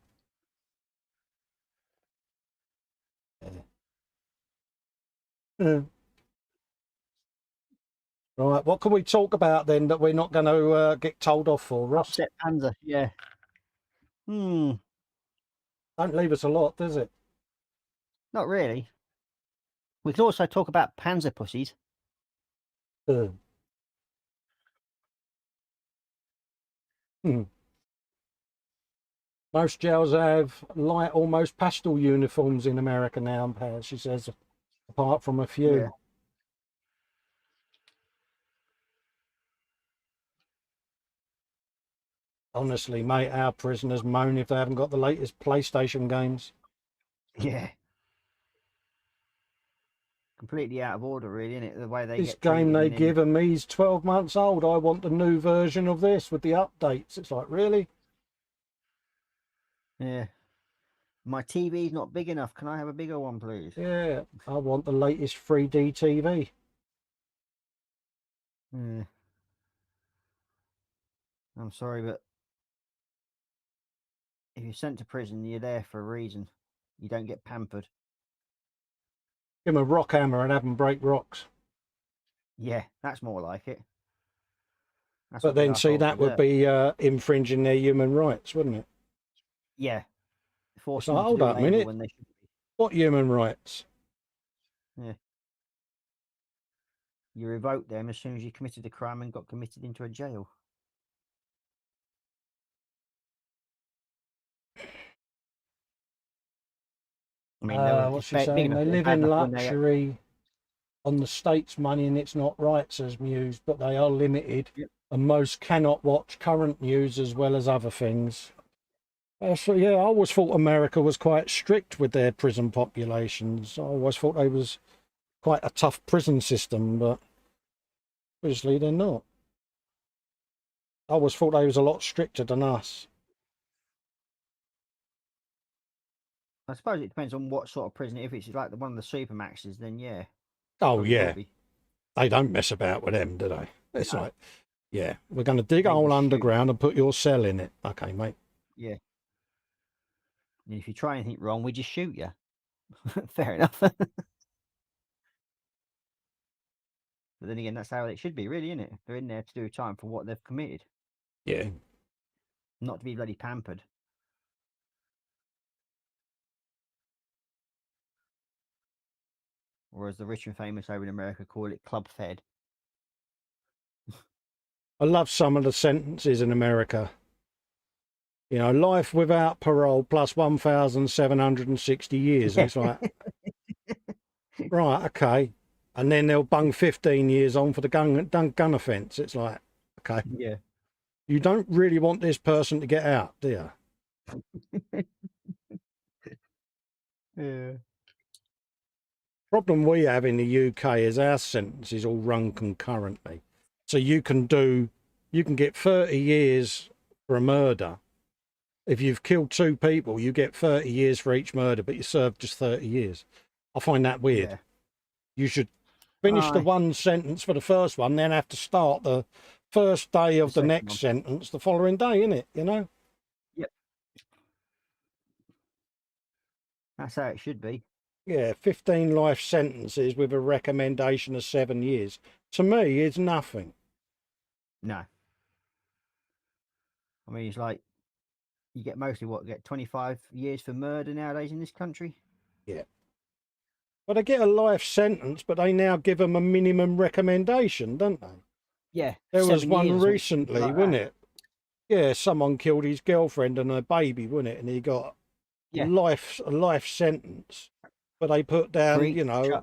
Right, what can we talk about then that we're not going to get told off for, Ross? Upset Panzer, yeah. Don't leave us a lot, does it? Not really. We could also talk about Panzer pussies. Most jails have light, almost pastel uniforms in America now, she says, apart from a few. Yeah. Honestly, mate, our prisoners moan if they haven't got the latest PlayStation games. Yeah. Completely out of order, really, isn't it? The way they This get game treated. they And then, give me is 12 months old. I want the new version of this with the updates. It's like, really? yeah. My TV's not big enough. Can I have a bigger one, please? Yeah, I want the latest 3D TV. Yeah. I'm sorry, but if you're sent to prison, you're there for a reason. You don't get pampered. Give them a rock hammer and have them break rocks. Yeah, that's more like it. That's But what the then, see, arseholes that would deserve. be infringing their human rights, wouldn't it? Yeah. It's Forcing like, them to hold do up a labour minute. when they should be. What human rights? Yeah. You revoke them as soon as you committed a crime and got committed into a jail. I mean, they were What's just she big saying? enough, They live bad in enough when they. luxury on the state's money and it's not right, says Muse, but they are limited. Yep. And most cannot watch current news as well as other things. So yeah, I always thought America was quite strict with their prison populations. I always thought they was quite a tough prison system, but obviously they're not. I always thought they was a lot stricter than us. I suppose it depends on what sort of prison. If it's like one of the supermaxes, then yeah. Oh Probably will yeah, be. they don't mess about with them, do they? It's No. like, yeah, we're going to dig a They hole just shoot. underground and put your cell in it. Okay, mate. Yeah. And if you try anything wrong, we just shoot you. Fair enough. But then again, that's how it should be, really, isn't it? They're in there to do time for what they've committed, Yeah. not to be bloody pampered. Or as the rich and famous over in America call it, club fed. I love some of the sentences in America. You know, life without parole plus 1,760 years. And it's like, right, okay. And then they'll bung 15 years on for the gun offence. It's like, okay. Yeah. You don't really want this person to get out, do you? Yeah. Problem we have in the UK is our sentences all run concurrently. So you can get 30 years for a murder. If you've killed 2 people, you get 30 years for each murder, but you serve just 30 years. I find that weird. Yeah. You should finish the one sentence for the first one, then have to start the first day of the next sentence the following day, innit? You know? Yep. That's how it should be. Yeah, 15 life sentences with a recommendation of 7 years. To me, is nothing. No. I mean, it's like you get mostly 25 years for murder nowadays in this country. Yeah. But they get a life sentence, but they now give them a minimum recommendation, don't they? Yeah. There was one recently, like wasn't it? Yeah, someone killed his girlfriend and her baby, wasn't it? And he got a life sentence. But they put down, you know,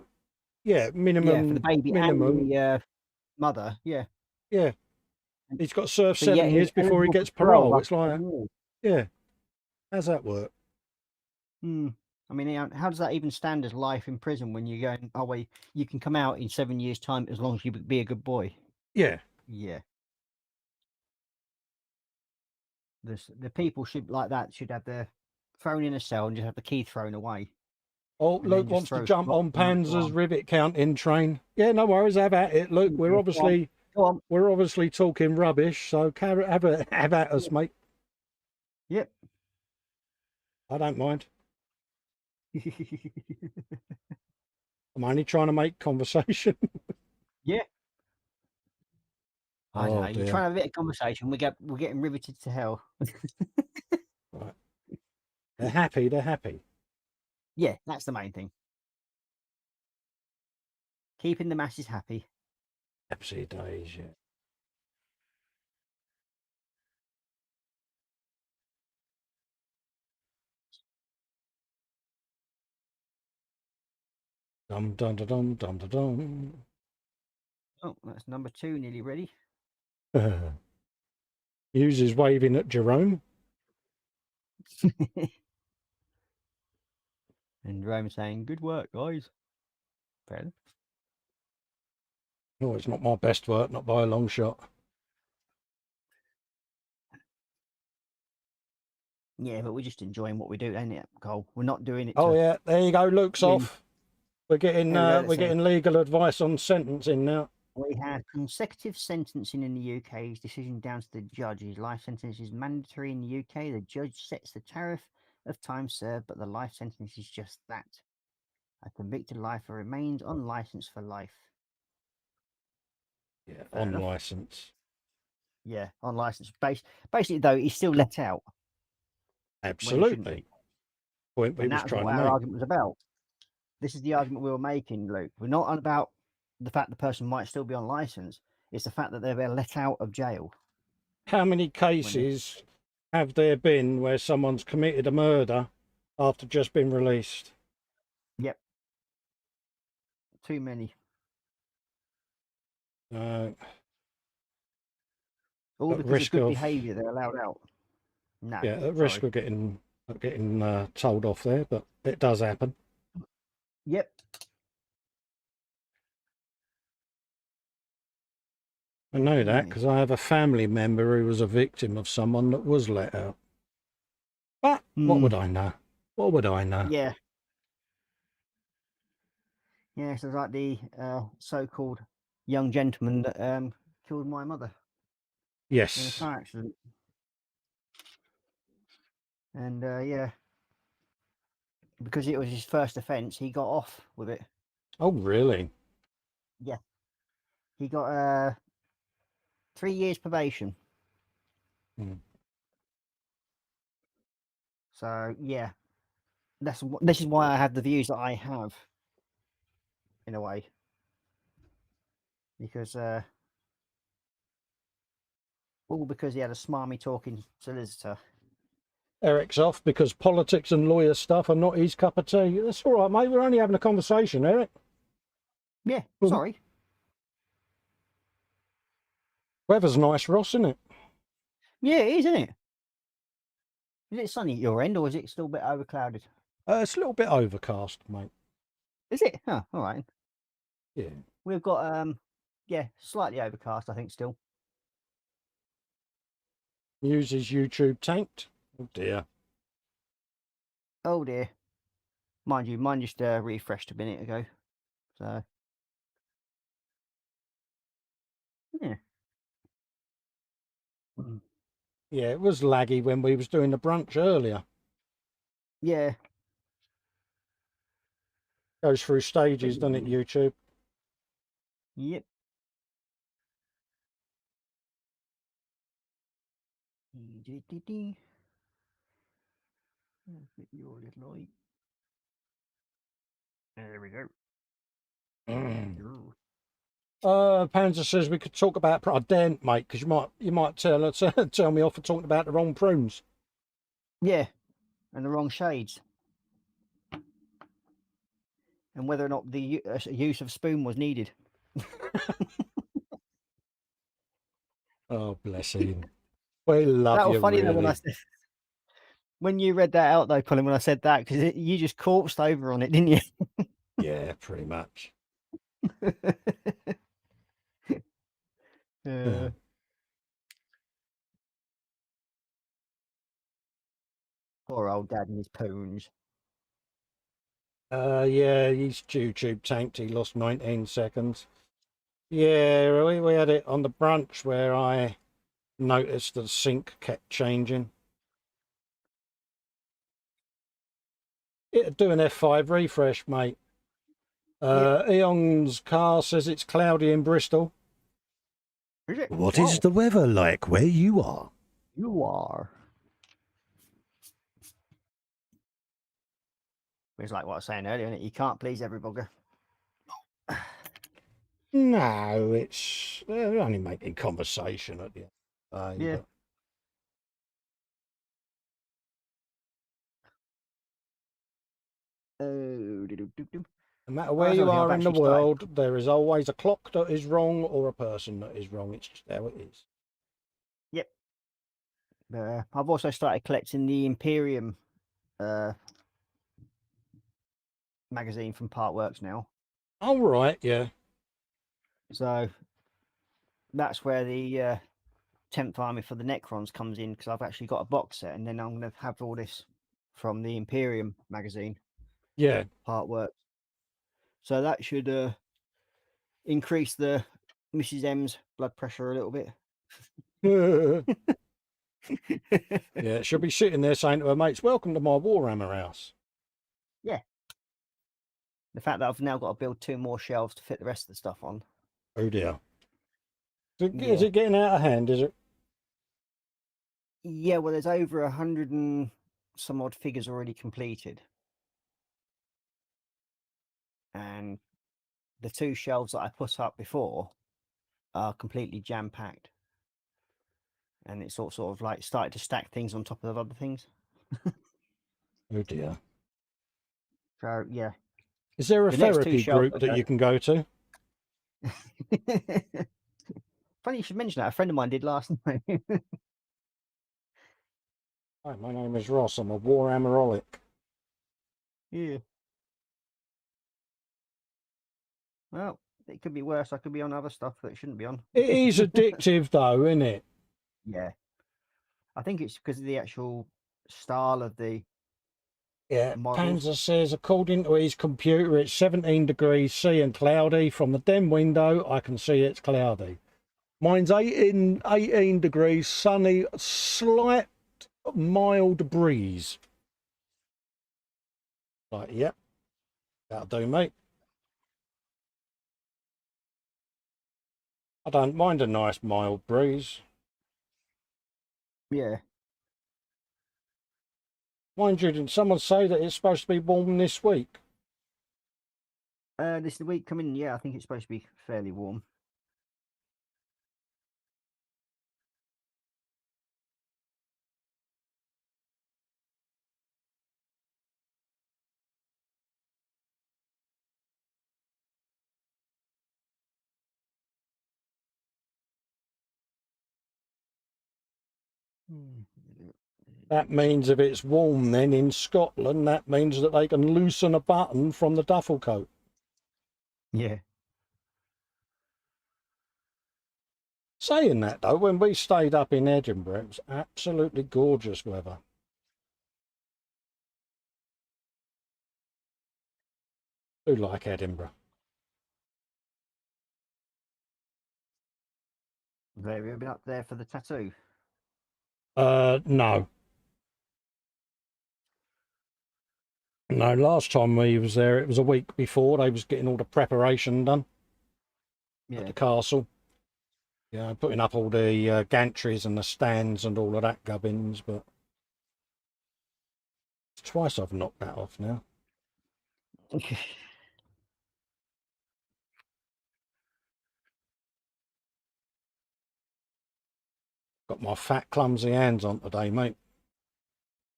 minimum. Yeah, for the baby minimum. And the mother. Yeah. Yeah. He's got to serve 7 years before he gets parole. It's like, yeah. How's that work? I mean, how does that even stand as life in prison when you're going, oh, well, you can come out in 7 years' time as long as you be a good boy? Yeah. Yeah. The people should like that should have their thrown in a cell and just have the key thrown away. Oh, Luke wants to jump on Panzer's rivet counting train. Yeah, no worries. Have at it, Luke. We're obviously talking rubbish, so have at us, mate. Yep. I don't mind. I'm only trying to make conversation. Yeah. I don't know. Dear. You're trying to have a bit of conversation. We're getting riveted to hell. Right. They're happy. They're happy. Yeah, that's the main thing. Keeping the masses happy. Happy days, yeah. Dum dum dum dum dum dum dum. Oh, that's number 2 nearly ready. Hughes is waving at Jerome. And Rome saying, "Good work, guys." Fair enough. No, it's not my best work, not by a long shot. Yeah, but we're just enjoying what we do, ain't it, Cole? We're not doing it Oh to yeah, there you go. Luke's win. off. We're getting There we go, we're getting legal advice on sentencing now. We have consecutive sentencing in the UK's decision down to the judge. Life sentence is mandatory in the UK. The judge sets the tariff of time served, but the life sentence is just that. A convicted lifer remains on license for life. Yeah, Fair on enough. license. Yeah, on license. Basically, though, he's still let out. Absolutely. Point we And was that's trying what to our make. argument was about. This is the argument we were making, Luke. We're not on about the fact the person might still be on license. It's the fact that they're let out of jail. How many cases have there been where someone's committed a murder after just been released? Yep. Too many. All because of good behaviour, they're allowed out. No. Yeah, at risk of getting told off there, but it does happen. Yep. I know that because I have a family member who was a victim of someone that was let out. But what would I know? What would I know? Yeah. Yeah, so like the so-called young gentleman that killed my mother in a Yes. car accident. And yeah, because it was his first offence, he got off with it. Oh, really? Yeah. He got 3 years probation. So yeah, this is why I have the views that I have, in a way, because all because he had a smarmy talking solicitor. Eric's off because politics and lawyer stuff are not his cup of tea. That's all right, mate. We're only having a conversation, Eric. Yeah, sorry. Weather's nice, Ross, isn't it? Yeah, it is, isn't it? Is it sunny at your end, or is it still a bit overclouded? It's a little bit overcast, mate. Is it? Huh, all right. Yeah. We've got yeah, slightly overcast, I think, still. Uses YouTube tanked. Oh dear. Oh dear. Mind you, mine just refreshed a minute ago. So yeah. Yeah, it was laggy when we was doing the brunch earlier. Yeah. Goes through stages, doesn't it, YouTube? Yep. Your little eye. There we go. Panzer says we could talk about. I daren't, mate, because you might tell me off for talking about the wrong prunes. Yeah, and the wrong shades. And whether or not the use of spoon was needed. Oh, bless him. We love that was you, funny really. Though when I said, when you read that out though, Colin, when I said that, because you just corpsed over on it, didn't you? Yeah, pretty much. Yeah. Poor old dad and his poons. Yeah, he's YouTube tanked. He lost 19 seconds. Yeah, we had it on the brunch where I noticed the sync kept changing. It'd do an F5 refresh, mate. Eon's car says it's cloudy in Bristol. Is it? What is the weather like where you are? You are. It's like what I was saying earlier, isn't it? You can't please everybody. No, it's they're only making conversation at the end of the day. Yeah. But... Oh, No matter where that's you another thing I've are in the actually started. world, there is always a clock that is wrong or a person that is wrong. It's just how it is. Yep. I've also started collecting the Imperium magazine from Partworks now. Oh, right, yeah. So that's where the 10th Army for the Necrons comes in, because I've actually got a box set, and then I'm going to have all this from the Imperium magazine, Yeah. Partworks. So that should increase the Mrs. M's blood pressure a little bit. Yeah, she'll be sitting there saying to her mates, welcome to my Warhammer house. Yeah. The fact that I've now got to build 2 more shelves to fit the rest of the stuff on. Oh, dear. Is Yeah. it getting out of hand, is it? Yeah, well, there's over 100 and some odd figures already completed. And the 2 shelves that I put up before are completely jam-packed. And it's sort of like started to stack things on top of other things. Oh, dear. So, yeah. Is there a The next 2 therapy shelves group that you can go to? Funny you should mention that. A friend of mine did last night. Hi, my name is Ross. I'm a Warhammerolic. Yeah. Well, it could be worse. I could be on other stuff that it shouldn't be on. It is addictive, though, isn't it? Yeah. I think it's because of the actual style of the models. Panzer says, according to his computer, it's 17 degrees C and cloudy. From the den window, I can see it's cloudy. Mine's 18 degrees, sunny, slight mild breeze. Like, yep, that'll do, mate. I don't mind a nice mild breeze. Yeah. Mind you, didn't someone say that it's supposed to be warm this week? This is the week coming. Yeah, I think it's supposed to be fairly warm. That means if it's warm then in Scotland, that means that they can loosen a button from the duffel coat. Yeah. Saying that though, when we stayed up in Edinburgh, it was absolutely gorgeous weather. I do like Edinburgh. Have you been up there for the tattoo? No. No, last time we was there, it was a week before. They was getting all the preparation done at the castle. Yeah, putting up all the gantries and the stands and all of that gubbins, but it's twice I've knocked that off now. Got my fat, clumsy hands on today, mate.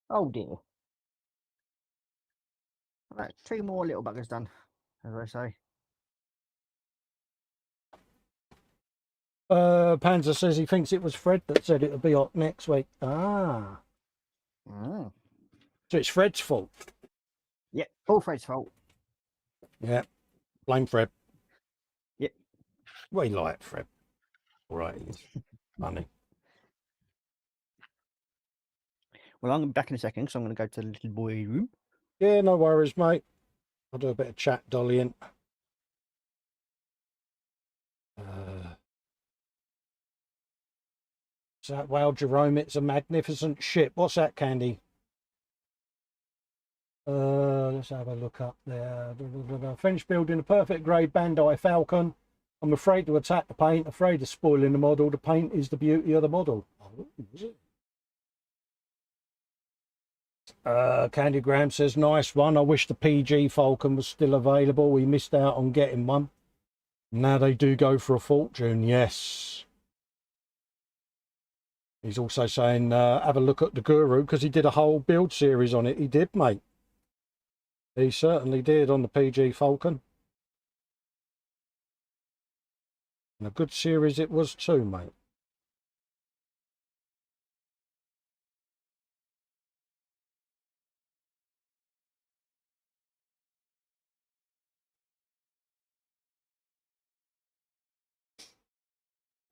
Oh dear. Right, 2 more little buggers done, as I say. Panzer says he thinks it was Fred that said it would be hot next week. Ah. Oh. So it's Fred's fault. Yep, all Fred's fault. Yeah. Blame Fred. Yep. We like Fred. All right, he's funny. Well, I'm back in a second, so I'm going to go to the little boy room. Yeah, no worries, mate. I'll do a bit of chat dollying. So, well, Jerome, it's a magnificent ship. What's that, Candy? Let's have a look up there. French building a perfect grade Bandai Falcon. I'm afraid to attack the paint, afraid of spoiling the model. The paint is the beauty of the model. Oh, is it? Candy Graham says, nice one. I wish the PG Falcon was still available. We missed out on getting one. Now they do go for a fortune, yes. He's also saying, have a look at the Guru, because he did a whole build series on it. He did, mate. He certainly did on the PG Falcon. And a good series it was too, mate.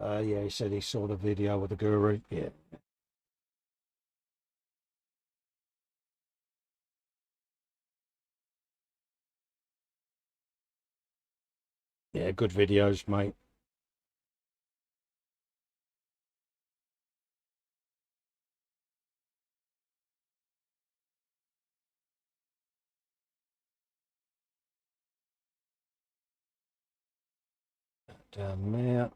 Yeah, he said he saw the video with the guru. Yeah. Yeah, good videos, mate. Down there.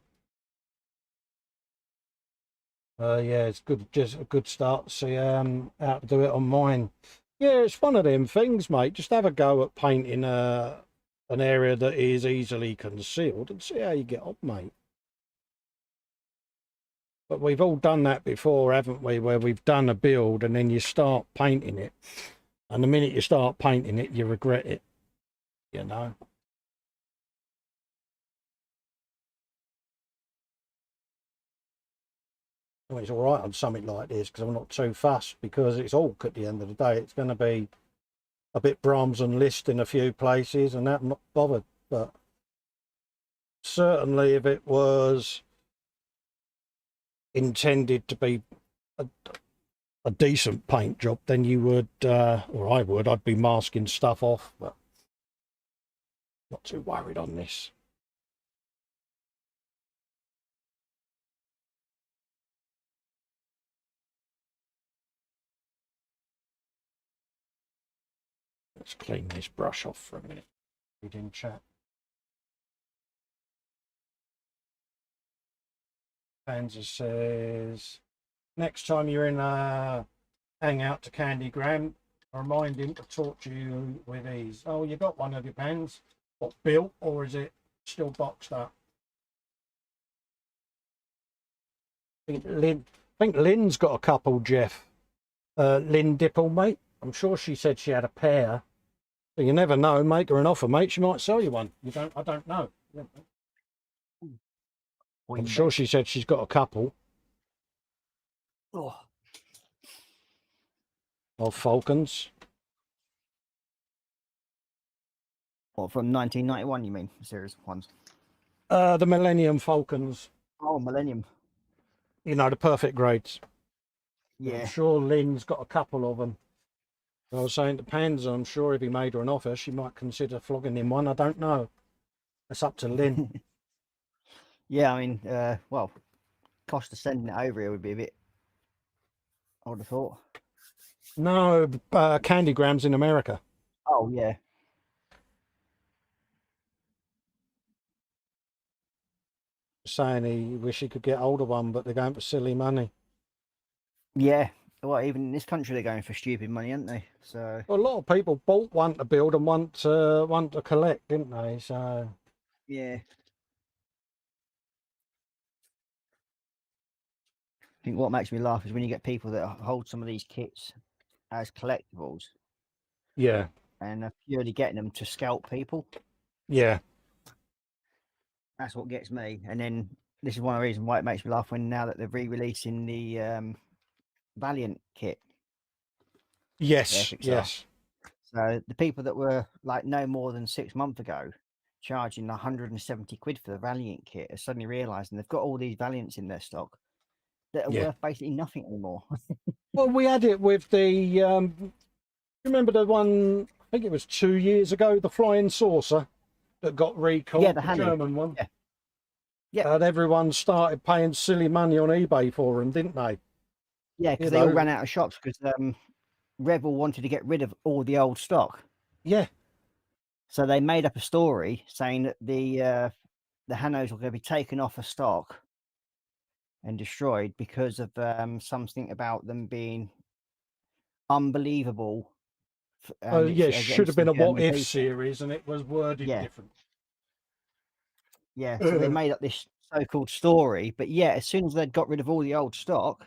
Yeah, it's good. Just a good start to see how to do it on mine. Yeah, it's one of them things, mate. Just have a go at painting an area that is easily concealed and see how you get on, mate. But we've all done that before, haven't we? Where we've done a build and then you start painting it, and the minute you start painting it, you regret it. You know. Well, it's all right on something like this because I'm not too fussed, because it's all at the end of the day. It's going to be a bit Brahms and Liszt in a few places, and that I'm not bothered. But certainly, if it was intended to be a decent paint job, then you would, or I would, I'd be masking stuff off. But not too worried on this. Let's clean this brush off for a minute. We didn't chat. Panzer says, next time you're in a hangout to Candygram, remind him to talk to you with ease. Oh, you got one of your pans? What, built, or is it still boxed up? I think Lynn's got a couple, Jeff. Lynn Dipple, mate. I'm sure she said she had a pair. So you never know. Make her an offer, mate. She might sell you one. I don't know. I'm sure she said she's got a couple. Oh. Of Falcons. What, from 1991, you mean? Series ones? The Millennium Falcons. Oh, Millennium. You know, the perfect grades. Yeah. I'm sure Lynn's got a couple of them. I was saying to Panzer, I'm sure if he made her an offer, she might consider flogging him one. I don't know. It's up to Lynn. Yeah, I mean, well, cost of sending it over here would be a bit, I would have thought. No, Candygrams in America. Oh, yeah. Saying he wish he could get hold of one, but they're going for silly money. Yeah. Well, even in this country, they're going for stupid money, aren't they? So Well, a lot of people bought one to build and one to collect, didn't they? So yeah. I think what makes me laugh is when you get people that hold some of these kits as collectibles. Yeah. And are purely getting them to scalp people. Yeah. That's what gets me. And then this is one of the reasons why it makes me laugh when now that they're re-releasing the Valiant kit. Yes. Yes. So the people that were like no more than 6 months ago charging 170 quid for the Valiant kit are suddenly realizing they've got all these Valiants in their stock that are worth basically nothing anymore. Well, we had it with the remember the one, I think it was 2 years ago, the flying saucer that got recalled, Yeah, the Hanny. German one. Yeah. Yeah. And everyone started paying silly money on eBay for them, didn't they? Yeah, because they all ran out of shops because Rebel wanted to get rid of all the old stock. Yeah. So they made up a story saying that the Hanos were going to be taken off of stock and destroyed because of something about them being unbelievable. Yeah, should have been a what if series, and it was worded different. Yeah, so they made up this so-called story, but yeah, as soon as they'd got rid of all the old stock,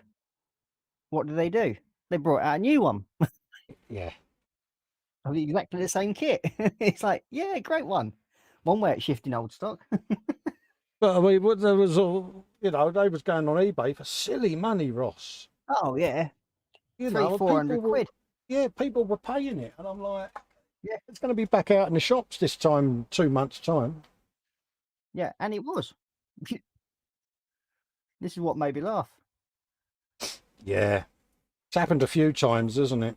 what did they do? They brought out a new one. Yeah. of exactly the same kit. It's like, yeah, great one. One way it's shifting old stock. But I mean, there was all, you know, they was going on eBay for silly money, Ross. Oh yeah, You three, know, four people hundred were, quid. yeah, people were paying it. And I'm like, Yeah, it's going to be back out in the shops this time, 2 months' time. yeah, and it was. This is what made me laugh. Yeah. It's happened a few times, isn't it?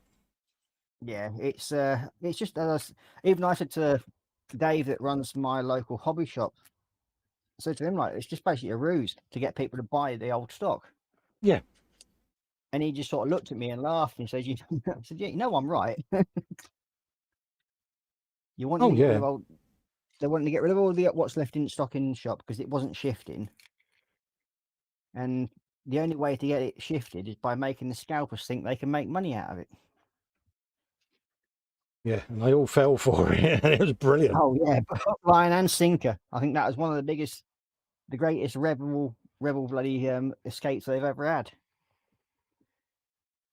Yeah, it's just even I said to Dave that runs my local hobby shop. I said to him like, it's just basically a ruse to get people to buy the old stock. Yeah. And he just sort of looked at me and laughed and says, I said, yeah, you know I'm right. You want Oh, to get rid yeah. of old. They wanted to get rid of all the what's left in stock in the shop because it wasn't shifting. And the only way to get it shifted is by making the scalpers think they can make money out of it. Yeah. And they all fell for it. It was brilliant. Oh yeah, hook, line and sinker. I think that was one of the greatest rebel bloody escapes they've ever had.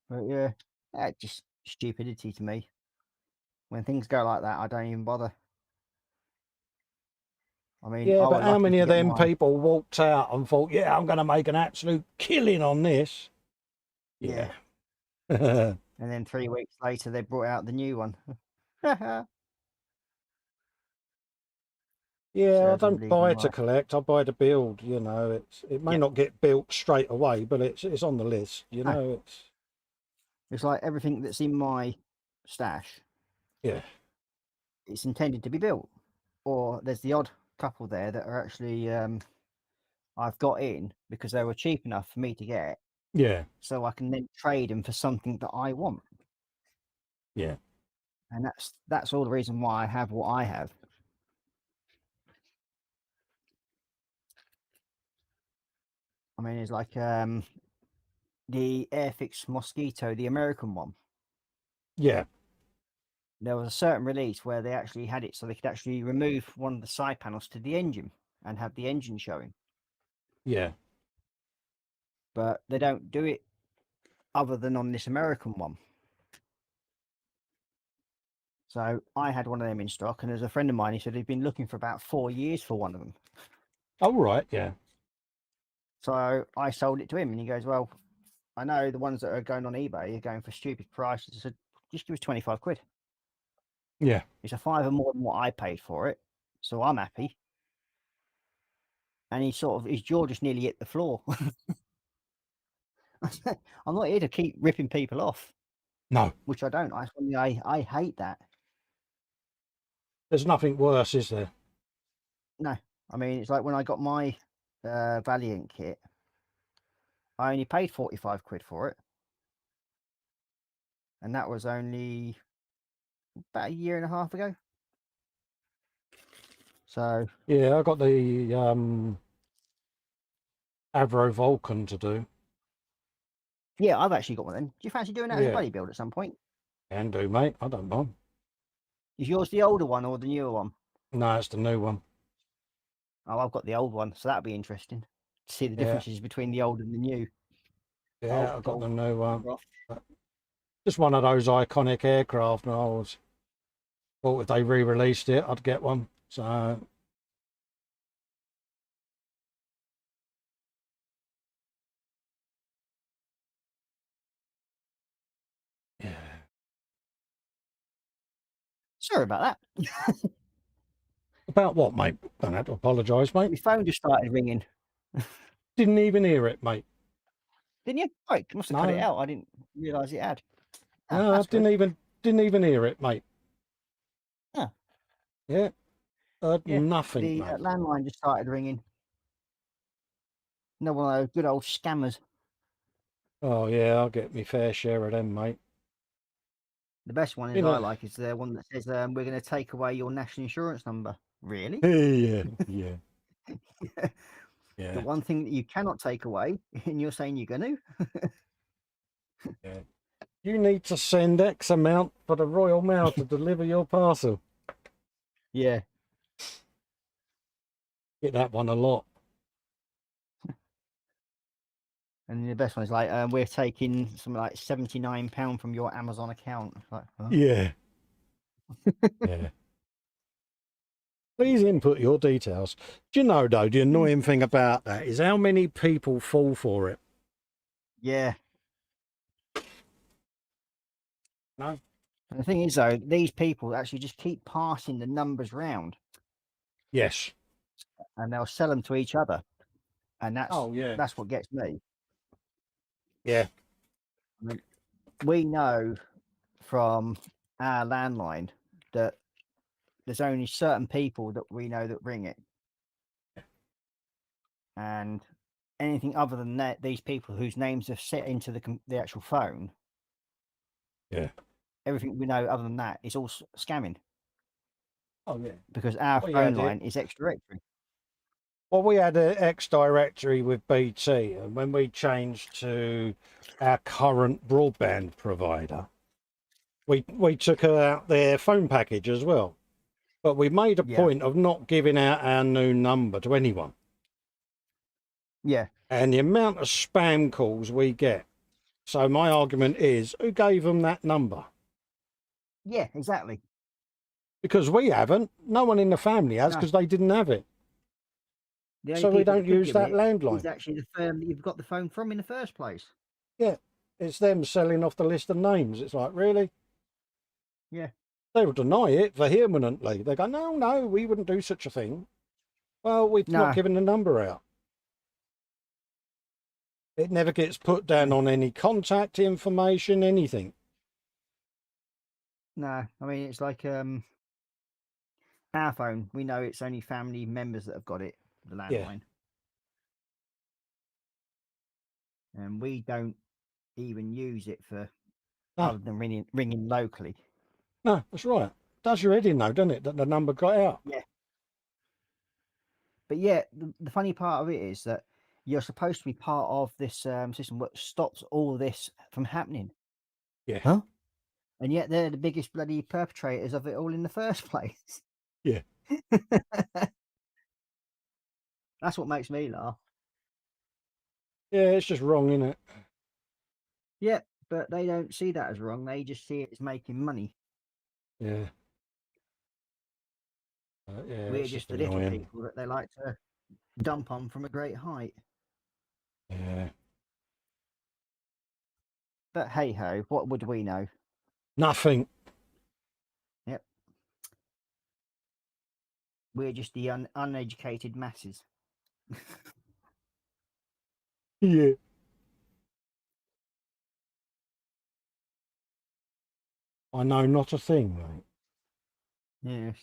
But yeah, just stupidity to me. When things go like that, I don't even bother. I mean, Yeah, I but was how lucky many to of get them mine. people walked out and thought, yeah, I'm going to make an absolute killing on this? Yeah. Yeah. And then 3 weeks later, they brought out the new one. Serves Yeah, I them don't bleeding buy to right. collect. I buy to build. You know, it may Yeah. not get built straight away, but it's on the list. You No, know, it's like everything that's in my stash, yeah, it's intended to be built. Or there's the odd couple there that are actually I've got in because they were cheap enough for me to get, yeah, so I can then trade them for something that I want. yeah, And that's all the reason why I have what I have. I mean, it's like the Airfix Mosquito, the American one. yeah, There was a certain release where they actually had it so they could actually remove one of the side panels to the engine and have the engine showing. yeah, But they don't do it other than on this American one. So I had one of them in stock, and as a friend of mine, he said he'd been looking for about 4 years for one of them. oh right, yeah, So I sold it to him, and he goes, "Well, I know the ones that are going on eBay are going for stupid prices." I said, "Just give us 25 quid. yeah. It's a fiver more than what I paid for it, so I'm happy." And his jaw just nearly hit the floor. I'm not here to keep ripping people off, No, which I don't. I hate that. there's nothing worse, is there? No, I mean, it's like when I got my Valiant kit, I only paid 45 quid for it. And that was only about a year and a half ago. So, Yeah, I got the Avro Vulcan to do. yeah, I've actually got one then. Do you fancy doing that as a Yeah, buddy build at some point? can do, mate. I don't mind. Is yours the older one or the newer one? No, it's the new one. Oh, I've got the old one, so that'd be interesting to see the Yeah, differences between the old and the new. yeah, Oh, I got God. the new one. Rough. Just one of those iconic aircraft, and I was thought if they re-released it, I'd get one. So yeah. Sorry about that. About what, mate? Don't have to apologise, mate. My phone just started ringing. Didn't even hear it, mate. Didn't you? Oh, it must have cut it No, out. I didn't realise it had. Ah, no, I that's good. didn't even hear it, mate. Ah, Yeah, heard yeah. nothing, The mate. landline just started ringing. No, one of those good old scammers. Oh yeah, I'll get me fair share of them, mate. The best one is You I know, like is the one that says, "We're going to take away your national insurance number." Really? yeah, yeah, The yeah, one thing that you cannot take away, and you're saying you're going to? yeah. You need to send X amount for the Royal Mail to deliver your parcel. Yeah. Get that one a lot. And the best one is like, "We're taking something like £79 from your Amazon account." It's like, huh? Yeah, Yeah. Please input your details. Do you know, though, the annoying thing about that is how many people fall for it? Yeah. No? And the thing is, though, these people actually just keep passing the numbers round, Yes. and they'll sell them to each other, and Oh, yeah. that's what gets me. Yeah. I mean, we know from our landline that there's only certain people that we know that ring it, and anything other than that, these people whose names are set into the actual phone, Yeah. everything we know other than that is all scamming, Oh, yeah. because our We phone had it. line is extra directory. Well, we had an X directory with BT, and when we changed to our current broadband provider, we took out their phone package as well. But we made a Yeah. point of not giving out our new number to anyone. Yeah. And the amount of spam calls we get. So my argument is, who gave them that number? Yeah, exactly. Because we haven't. No one in the family has, No. because they didn't have it. The only So we people don't that could use give that it landline. is actually the firm that you've got the phone from in the first place. Yeah, it's them selling off the list of names. It's like, really? Yeah. They will deny it vehemently. They go, no, we wouldn't do such a thing. Well, we've No. not given the number out. It never gets put down on any contact information, anything. No, I mean, it's like our phone. We know it's only family members that have got it, the landline. Yeah. And we don't even use it for other than ringing locally. No, that's right. Does your head in, though, doesn't it, that the number got out? Yeah. But yeah, the funny part of it is that you're supposed to be part of this system that stops all this from happening. Yeah. Huh? And yet they're the biggest bloody perpetrators of it all in the first place. Yeah. That's what makes me laugh. Yeah, it's just wrong, isn't it? Yeah, but they don't see that as wrong. They just see it as making money. Yeah. Yeah, We're it's just just the annoying. little people that they like to dump on from a great height. Yeah. But hey ho, what would we know? Nothing. Yep. We're just the uneducated masses. Yeah. I know not a thing, mate. Yes.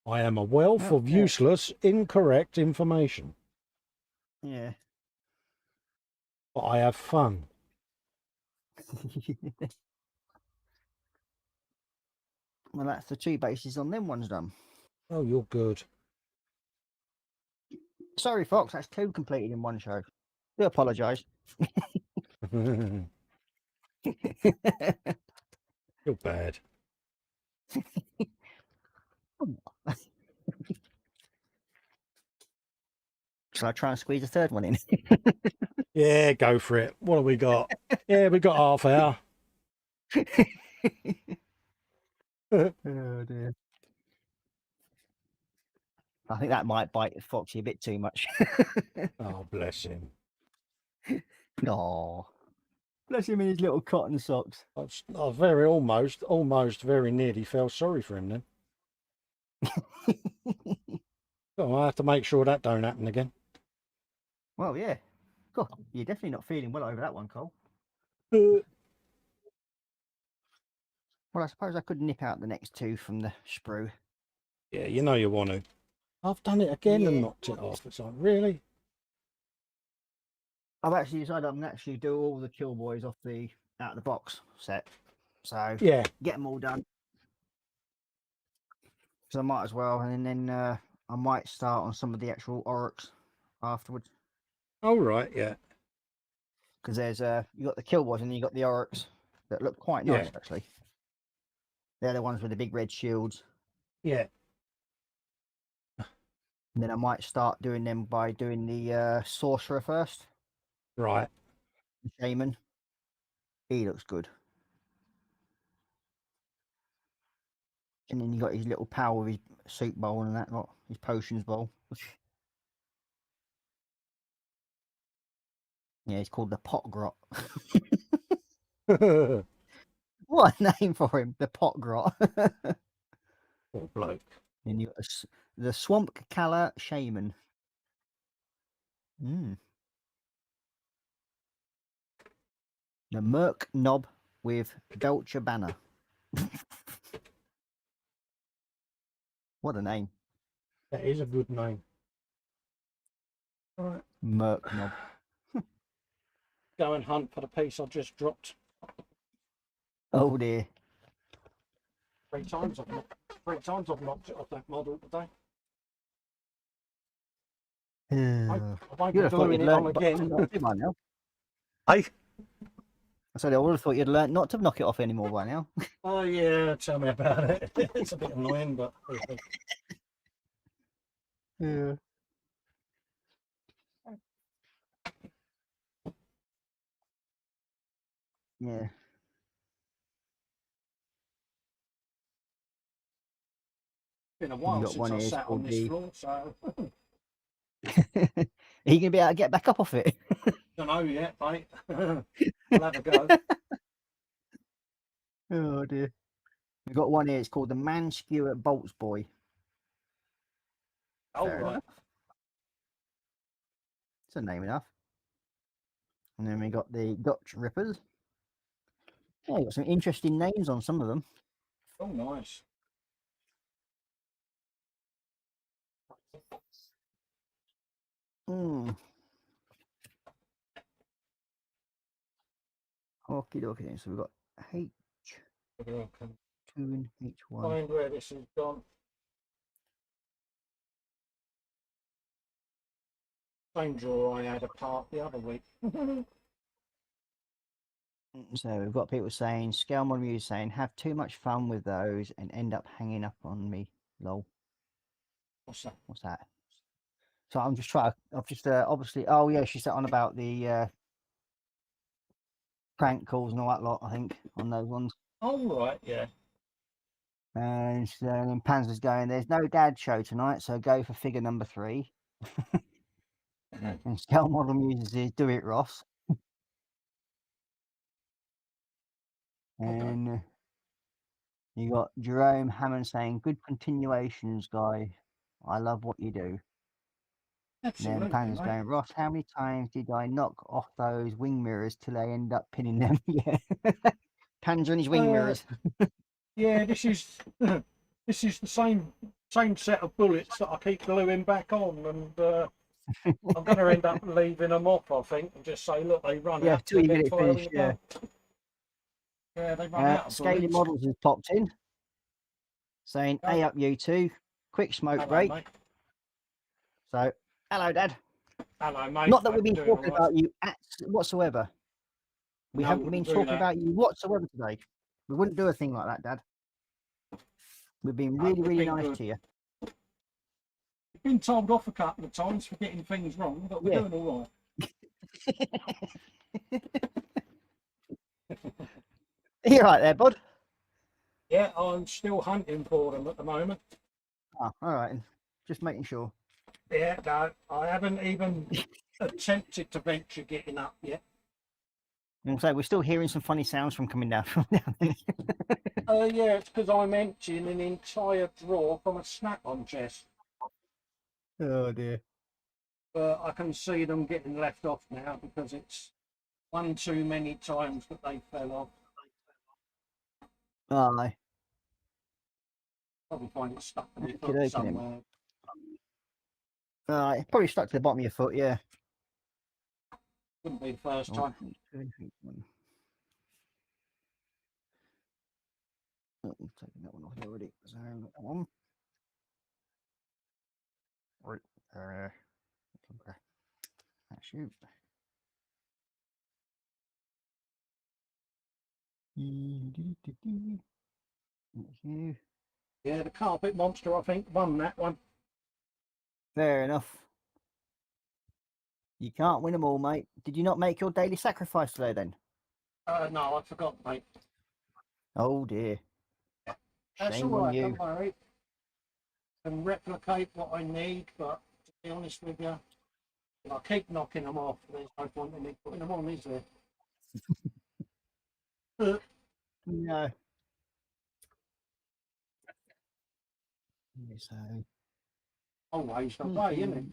I am a wealth of useless, incorrect information. Yeah. But I have fun. Well, that's the two bases on them ones done. Oh, you're good. Sorry, Fox, that's two completed in one show. Do apologise. You're bad. Shall I try and squeeze a third one in? Yeah, go for it. What have we got? Yeah, we got half hour. Oh dear. I think that might bite Foxy a bit too much. Oh, bless him. Oh, bless him in his little cotton socks. I almost very nearly felt sorry for him then. Oh, I have to make sure that don't happen again. Well, yeah. God, you're definitely not feeling well over that one, Cole. Well, I suppose I could nip out the next two from the sprue. Yeah, you know you want to. I've done it again and knocked it off. It's like, really? I've actually decided I'm going to actually do all the kill boys off the out of the box set. So yeah, get them all done. So I might as well, and then I might start on some of the actual Oryx afterwards. Oh right, yeah. Because there's you got the kill boys and then you got the Oryx that look quite nice actually. They're the ones with the big red shields. Yeah. And then I might start doing them by doing the sorcerer first. Right. The shaman. He looks good. And then you got his little pal with his soup bowl and that lot, his potions bowl. Yeah, it's called the pot grot. What a name for him, the pot grot. Poor bloke. And you got the swamp calla shaman. The merc knob with belcher banner. What a name. That is a good name. Right. Merc knob. Go and hunt for the piece I just dropped. Oh dear. Three times I've knocked it off that model today. I won't be doing it on again. By now. Hey? I said I would have thought you'd learned not to knock it off anymore by now. Oh yeah, tell me about it. It's a bit annoying, but Yeah. Yeah. been a while got since one I here sat on called this the- floor, so Are you gonna be able to get back up off it? don't know yet, mate. I'll have a go. Oh dear. We've got one here, it's called the Man Skewer Bolts Boy. Oh Fair right. enough. It's a name enough. And then we got the Dutch Rippers. Yeah, got some interesting names on some of them. Oh nice. Okie dokie. So we've got H2 and H1. Find where this has gone. Same drawer I had apart the other week. So we've got people saying, Scale Model Muse saying, have too much fun with those and end up hanging up on me. Lol. What's that? What's that? So I'm just trying. I've just obviously. Oh yeah, she said on about the prank calls and all that lot. I think on those ones. Oh right, yeah. And so then Panzer's going. There's no dad show tonight, so go for figure number 3. And Scale Model Muse is Do It Ross. And you got Jerome Hammond saying, "Good continuations, guy. I love what you do." Absolutely. And then Pan's going, "Ross, how many times did I knock off those wing mirrors till I end up pinning them?" Yeah. Pan's and his wing mirrors. Yeah, this is this is the same set of bullets that I keep gluing back on, and I'm going to end up leaving them off, I think, and just say, look, they run out. Till you get it finished. Yeah. Yeah, they run out. Scaling Models has popped in, saying, "Hey up, you two! Quick smoke break." Mate. So, hello, Dad. Hello, mate. Not that we've been talking about you whatsoever. We No, haven't been talking about you whatsoever today. We wouldn't do a thing like that, Dad. We've been really nice to you. We've been told off a couple of times for getting things wrong, but we're doing all right. You right there, bud? Yeah, I'm still hunting for them at the moment. Oh, all right. Just making sure. Yeah, no, I haven't even attempted to venture getting up yet. And so we're still hearing some funny sounds from coming down from down there. Yeah, it's because I'm emptying an entire drawer from a snap-on chest. Oh dear. But I can see them getting left off now because it's one too many times that they fell off. Aye. Probably find it stuck to my foot somewhere. Probably stuck to the bottom of your foot, yeah. Wouldn't be the first time. I'm taking that one off already. So that one. Right there. That's you. That's you. Yeah, the carpet monster, I think, won that one. Fair enough. You can't win them all, mate. Did you not make your daily sacrifice today then? No, I forgot, mate. Oh dear. That's Shame all on right, you. don't worry. Can replicate what I need, but to be honest with you, if I keep knocking them off, there's no point in me putting them on, is there? No. So Always the way, isn't it?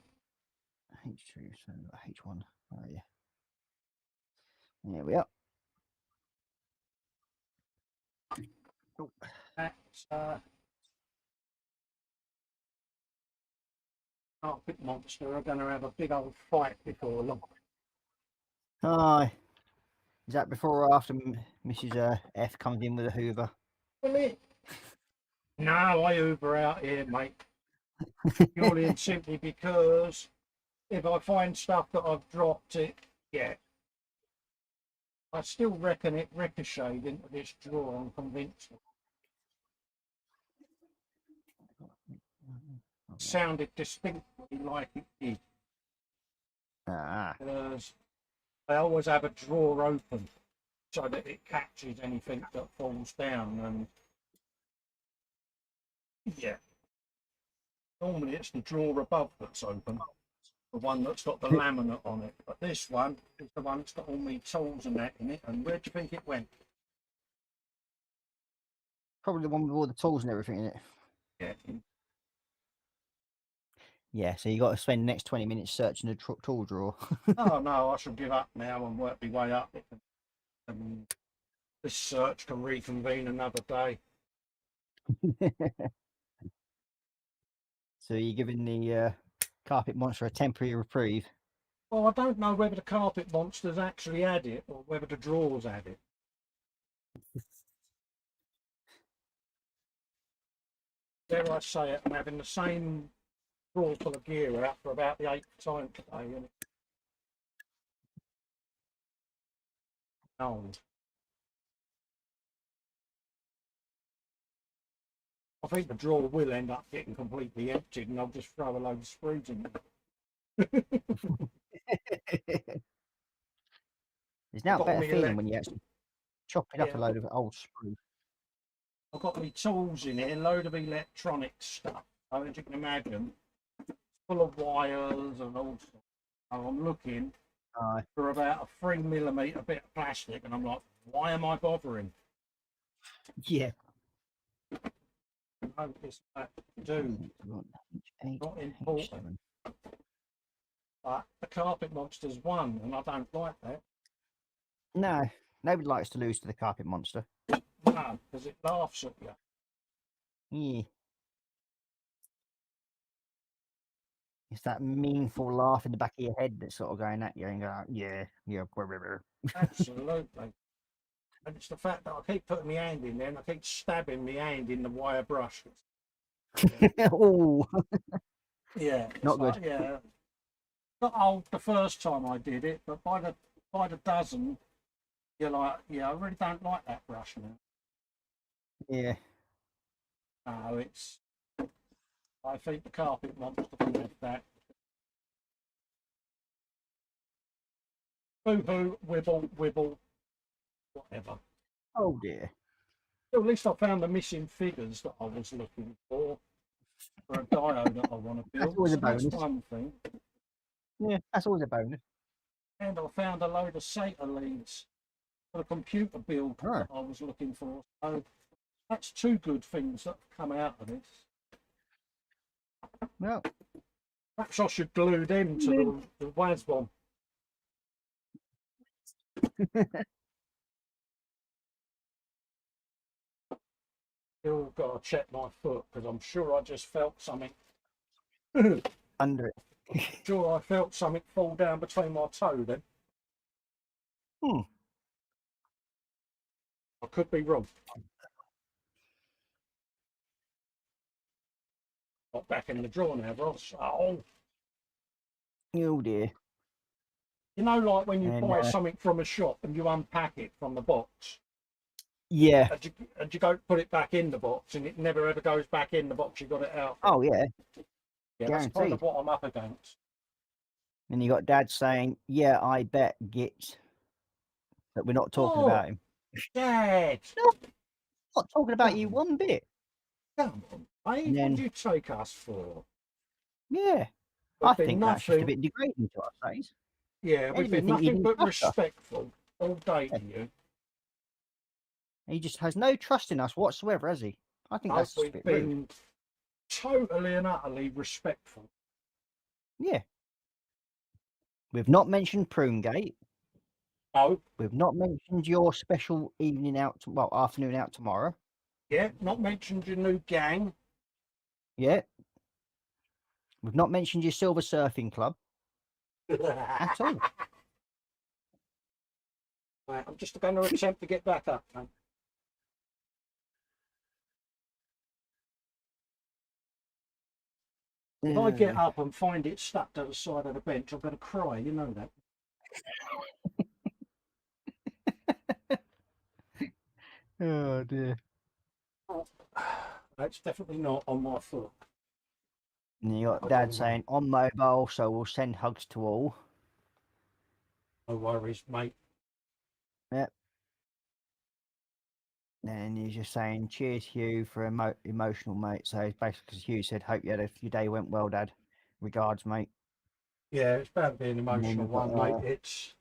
H2, so H1. Oh yeah. There we are. Oh. That's Carpet Monster are going to have a big old fight before long. Aye. Is that before or after Mrs. F comes in with a Hoover? No, I Uber out here, mate. Purely and simply because if I find stuff that I've dropped it, yeah. I still reckon it ricocheted into this drawer, I'm convinced. Sounded distinctly like it did. Ah. Because I always have a drawer open so that it catches anything that falls down, and yeah. Normally it's the drawer above that's open, the one that's got the laminate on it. But this one is the one that's got all my tools and that in it. And where do you think it went? Probably the one with all the tools and everything in it. Yeah. Yeah, so you got to spend the next 20 minutes searching the tool drawer. Oh no, I shall give up now and work my way up. And this search can reconvene another day. So you're giving the Carpet Monster a temporary reprieve? Well, I don't know whether the Carpet Monsters actually had it or whether the drawers had it. Dare I say it, I'm having the same drawer full of gear out for about the 8th time today. And old. I think the drawer will end up getting completely emptied and I'll just throw a load of screws in it. It's now a better feeling when you actually chop it up a load of old screws. I've got my tools in it, a load of electronic stuff. So as you can imagine, full of wires and all sorts. So I'm looking for about a 3mm bit of plastic and I'm like, why am I bothering? Yeah. Notice that do. Not important. But the Carpet Monster's won and I don't like that. No, nobody likes to lose to the Carpet Monster. No, because it laughs at you. Yeah. It's that meaningful laugh in the back of your head that's sort of going at you and going, yeah. Absolutely. And it's the fact that I keep putting my hand in there and I keep stabbing my hand in the wire brush. Oh. Yeah. Not good. Like, yeah. Got old the first time I did it, but by the dozen, you're like, yeah, I really don't like that brush now. Yeah. No, it's. I think the Carpet Monster can have that. Boo-hoo, wibble, wibble, whatever. Oh dear. So at least I found the missing figures that I was looking for a diode that I want to build. That's always a bonus. That's one thing. Yeah, that's always a bonus. And I found a load of SATA leads for the computer build that I was looking for. So that's two good things that have come out of this. Well, perhaps I should glue them to the WASBOM. Still got to check my foot because I'm sure I just felt something under it. Sure, I felt something fall down between my toe then. I could be wrong. Got back in the drawer now, Ross. Oh dear. You know, like when you buy something from a shop and you unpack it from the box. Yeah. And you go put it back in the box and it never ever goes back in the box you got it out. Oh yeah. Yeah, that's kind of what I'm up against. And you got Dad saying, yeah, I bet Git that we're not talking about him. Dad! No, not talking about you one bit. Come on, mate. And What then, do you take us for? yeah, We've I been think that's just a nothing. bit degrading to us, that is. Yeah, we've been Anything you nothing didn't but trust us. respectful all day Yeah. to you. He just has no trust in us whatsoever, has he? I think No, that's just a we've bit rude. been totally and utterly respectful. Yeah. We've not mentioned Prunegate. No, We've not mentioned your special evening out, well, afternoon out tomorrow. yeah, not mentioned your new gang. Yeah. We've not mentioned your Silver Surfing Club at all. Right, I'm just going to attempt to get back up, mate. If I get up and find it stuck to the side of the bench, I'm going to cry. You know that. Oh dear. That's definitely not on my foot. And you got Dad saying on mobile, so we'll send hugs to all. No worries, mate. Yep. And he's just saying, cheers, Hugh, for emotional, mate. So it's basically, Hugh said, hope your day went well, Dad. Regards, mate. Yeah, it's about being And then emotional you've got, one, mate. It's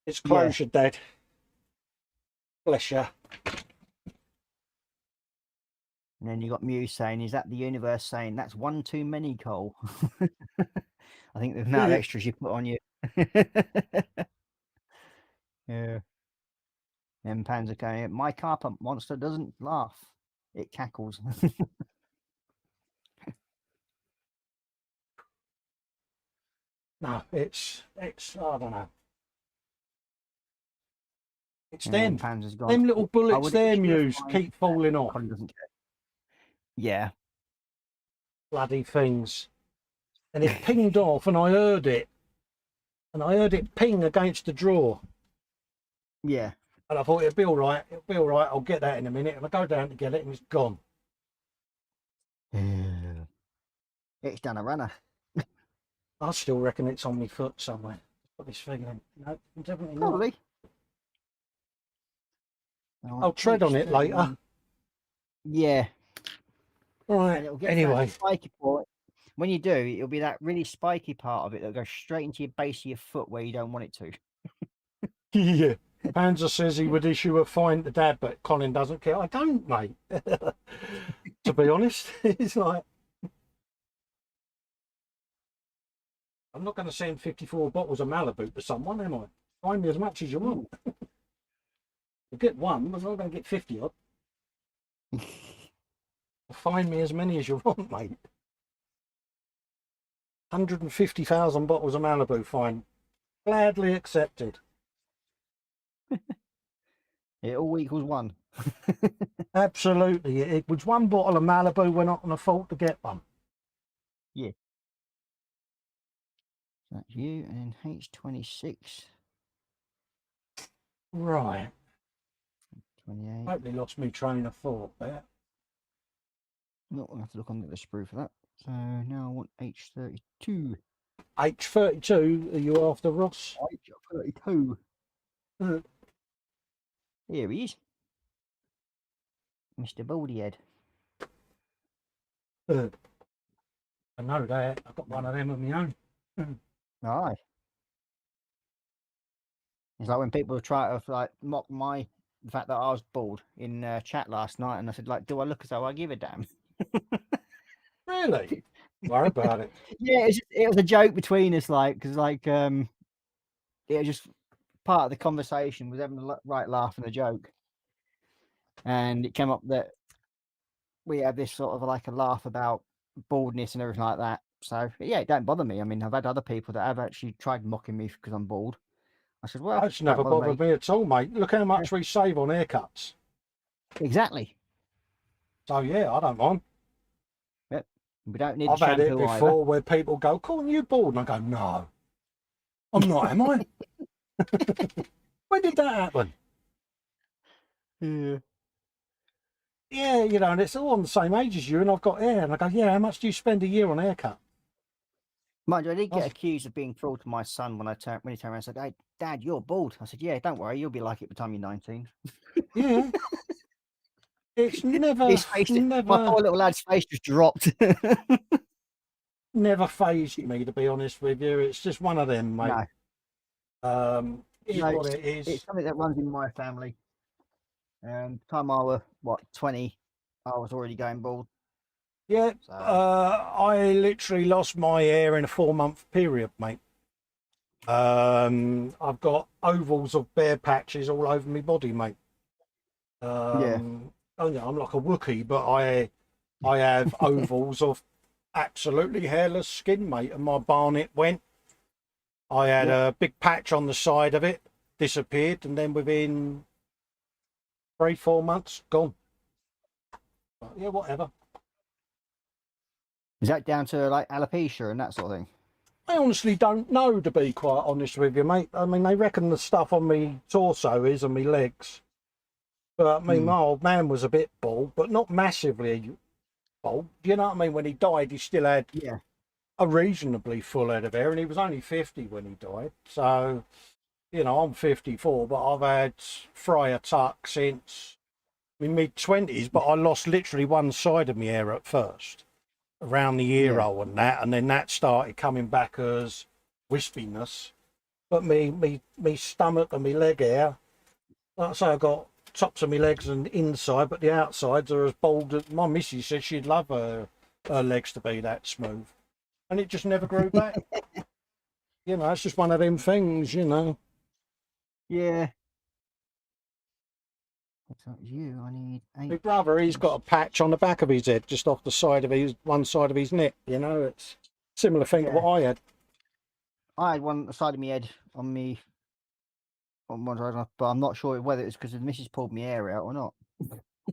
yeah. closure, Dad. Bless you. And then you got Muse saying, is that the universe saying that's one too many, Cole? I think the amount of extras you put on you. Yeah. And Panzer going, my car pump monster doesn't laugh. It cackles. No, it's I don't know. It's And them. Panzer's gone. Them little I bullets would there, issue a Muse, fine. keep falling off. Colin doesn't care. Yeah. Bloody things. And it pinged off and I heard it. And I heard it ping against the drawer. Yeah. And I thought it'll be all right. It'll be all right. I'll get that in a minute. And I go down to get it and it's gone. Yeah. It's done a runner. I still reckon it's on my foot somewhere. Got this feeling. No, definitely not. Probably. I'll tread on it later. Yeah. Right. And it'll get Anyway. that spiky part. When you do, it'll be that really spiky part of it that'll go straight into your base of your foot where you don't want it to. Yeah. Panzer says he would issue a fine to Dad, but Colin doesn't care. I don't, mate. To be honest, it's like I'm not going to send 54 bottles of Malibu to someone, am I? Find me as much as you want. You get one, I'm not going to get 50 odd. Find me as many as you want, mate. 150,000 bottles of Malibu, fine. Gladly accepted. It all equals one. Absolutely. It was one bottle of Malibu, we're not going to fault to get one. Yeah. That's you, and then H26. Right. 28. Totally lost me train of thought there. No, I'll have to look under the sprue for that. So now I want H32. H32, are you after Ross? H32. Here he is. Mr. Baldyhead. I know that. I've got one of them of my own. Aye. It's like when people try to like mock the fact that I was bald in chat last night, and I said, like, do I look as though I give a damn? Really? Worry about it. Yeah, it was a joke between us, like, because like it was just part of the conversation was having a right laugh and a joke, and it came up that we had this sort of like a laugh about baldness and everything like that. So yeah, it don't bother me. I mean, I've had other people that have actually tried mocking me because I'm bald. I said, well, That's never bothered me at all, mate. Look how much we save on haircuts. Exactly. So yeah, I don't mind. Yep. We don't need. I've had it before either. where people go, "Colin, you bald?" And I go, "No, I'm not. Am I?" When did that happen? Yeah. Yeah, you know, and it's all on the same age as you, and I've got hair. And I go, "Yeah, how much do you spend a year on a haircut?" Mind you, I did get accused of being cruel to my son when he turned around and said, "Hey, Dad, you're bald." I said, "Yeah, don't worry, you'll be like it by the time you're 19." Yeah. It's never, His face, my never, poor little lad's face just dropped. never phased me, to be honest with you. It's just one of them, mate. No, It is no, what it it's is. something that runs in my family. Time I was 20, I was already going bald. Yeah, So I literally lost my hair in a 4-month period, mate. I've got ovals of bare patches all over my body, mate. yeah, Oh yeah, I'm like a Wookiee, but I have ovals of absolutely hairless skin, mate. And my barnet went. I had yeah. a big patch on the side of it, disappeared, and then within 3-4 months, gone. But yeah, whatever. Is that down to like alopecia and that sort of thing? I honestly don't know, to be quite honest with you, mate. I mean, they reckon the stuff on me torso is and me legs. But I mean, my old man was a bit bald, but not massively bald. Do you know what I mean? When he died, he still had a reasonably full head of hair, and he was only 50 when he died. So, you know, I'm 54, but I've had Friar Tuck since my mid-20s, but I lost literally one side of my hair at first, around the ear hole and that, and then that started coming back as wispiness. But me stomach and me leg hair, like I say, I got tops of my legs and inside, but the outsides are as bald as my missus said she'd love her legs to be that smooth, and it just never grew back. You know, it's just one of them things, you know. Yeah. That's you. I need 8. My brother, he's got a patch on the back of his head, just off the side of his one side of his neck. You know, it's similar thing to what I had. I had one side of my head on me on one side, but I'm not sure whether it's because the missus pulled my hair out or not.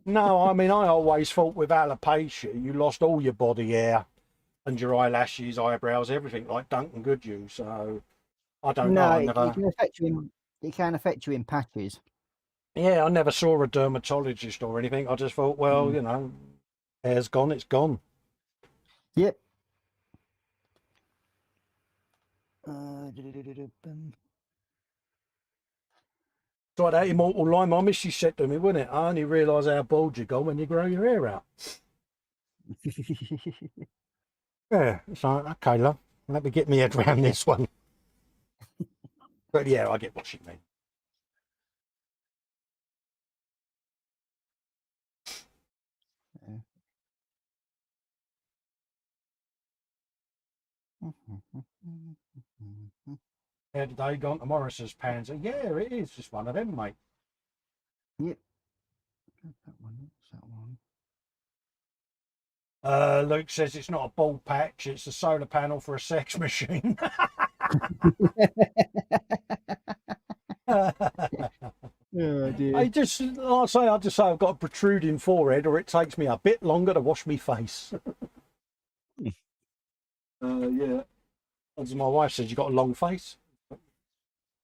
No, I mean, I always thought with alopecia, you lost all your body hair and your eyelashes, eyebrows, everything, like Duncan Goodhue. So I don't know. No, I it never. can affect you in. It can affect you in patches. Yeah, I never saw a dermatologist or anything. I just thought, well, you know, hair's gone, it's gone. Yep. So that immortal line my missus said to me, wouldn't it? I only realise how bald you go when you grow your hair out. Yeah, it's like, okay, love, let me get my head around this one. But yeah, I get what she means. Yeah, today gone to Morris's Panzer. Yeah, it is just one of them, mate. Yep. That one. That one. Luke says it's not a bald patch, it's a solar panel for a sex machine. Oh dear. I just say I've got a protruding forehead, or it takes me a bit longer to wash my face. Yeah. As my wife says, you got a long face.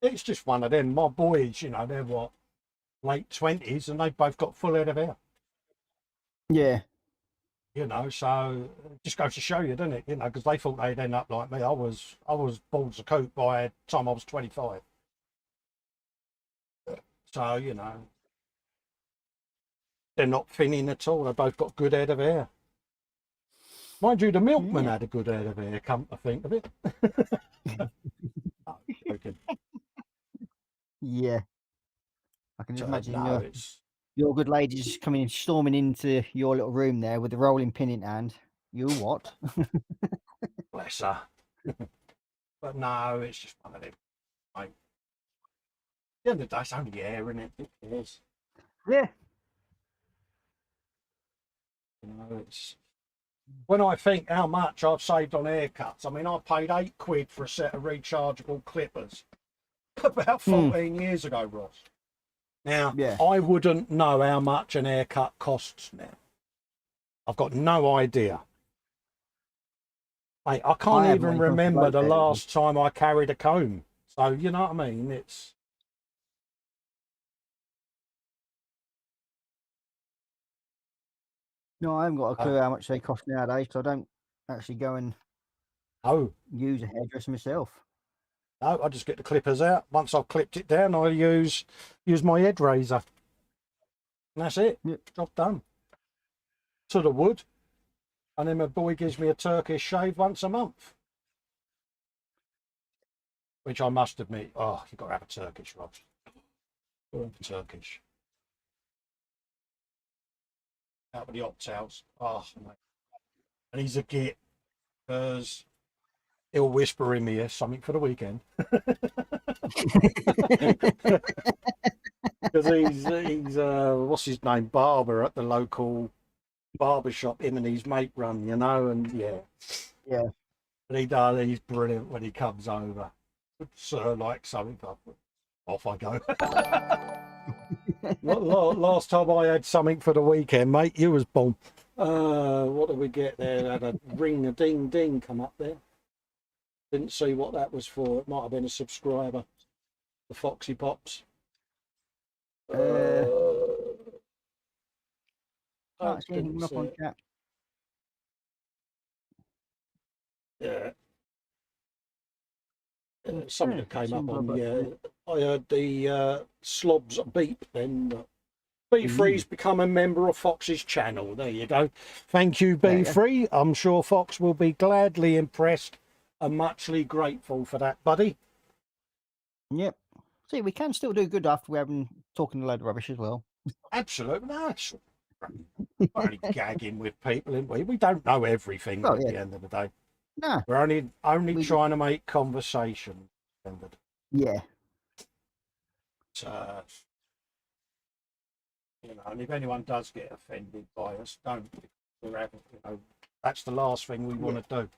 It's just one of them. My boys, you know, they're what, late 20s, and they've both got full head of hair. Yeah. You know, so it just goes to show you, doesn't it? You know, because they thought they'd end up like me. I was bald as a coot by the time I was 25. So, you know, they're not thinning at all. They both got good head of hair. Mind you, the milkman had a good head of hair, come to think of it. Oh, joking. Yeah. I can just imagine No, your good lady just coming in, storming into your little room there with the rolling pin in hand. You what? bless her. But no, it's just one of them. Like, at the end of the day, it's only hair, isn't it? It is. Yeah. You know, it's when I think how much I've saved on haircuts. I mean, I paid £8 for a set of rechargeable clippers about 14 years ago, Ross. Now, I wouldn't know how much an haircut costs now. I've got no idea. Mate, I can't even remember the last time I carried a comb. So, you know what I mean? It's... No, I haven't got a clue how much they cost nowadays, because I don't actually go and use a hairdresser myself. No, I just get the clippers out. Once I've clipped it down, I use my head razor. And that's it. Job done. to the wood, and then my boy gives me a Turkish shave once a month. Which I must admit, oh, you've got to have a Turkish, Rob. Turkish. Out with the opt-outs. Oh, mate. And he's a git, because he'll whisper in me something for the weekend. Because he's what's his name, barber at the local barber shop him and his mate run, you know, and yeah. And he's brilliant when he comes over. Sir, like something, off I go. Last time I had something for the weekend, mate, you was bomb. What did we get there? Had a ring a ding ding come up there. Didn't see what that was for. It might have been a subscriber. The Foxy Pops. Can't see anything up on chat. Yeah. Something that came up on, yeah. I heard the slobs beep then. B3's become a member of Fox's channel. There you go. Thank you, B3. I'm sure Fox will be gladly impressed and muchly grateful for that, buddy. Yep. See, we can still do good after we haven't talking a load of rubbish as well. Absolutely. That's we're only gagging with people, aren't we? We don't know everything at the end of the day. No. We're only trying to make conversation. Yeah. You know, and if anyone does get offended by us, don't. You know, that's the last thing we want to do.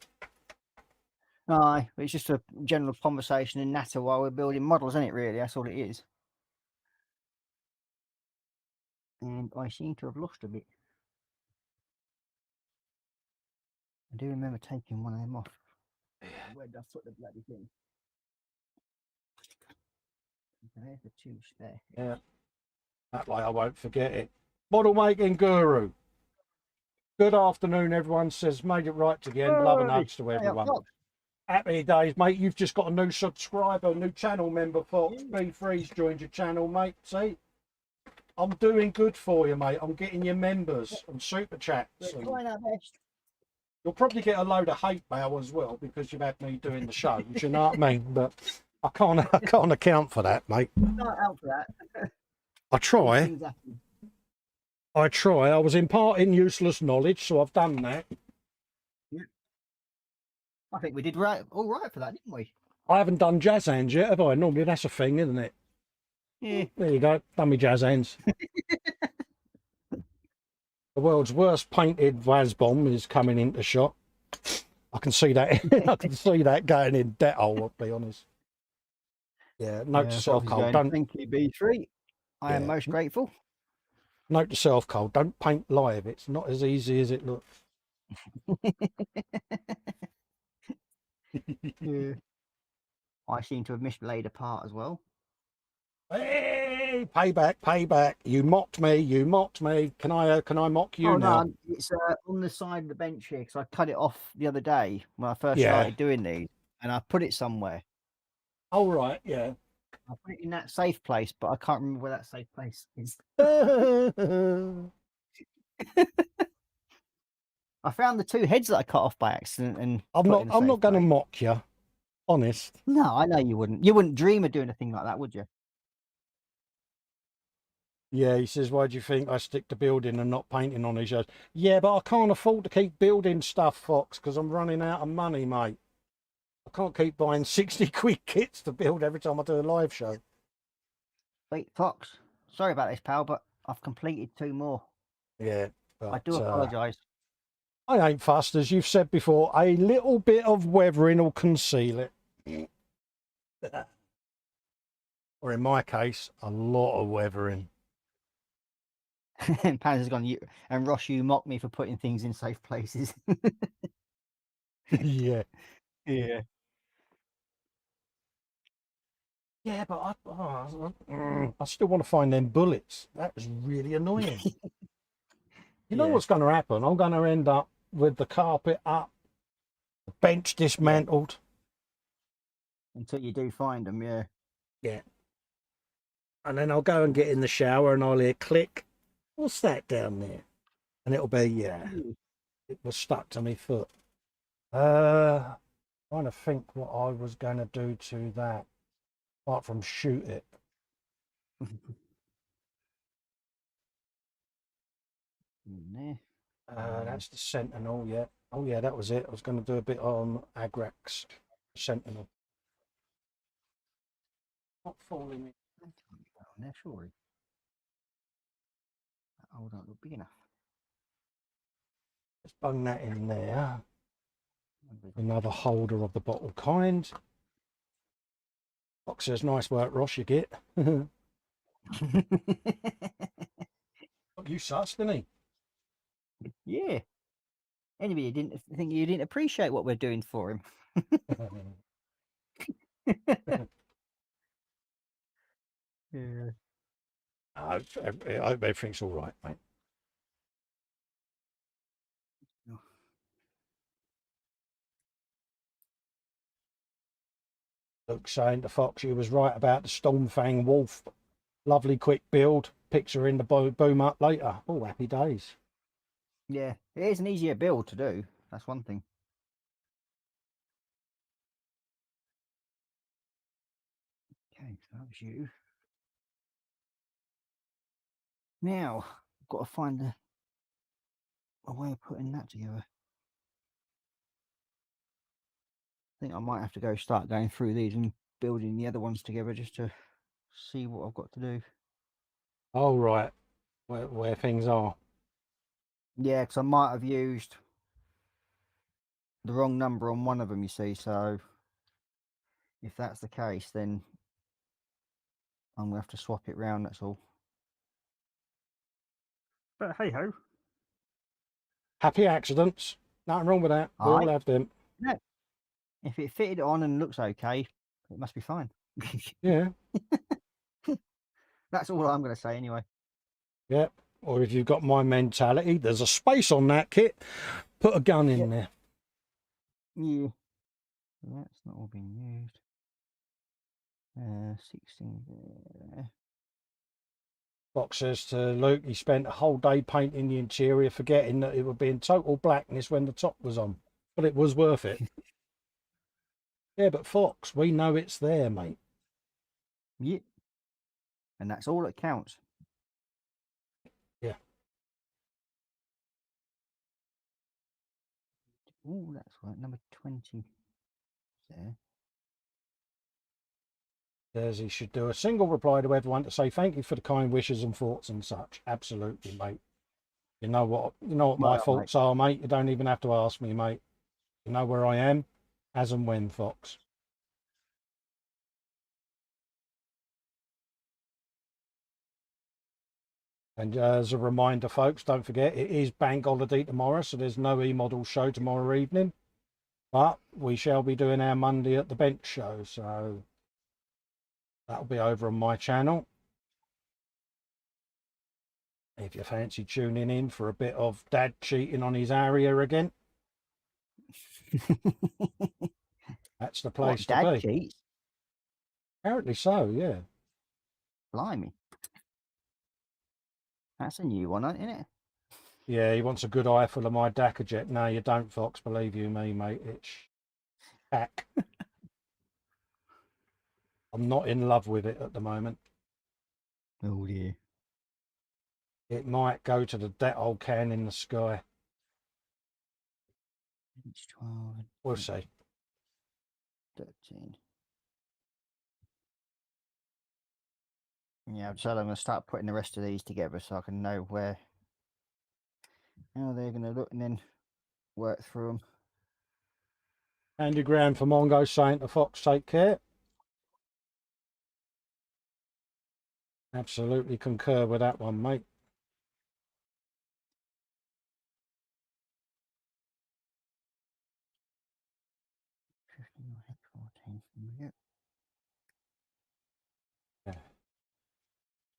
Aye, it's just a general conversation and natter while we're building models, isn't it? Really, that's all it is. And I seem to have lost a bit. I do remember taking one of them off. Where did I put the bloody thing? There's the two spare. Yeah. That way I won't forget it. Model making guru. Good afternoon, everyone. Says made it right again. Love and hugs to everyone. Happy days, mate. You've just got a new subscriber, new channel member, Fox. B3's joined your channel, mate. See? I'm doing good for you, mate. I'm getting your members and super chats. We're trying our best. You'll probably get a load of hate mail as well because you've had me doing the show. Do you know what I mean? But I can't account for that, mate. Can't help that. I try. I was imparting useless knowledge, so I've done that. Yeah. I think we did all right for that, didn't we? I haven't done jazz hands yet, have I? Normally that's a thing, isn't it? Yeah. There you go. Done me jazz hands. The world's worst painted Wazbomb is coming into shot. I can see that. I can see that going in that hole, I'll be honest. Yeah, note to self, Cole. Don't. Thank you, B3. I am most grateful. Note to self, Cole. Don't paint live. It's not as easy as it looks. Yeah. I seem to have mislaid a part as well. Hey, payback, payback. You mocked me. You mocked me. Can I mock you now? No, it's on the side of the bench here because I cut it off the other day when I first started doing these, and I put it somewhere. Oh right, yeah. I put it in that safe place, but I can't remember where that safe place is. I found the two heads that I cut off by accident, and I'm not going to mock you, honest. No, I know you wouldn't. You wouldn't dream of doing a thing like that, would you? Yeah, he says, why do you think I stick to building and not painting on these shows? Yeah, but I can't afford to keep building stuff, Fox, because I'm running out of money, mate. I can't keep buying 60 quid kits to build every time I do a live show. Wait, Fox, sorry about this, pal, but I've completed 2 more. Yeah. But, I do apologise. I ain't fussed, as you've said before. A little bit of weathering will conceal it. Or in my case, a lot of weathering. And Panzer's gone, and Ross, you mock me for putting things in safe places. Yeah. Yeah. Yeah, but I still want to find them bullets. That was really annoying. You know what's going to happen? I'm going to end up with the carpet up, the bench dismantled. Until you do find them, yeah. Yeah. And then I'll go and get in the shower and I'll hear click. What's that down there? And it'll be, yeah, Ooh. it was stuck to my foot. Trying to think what I was going to do to that, apart from shoot it. Nah. That's the Sentinel, yeah. Oh yeah, that was it. I was going to do a bit on Agrax Sentinel. Not falling in. That can't be on there, surely. That hole don't look big enough. Let's bung that in there. Maybe. Another holder of the bottle kind. Fox says, nice work, Ross, you get. You sussed, didn't Yeah. Anybody didn't think you didn't appreciate what we're doing for him. he? Yeah. I hope everything's all right, mate. Luke saying to Fox, you was right about the Stormfang Wolf. Lovely quick build. Picks her in the boom up later. Oh, happy days. Yeah, it is an easier build to do. That's one thing. Okay, so that was you. Now, I've got to find a way of putting that together. I think I might have to start going through these and building the other ones together just to see what I've got to do. Oh, right. Where things are. Yeah, because I might have used the wrong number on one of them, you see. So if that's the case, then I'm going to have to swap it round, that's all. But hey ho. Happy accidents. Nothing wrong with that. We all have them. No. If it fitted on and looks okay, it must be fine. Yeah. That's all I'm going to say anyway. Yep. Or if you've got my mentality, there's a space on that kit. Put a gun in there. Yeah. That's not all being used. 16 there. Fox says to Luke, he spent a whole day painting the interior, forgetting that it would be in total blackness when the top was on. But it was worth it. Yeah, but Fox, we know it's there, mate. Yeah. And that's all that counts. Yeah. Oh, that's right. Number 20 there. Says he should do a single reply to everyone to say thank you for the kind wishes and thoughts and such. Absolutely, mate. You know what my thoughts are, mate. You don't even have to ask me, mate. You know where I am, as and when, Fox. And as a reminder, folks, don't forget it is bank holiday tomorrow, so there's no e-model show tomorrow evening. But we shall be doing our Monday at the bench show, so that'll be over on my channel. If you fancy tuning in for a bit of Dad cheating on his area again, that's the place to Dad be. cheats? Apparently so, yeah. Blimey. That's a new one, isn't it? Yeah, he wants a good eye full of my Dackerjet. No, you don't, Fox. Believe you me, mate. It's back. I'm not in love with it at the moment. Oh dear. It might go to that old can in the sky. It's 12. We'll see. 13. Yeah, I've decided I'm going to start putting the rest of these together so I can know how they're going to look and then work through them. Andy Graham for Mongo saying to Fox, take care. Absolutely concur with that one, mate. Yeah.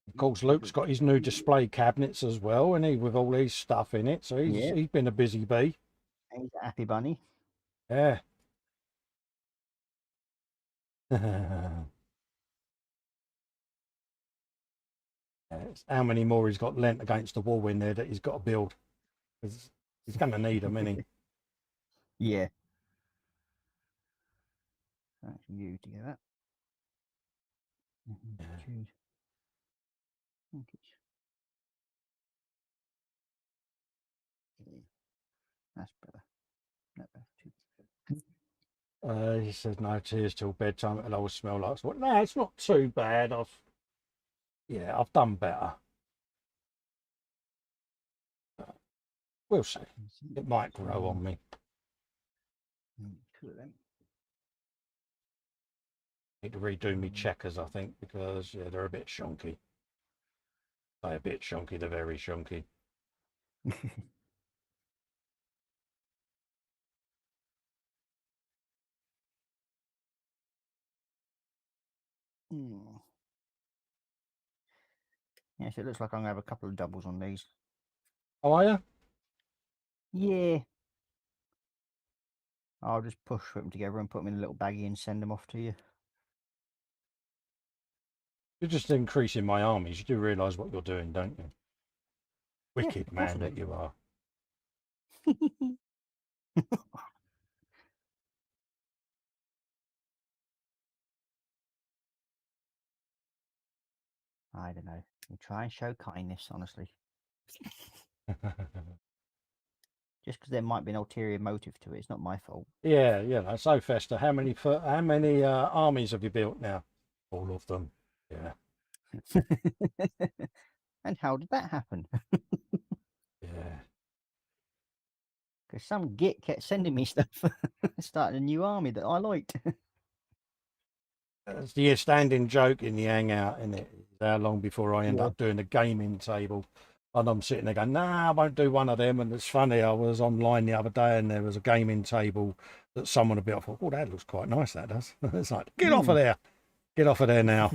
Of course, Luke's got his new display cabinets as well, and he with all his stuff in it. So he's been a busy bee. He's a happy bunny. Yeah. How many more he's got lent against the wall in there that he's got to build? He's going to need them, isn't he? Yeah. That's you to get that. Choose. Okay. That's better. Not better. He says no tears till bedtime. It'll always smell like. Well, no, it's not too bad. I've done better. We'll see. It might grow on me. Two of them. Need to redo me checkers, I think, because they're a bit shonky. They're a bit shonky. They're very shonky. Yes, it looks like I'm gonna have a couple of doubles on these. Oh, are you? Yeah. I'll just push them together and put them in a little baggie and send them off to you. You're just increasing my armies. You do realise what you're doing, don't you? Wicked man that you are. I don't know. We try and show kindness, honestly. Just because there might be an ulterior motive to it, it's not my fault. Yeah. So Festa, how many armies have you built now? All of them. Yeah. And how did that happen? Yeah. Because some git kept sending me stuff, starting a new army that I liked. It's the standing joke in the hangout, isn't it? How long before I end up doing a gaming table? And I'm sitting there going, nah, I won't do one of them. And it's funny, I was online the other day and there was a gaming table that someone had built. I thought, oh, that looks quite nice, that does. It's like, get off of there. Get off of there now.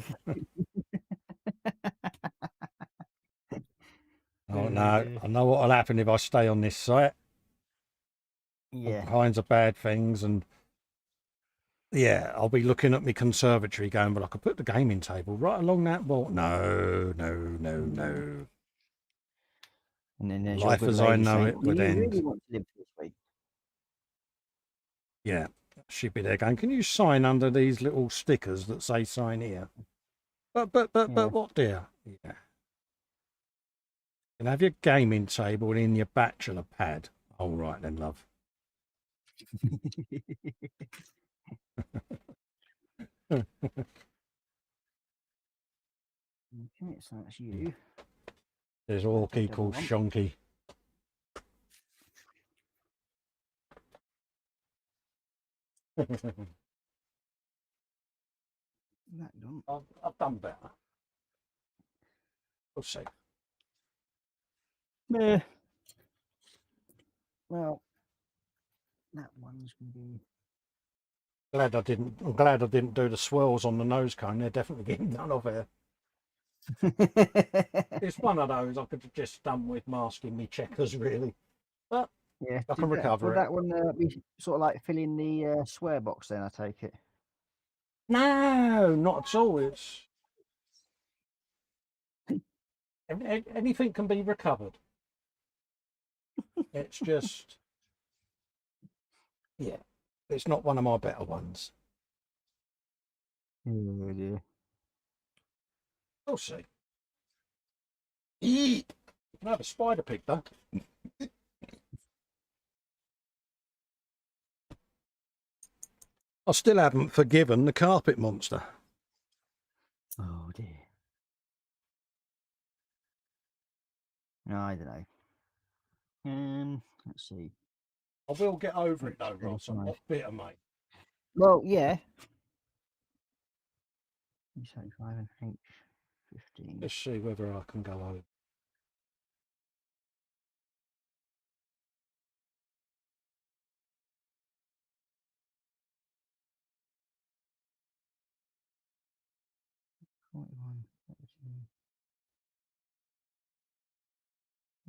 Oh, no, I know what will happen if I stay on this site. Yeah. All kinds of bad things. And yeah, I'll be looking at my conservatory going, but I could put the gaming table right along that wall. No. And then there's Life as I know it would end. Really want to live this way? Yeah, she'd be there going, can you sign under these little stickers that say sign here? But what, dear? Yeah. You can have your gaming table in your bachelor pad. All right then, love. Okay, so that's you. There's Orky called Shonky. That done. I've done better. We'll see. Yeah. Well, that one's gonna be. I'm glad I didn't do the swirls on the nose cone. They're definitely getting none of it. It's one of those I could have just done with masking me checkers, really. But yeah, I can recover would it. that one be sort of like filling the swear box? Then I take it. No, not at all. It's anything can be recovered. It's just, yeah, it's not one of my better ones. Oh dear. We'll see. You can have a spider pig, though. I still haven't forgiven the carpet monster. Oh dear. No, I don't know. Let's see. I will get over it though, Ross. I'm not bitter, mate. Well, yeah. 75 and H15. Let's see whether I can go over.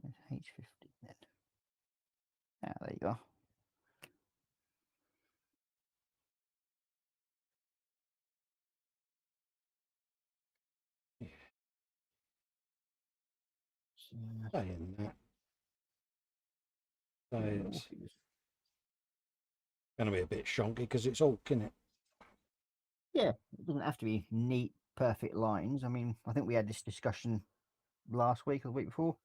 That's H15 then. Ah, there you go. Saying that. So it's going to be a bit shonky because it's all, isn't it? Yeah, it doesn't have to be neat, perfect lines. I mean, I think we had this discussion last week or the week before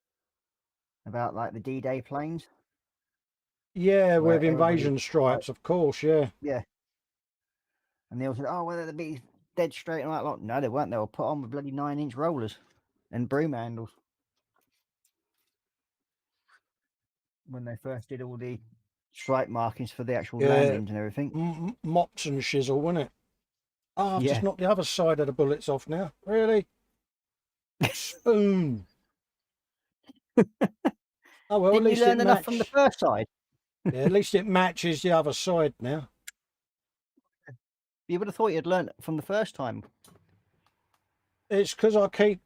about like the D-Day planes. Yeah, where with everybody, invasion stripes, of course, yeah. yeah, and they all said, "Oh, well, they'd be dead straight." And I'm like, no, they weren't. They were put on with bloody 9-inch rollers and broom handles when they first did all the stripe markings for the actual Yeah, landings and everything. mops and shizzle, wasn't it? Oh, I've Yeah. just knocked the other side of the bullets off now. Really? Spoon. Oh, well, Didn't at you least it learn enough from the matches. first side? Yeah, at least it matches the other side now. You would have thought you'd learned from the first time. It's because I keep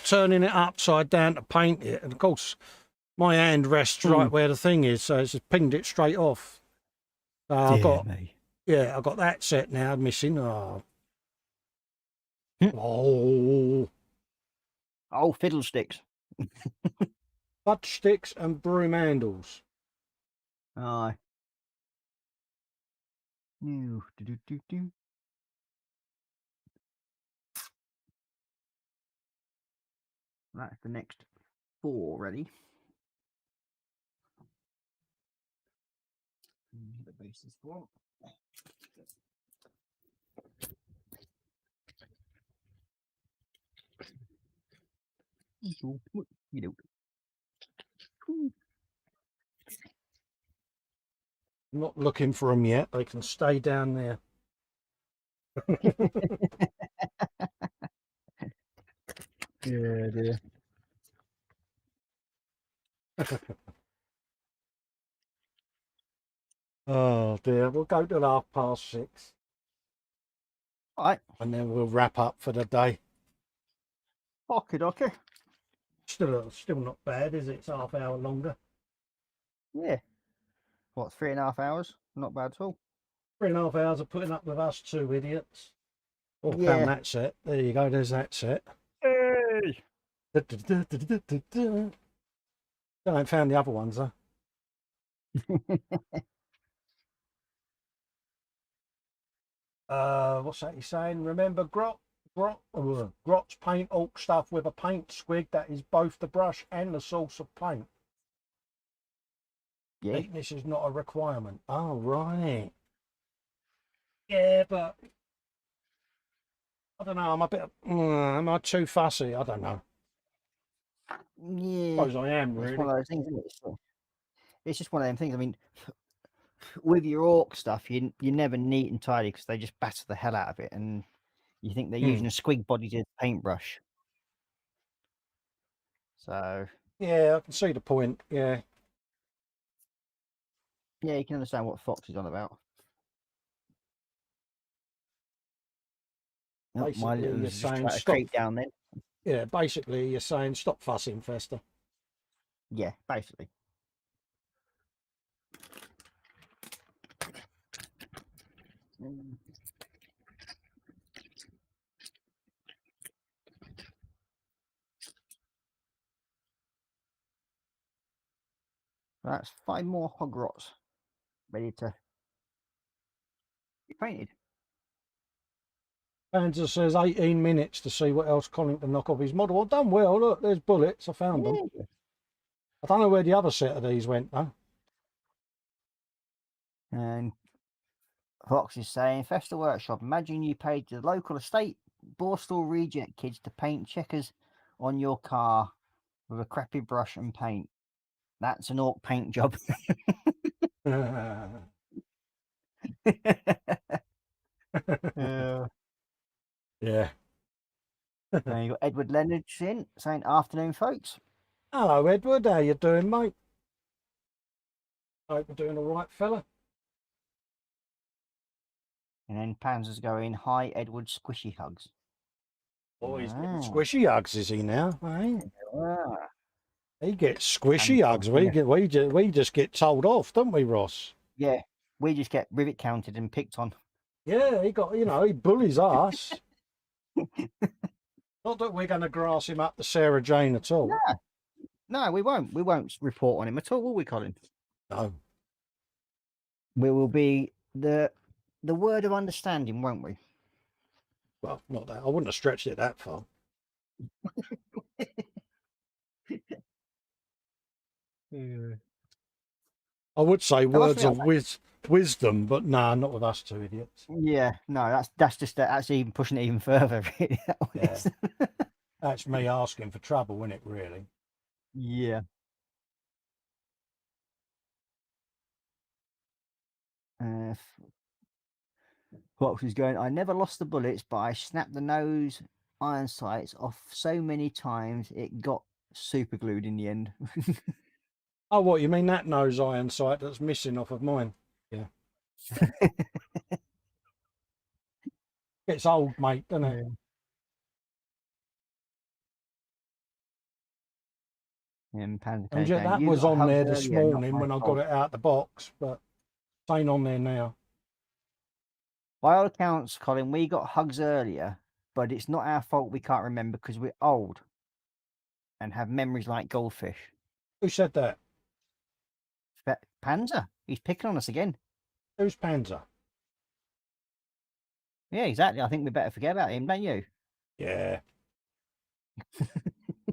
turning it upside down to paint it, and of course my hand rests right where the thing is, so it's just pinged it straight off. So I've got that set now missing. Oh, Oh, fiddlesticks. fudge sticks and broom handles. Aye. Do. That's the next 4 ready. The base is 4. You know. I'm not looking for them yet. They can stay down there. Yeah, dear. Oh dear, we'll go till 6:30. All right. And then we'll wrap up for the day. Okay. Still not bad, is it? It's half hour longer. Yeah. What, 3.5 hours? Not bad at all. 3.5 hours of putting up with us 2 idiots. Oh, Yeah. found that set. There you go, there's that set. Hey! I haven't found the other ones though. What's that he's saying? Remember Grot's paint orc stuff with a paint squig that is both the brush and the source of paint. Yeah. Neatness is not a requirement. Oh, right. Yeah, but I don't know. I'm a bit. Am I too fussy? I don't know. Yeah. I suppose I am, really. It's one of those things, isn't it? It's just one of them things. I mean, with your orc stuff, you're never neat and tidy because they just batter the hell out of it, and you think they're using a squig body to paintbrush. So Yeah, I can see the point. Yeah. Yeah, you can understand what Fox is on about. Oh, my Basically, little you're just saying try to stop. creep down then. Yeah, basically, you're saying stop fussing, Festa. Yeah, basically. That's 5 more hog rots ready to be painted. Panzer says 18 minutes to see what else Colin can knock off his model. Well, done well. Look, there's bullets. I found them. I don't know where the other set of these went, though. And Fox is saying, Festa Workshop, imagine you paid the local estate Borstal reject kids to paint checkers on your car with a crappy brush and paint. That's an orc paint job. Yeah. Now you got Edward Leonard in saying, afternoon, folks. Hello, Edward. How you doing, mate? Hope you're doing all right, fella. And then Panzer's going, hi, Edward, squishy hugs. Oh, he's getting squishy hugs, is he now? Eh? Ah. He gets squishy hugs. We just get told off, don't we, Ross? Yeah, we just get rivet counted and picked on. Yeah, he bullies us. Not that we're going to grass him up to Sarah Jane at all. No, we won't. We won't report on him at all, will we, Colin? No. We will be the word of understanding, won't we? Well, not that. I wouldn't have stretched it that far. Yeah. I would say I must words admit, of wisdom, but nah, not with us two idiots. yeah, no, that's just that's even pushing it even further. Really, that one Yeah. is. That's me asking for trouble, isn't it, really? Yeah. Fox is going, I never lost the bullets, but I snapped the nose iron sights off so many times it got super glued in the end. Oh, what, you mean that nose iron sight that's missing off of mine? Yeah. It's old, mate, doesn't it? And Panda And Cake yeah, going, that you was got on hugs there this earlier, not morning my when I got fault. it out the box, but it ain't on there now. By all accounts, Colin, we got hugs earlier, but it's not our fault we can't remember because we're old and have memories like goldfish. Who said that? Panzer, he's picking on us again. Who's Panzer? Yeah, exactly. I think we better forget about him, don't you? Yeah.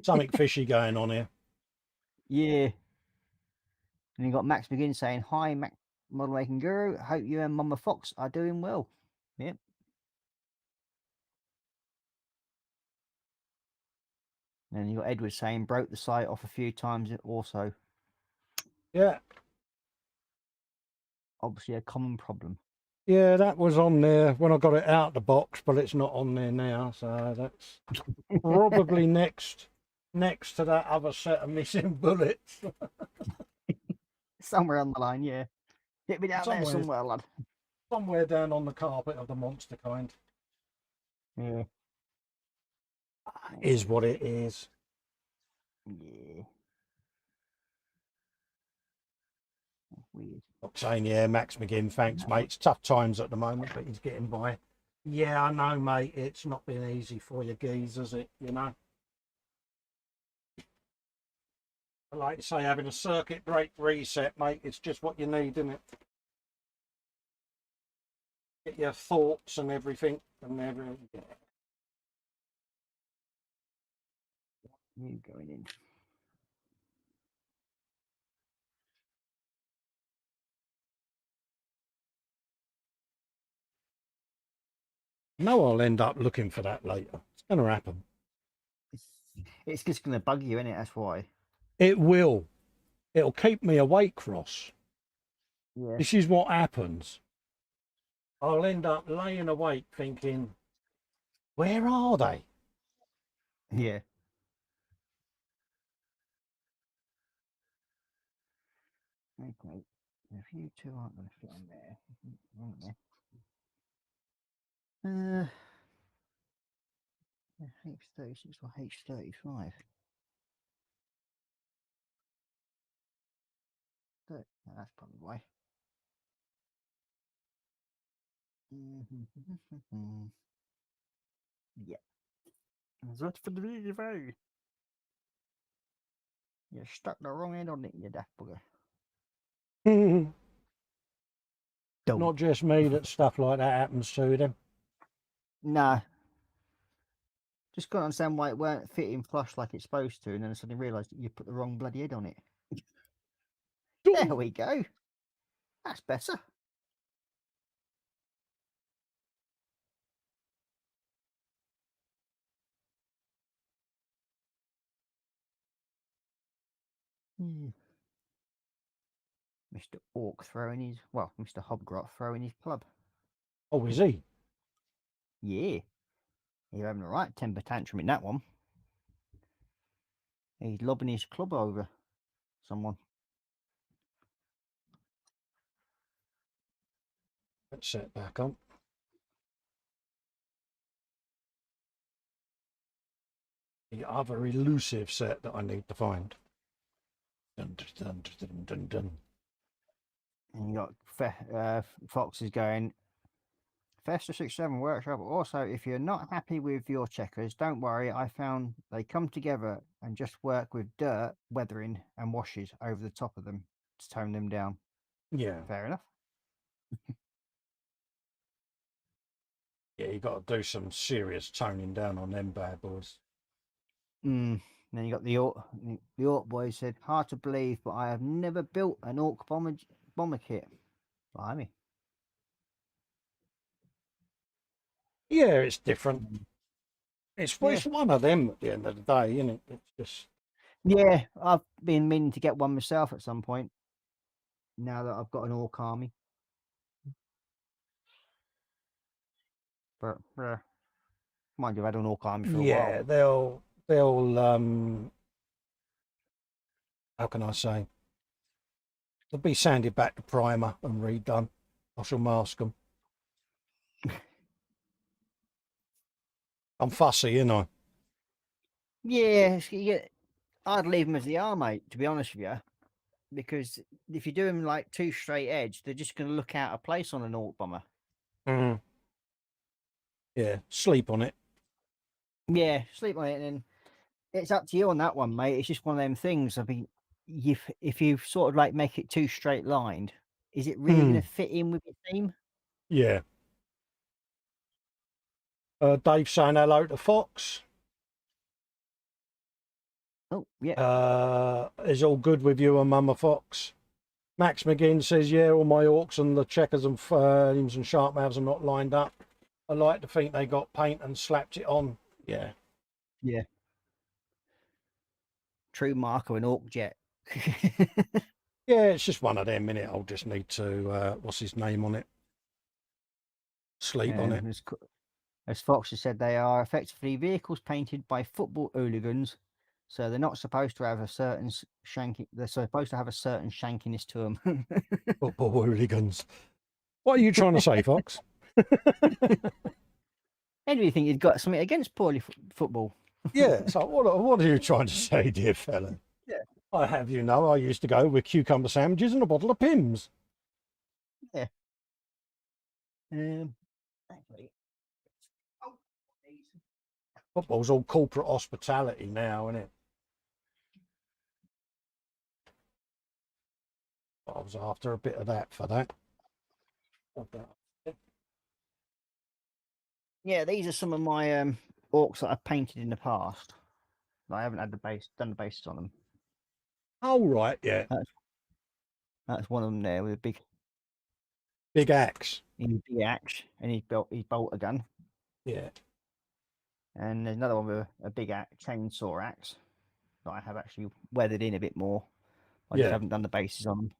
Something fishy going on here. Yeah. And you got Max McGinn saying, hi, Mac Model Making Guru. Hope you and Mama Foxx are doing well. Yep. And you got Edward saying, broke the site off a few times also. Yeah. Obviously a common problem. Yeah, that was on there when I got it out the box, but it's not on there now. So that's probably next to that other set of missing bullets. Somewhere on the line, yeah. Get me down there somewhere, lad. Somewhere down on the carpet of the monster kind. Yeah. Is what it is. Yeah. Weird. Saying, yeah, Max McGinn, thanks, mate. It's tough times at the moment, but he's getting by. Yeah, I know, mate. It's not been easy for you geezers, it, you know. I like to say, having a circuit break reset, mate, it's just what you need, isn't it? Get your thoughts and everything and everything. Yeah. You going in. No, I'll end up looking for that later. It's going to happen. It's just going to bug you, innit? That's why. It will. It'll keep me awake, Ross. Yeah. This is what happens. I'll end up laying awake thinking, where are they? Yeah. Okay. If you two aren't going to fit on there, aren't they? H36 or H35? No, that's probably why. Yeah. That's for the video. You stuck the wrong end on it, you daft bugger. Not just me that stuff like that happens to them. Nah. Just can't understand why it weren't fitting flush like it's supposed to, and then I suddenly realised that you put the wrong bloody head on it. There we go. That's better. Mr. Orc throwing his, well, Mr. Hobgrot throwing his club. Oh, is he? Yeah. You're having a right temper tantrum in that one. He's lobbing his club over someone. Let's set back up. The other elusive set that I need to find. Dun, dun, dun, dun, dun. And you got Fox is going, Festa 67 workshop. Also, if you're not happy with your checkers, don't worry. I found they come together and just work with dirt, weathering, and washes over the top of them to tone them down. Yeah. Fair enough. Yeah, you got to do some serious toning down on them bad boys. Then you got the Orc boy said, hard to believe, but I have never built an Orc bomber kit. Blimey. Yeah, it's different. It's one of them at the end of the day, isn't it? It's just. Yeah, I've been meaning to get one myself at some point. Now that I've got an Orc army. But mind you, I've had an Orc army for a while. Yeah, they'll how can I say? They'll be sanded back to primer and redone. I shall mask them. I'm fussy, ain't I? Yeah, I'd leave them as they are, mate, to be honest with you. Because if you do them like too straight edge, they're just going to look out of place on an Orc bomber. Mm. Yeah, sleep on it. Yeah, sleep on it, and then it's up to you on that one, mate. It's just one of them things. I mean, if you sort of like make it too straight lined, is it really going to fit in with your theme? Yeah. Dave saying hello to Fox. Oh, yeah. Is all good with you and Mama Foxx? Max McGinn says, yeah, all my Orcs and the checkers and frames and sharp mouths are not lined up. I like to think they got paint and slapped it on. Yeah. Yeah. True Marco and Orc Jet. Yeah, it's just one of them, innit? I'll just need to, what's his name on it? Sleep on it. As Fox has said, they are effectively vehicles painted by football hooligans, so they're not supposed to have a certain shanking. They're supposed to have a certain shankiness to them. Football hooligans. What are you trying to say, Fox? And do you think you've got something against poorly football? Yeah, so what are you trying to say, dear fella? Yeah. I have you know, I used to go with cucumber sandwiches and a bottle of Pimm's. Yeah. Actually. Football's all corporate hospitality now, isn't it? I was after a bit of that for that. Yeah, these are some of my Orcs that I've painted in the past. I haven't had done the bases on them. Oh right, yeah. That's one of them there with a big axe. Big axe, and his bolter gun. Yeah. And there's another one with a big chainsaw axe that I have actually weathered in a bit more. I just haven't done the bases on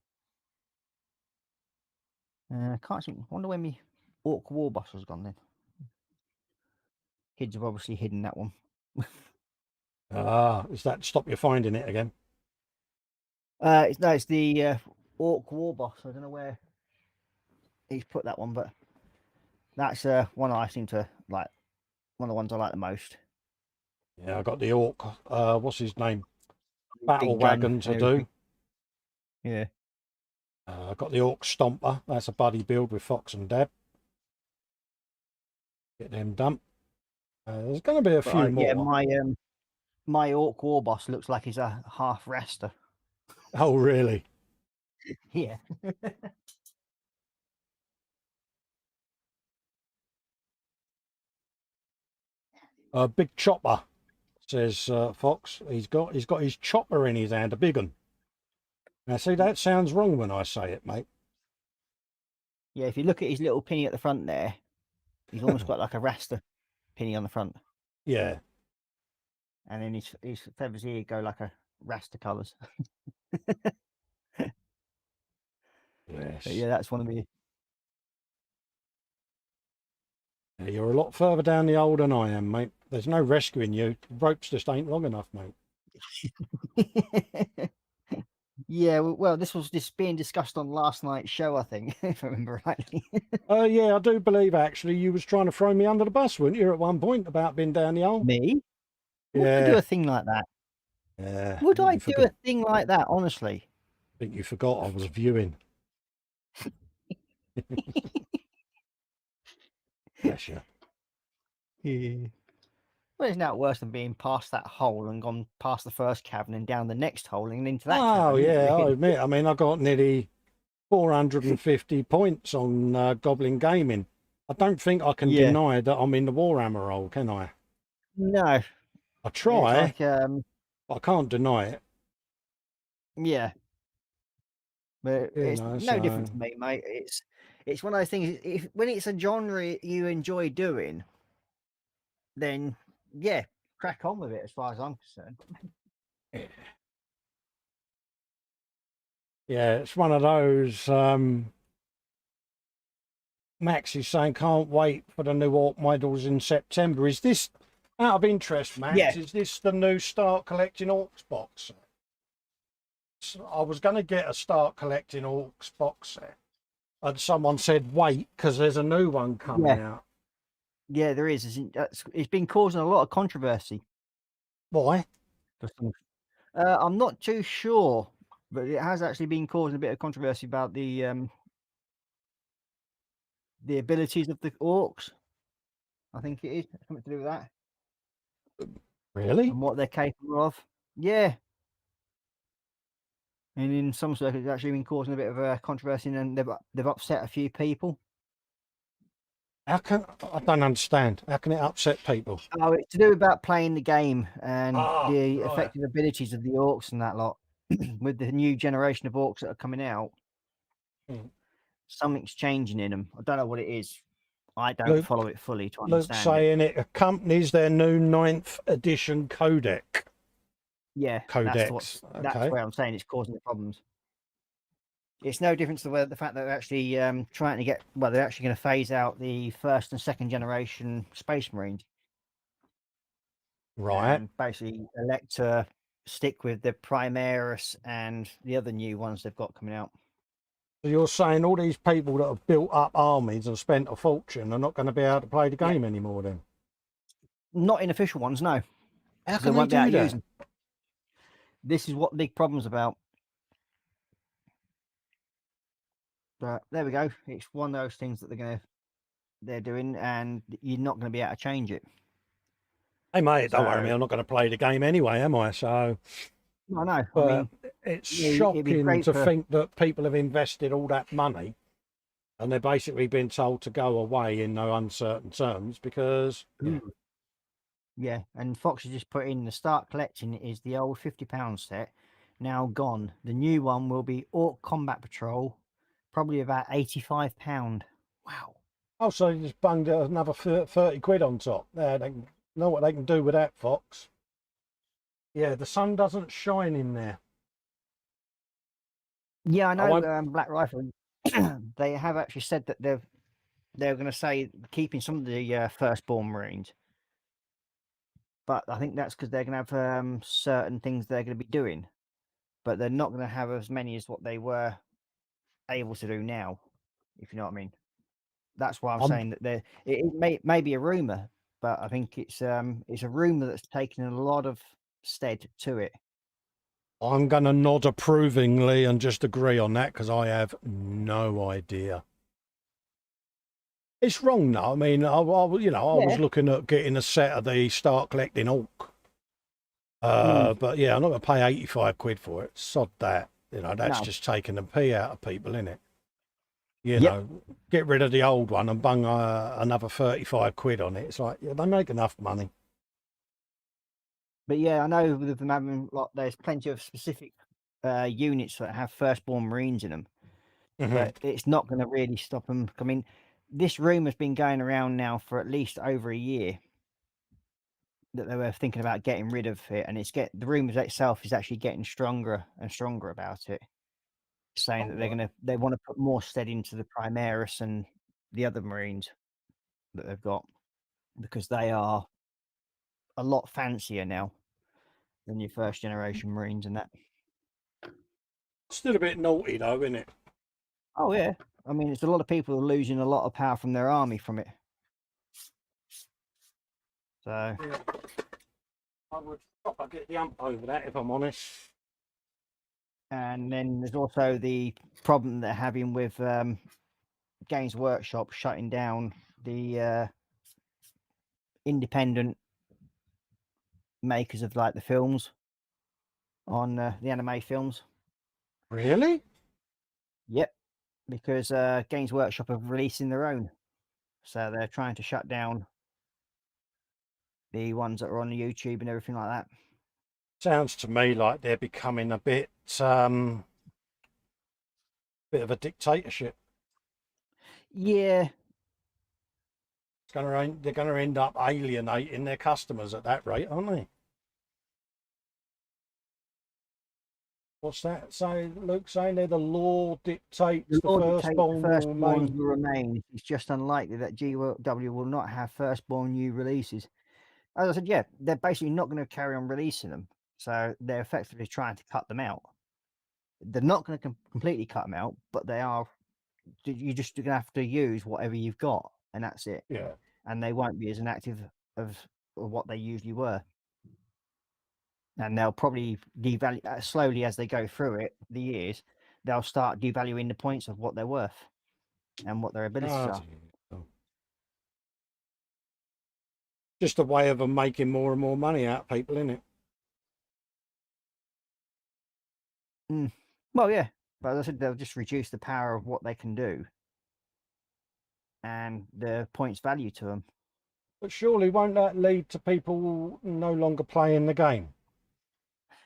them. Can't think. Wonder when my Orc War Boss has gone then. Kids have obviously hidden that one. Is that to stop you finding it again? It's the Orc War Boss. I don't know where he's put that one, but that's one I seem to like. One of the ones I like the most. Yeah, I got the Orc. What's his name? Battle wagon to do. Yeah. I got the Orc Stomper. That's a buddy build with Fox and Deb. Get them done. There's going to be a few more. Yeah, my Orc War Boss looks like he's a half raster. Oh, really? Yeah. Big chopper, says Fox. He's got his chopper in his hand, a big one. Now, see, that sounds wrong when I say it, mate. Yeah, if you look at his little pinny at the front there, he's almost got like a raster pinny on the front. Yeah. And then his feathers here go like a raster colours. Yes. But yeah, that's one of the. Yeah, you're a lot further down the old than I am, mate. There's no rescuing you. The ropes just ain't long enough, mate. Yeah, well, this was just being discussed on last night's show, I think, if I remember rightly. Yeah, I do believe actually you was trying to throw me under the bus, weren't you, at one point about being down the old? Me? Would I do a thing like that? Yeah. Would I do a thing like that, honestly? I think you forgot I was viewing. Bless you. Yeah. Well, it's now worse than being past that hole and gone past the first cavern and down the next hole and into that Oh, cavern, isn't it, yeah, I really? admit. I mean, I got nearly 450 points on Goblin Gaming. I don't think I can Yeah. deny that I'm in the Warhammer role, can I? No. I It's try, like, but I can't deny it. yeah. But You it's know, no so different to me, mate. It's one of those things. If when it's a genre you enjoy doing, then yeah, crack on with it. As far as I'm concerned. yeah, it's one of those. Max is saying can't wait for the new Orc models in September. Is this out of interest, Max? Yeah. Is this the new Start Collecting Orcs box set? So I was going to get a Start Collecting Orcs box set, and someone said wait because there's a new one coming out. Yeah, there is. It's been causing a lot of controversy. Why? I'm not too sure, but it has actually been causing a bit of controversy about the abilities of the orcs. I think it is something to do with that Really? and what they're capable of. Yeah. And in some circles, it's actually been causing a bit of a controversy, and they've upset a few people. How can I don't understand? How can it upset people? Oh, it's to do about playing the game and the right. effective abilities of the orcs and that lot. With the new generation of orcs that are coming out, something's changing in them. I don't know what it is. I don't follow it fully to understand. Luke's saying it accompanies their new 9th edition codec. Yeah, Codex. That's where I'm saying it's causing the problems. It's no different to the fact that they're actually trying to they're actually going to phase out the first and second generation Space Marines. Right. And basically elect to stick with the Primaris and the other new ones they've got coming out. So you're saying all these people that have built up armies and spent a fortune are not going to be able to play the game anymore then? Not in official ones, no. How can they do that? This is what the big problem's about. But there we go. It's one of those things that they're doing, and you're not going to be able to change it. Hey mate, don't worry me, I'm not going to play the game anyway, am I? So I know. But I mean, it's shocking to think that people have invested all that money and they're basically been told to go away in no uncertain terms because yeah, and Fox has just put in the Start Collecting is the old £50 set now gone. The new one will be Orc Combat Patrol, probably about £85. Wow. Oh, so you just bunged another 30 quid on top. There, they know what they can do with that, Fox. Yeah, the sun doesn't shine in there. Yeah, I know. Black Rifle, they have actually said that they're going to say keeping some of the firstborn Marines, but I think that's because they're going to have certain things they're going to be doing, but they're not going to have as many as what they were able to do now, if you know what I mean. That's why I'm saying that it may be a rumor, but I think it's a rumor that's taken a lot of stead to it. I'm going to nod approvingly and just agree on that because I have no idea. It's wrong now. I mean, I was looking at getting a set of the Start Collecting Orc. But yeah, I'm not going to pay 85 quid for it. Sod that. That's just taking the pee out of people, innit? You know, get rid of the old one and bung another 35 quid on it. It's like, they make enough money. But yeah, I know with them having there's plenty of specific units that have firstborn Marines in them, but it's not going to really stop them. I mean, this rumor's been going around now for at least over a year that they were thinking about getting rid of it, and the rumors itself is actually getting stronger and stronger about it, saying that they want to put more stead into the Primaris and the other Marines that they've got because they are a lot fancier now than your first generation Marines and that. Still a bit naughty though, isn't it? Oh yeah, I mean it's a lot of people are losing a lot of power from their army from it. So I would proper get the ump over that if I'm honest. And then there's also the problem they're having with Games Workshop shutting down the independent makers of like the films on the anime films. Really? Yep, because Games Workshop are releasing their own, so they're trying to shut down the ones that are on the YouTube and everything like that. Sounds to me like they're becoming a bit of a dictatorship. Yeah, They're going to end up alienating their customers at that rate, aren't they? What's that saying? Luke saying there the law dictates the firstborn will remain. It's just unlikely that GW will not have firstborn new releases. As I said, yeah, they're basically not going to carry on releasing them, so they're effectively trying to cut them out. They're not going to completely cut them out, but they are. You're just going to have to use whatever you've got, and that's it. Yeah. And they won't be as inactive of what they usually were. And they'll probably devalue slowly as they go through it, the years, they'll start devaluing the points of what they're worth and what their abilities are. Just a way of them making more and more money out of people, isn't it? Well, yeah, but as I said, they'll just reduce the power of what they can do and the points value to them. But surely won't that lead to people no longer playing the game?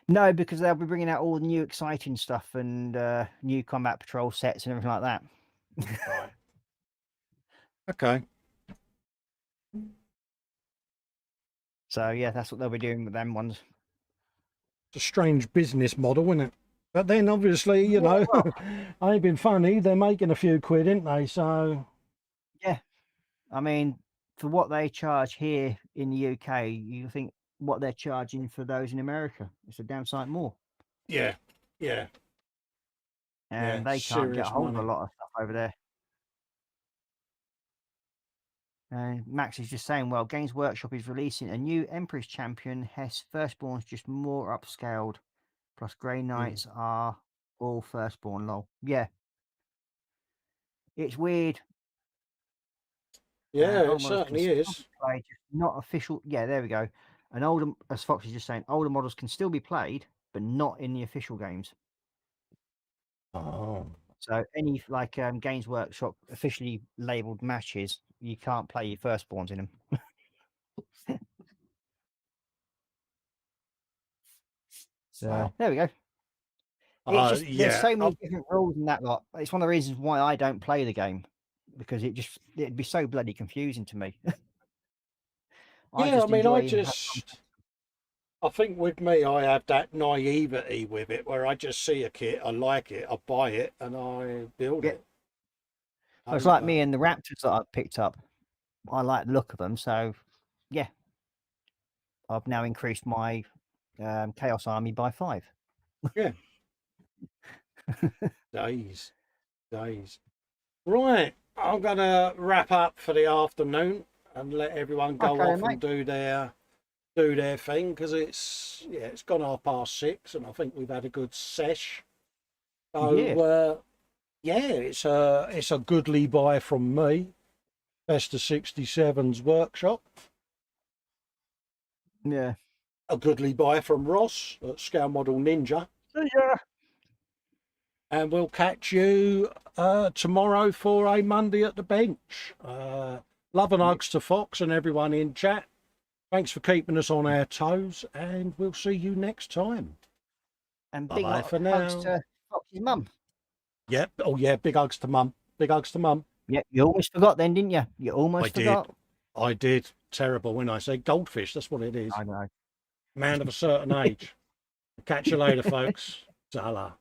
No, because they'll be bringing out all the new exciting stuff and new combat patrol sets and everything like that. Right. Okay. So yeah, that's what they'll be doing with them ones. It's a strange business model, isn't it? But then obviously, you know, I ain't been funny. They're making a few quid, ain't they? So yeah, I mean, for what they charge here in the UK, you think what they're charging for those in America, it's a damn sight more. Yeah, yeah. And they can't get a hold of a lot of stuff over there. And Max is just saying, well, Games Workshop is releasing a new Empress Champion. Hess Firstborn's just more upscaled. Plus Grey Knights are all Firstborn, lol. Yeah. It's weird. Yeah, it certainly is. Played, not official. Yeah, there we go. And older, as Fox is just saying, older models can still be played, but not in the official games. Oh. So any like Games Workshop officially labeled matches, you can't play your Firstborns in them. So there we go. It's just, there's so many different rules in that lot. It's one of the reasons why I don't play the game, because it'd be so bloody confusing to me. I think with me, I have that naivety with it where I just see a kit, I like it, I buy it, and I build it. Well, it's like me and the Raptors that I've picked up. I like the look of them, so yeah. I've now increased my Chaos Army by 5. Yeah. Days. Right, I'm going to wrap up for the afternoon and let everyone go off and do their thing, because it's gone 6:30 and I think we've had a good sesh. So it's a goodly buy from me. Festa 67's workshop. Yeah. A goodly buy from Ross at Scale Model Ninja. Yeah. And we'll catch you tomorrow for a Monday at the bench. Love and hugs to Fox and everyone in chat. Thanks for keeping us on our toes, and we'll see you next time. And big hugs to Fox's mum. Yep. Oh yeah, big hugs to mum. Big hugs to mum. Yeah, you almost forgot then, didn't you? You almost forgot. I did. Terrible when I say goldfish. That's what it is. I know. Man of a certain age. Catch you later, folks. Ta-la.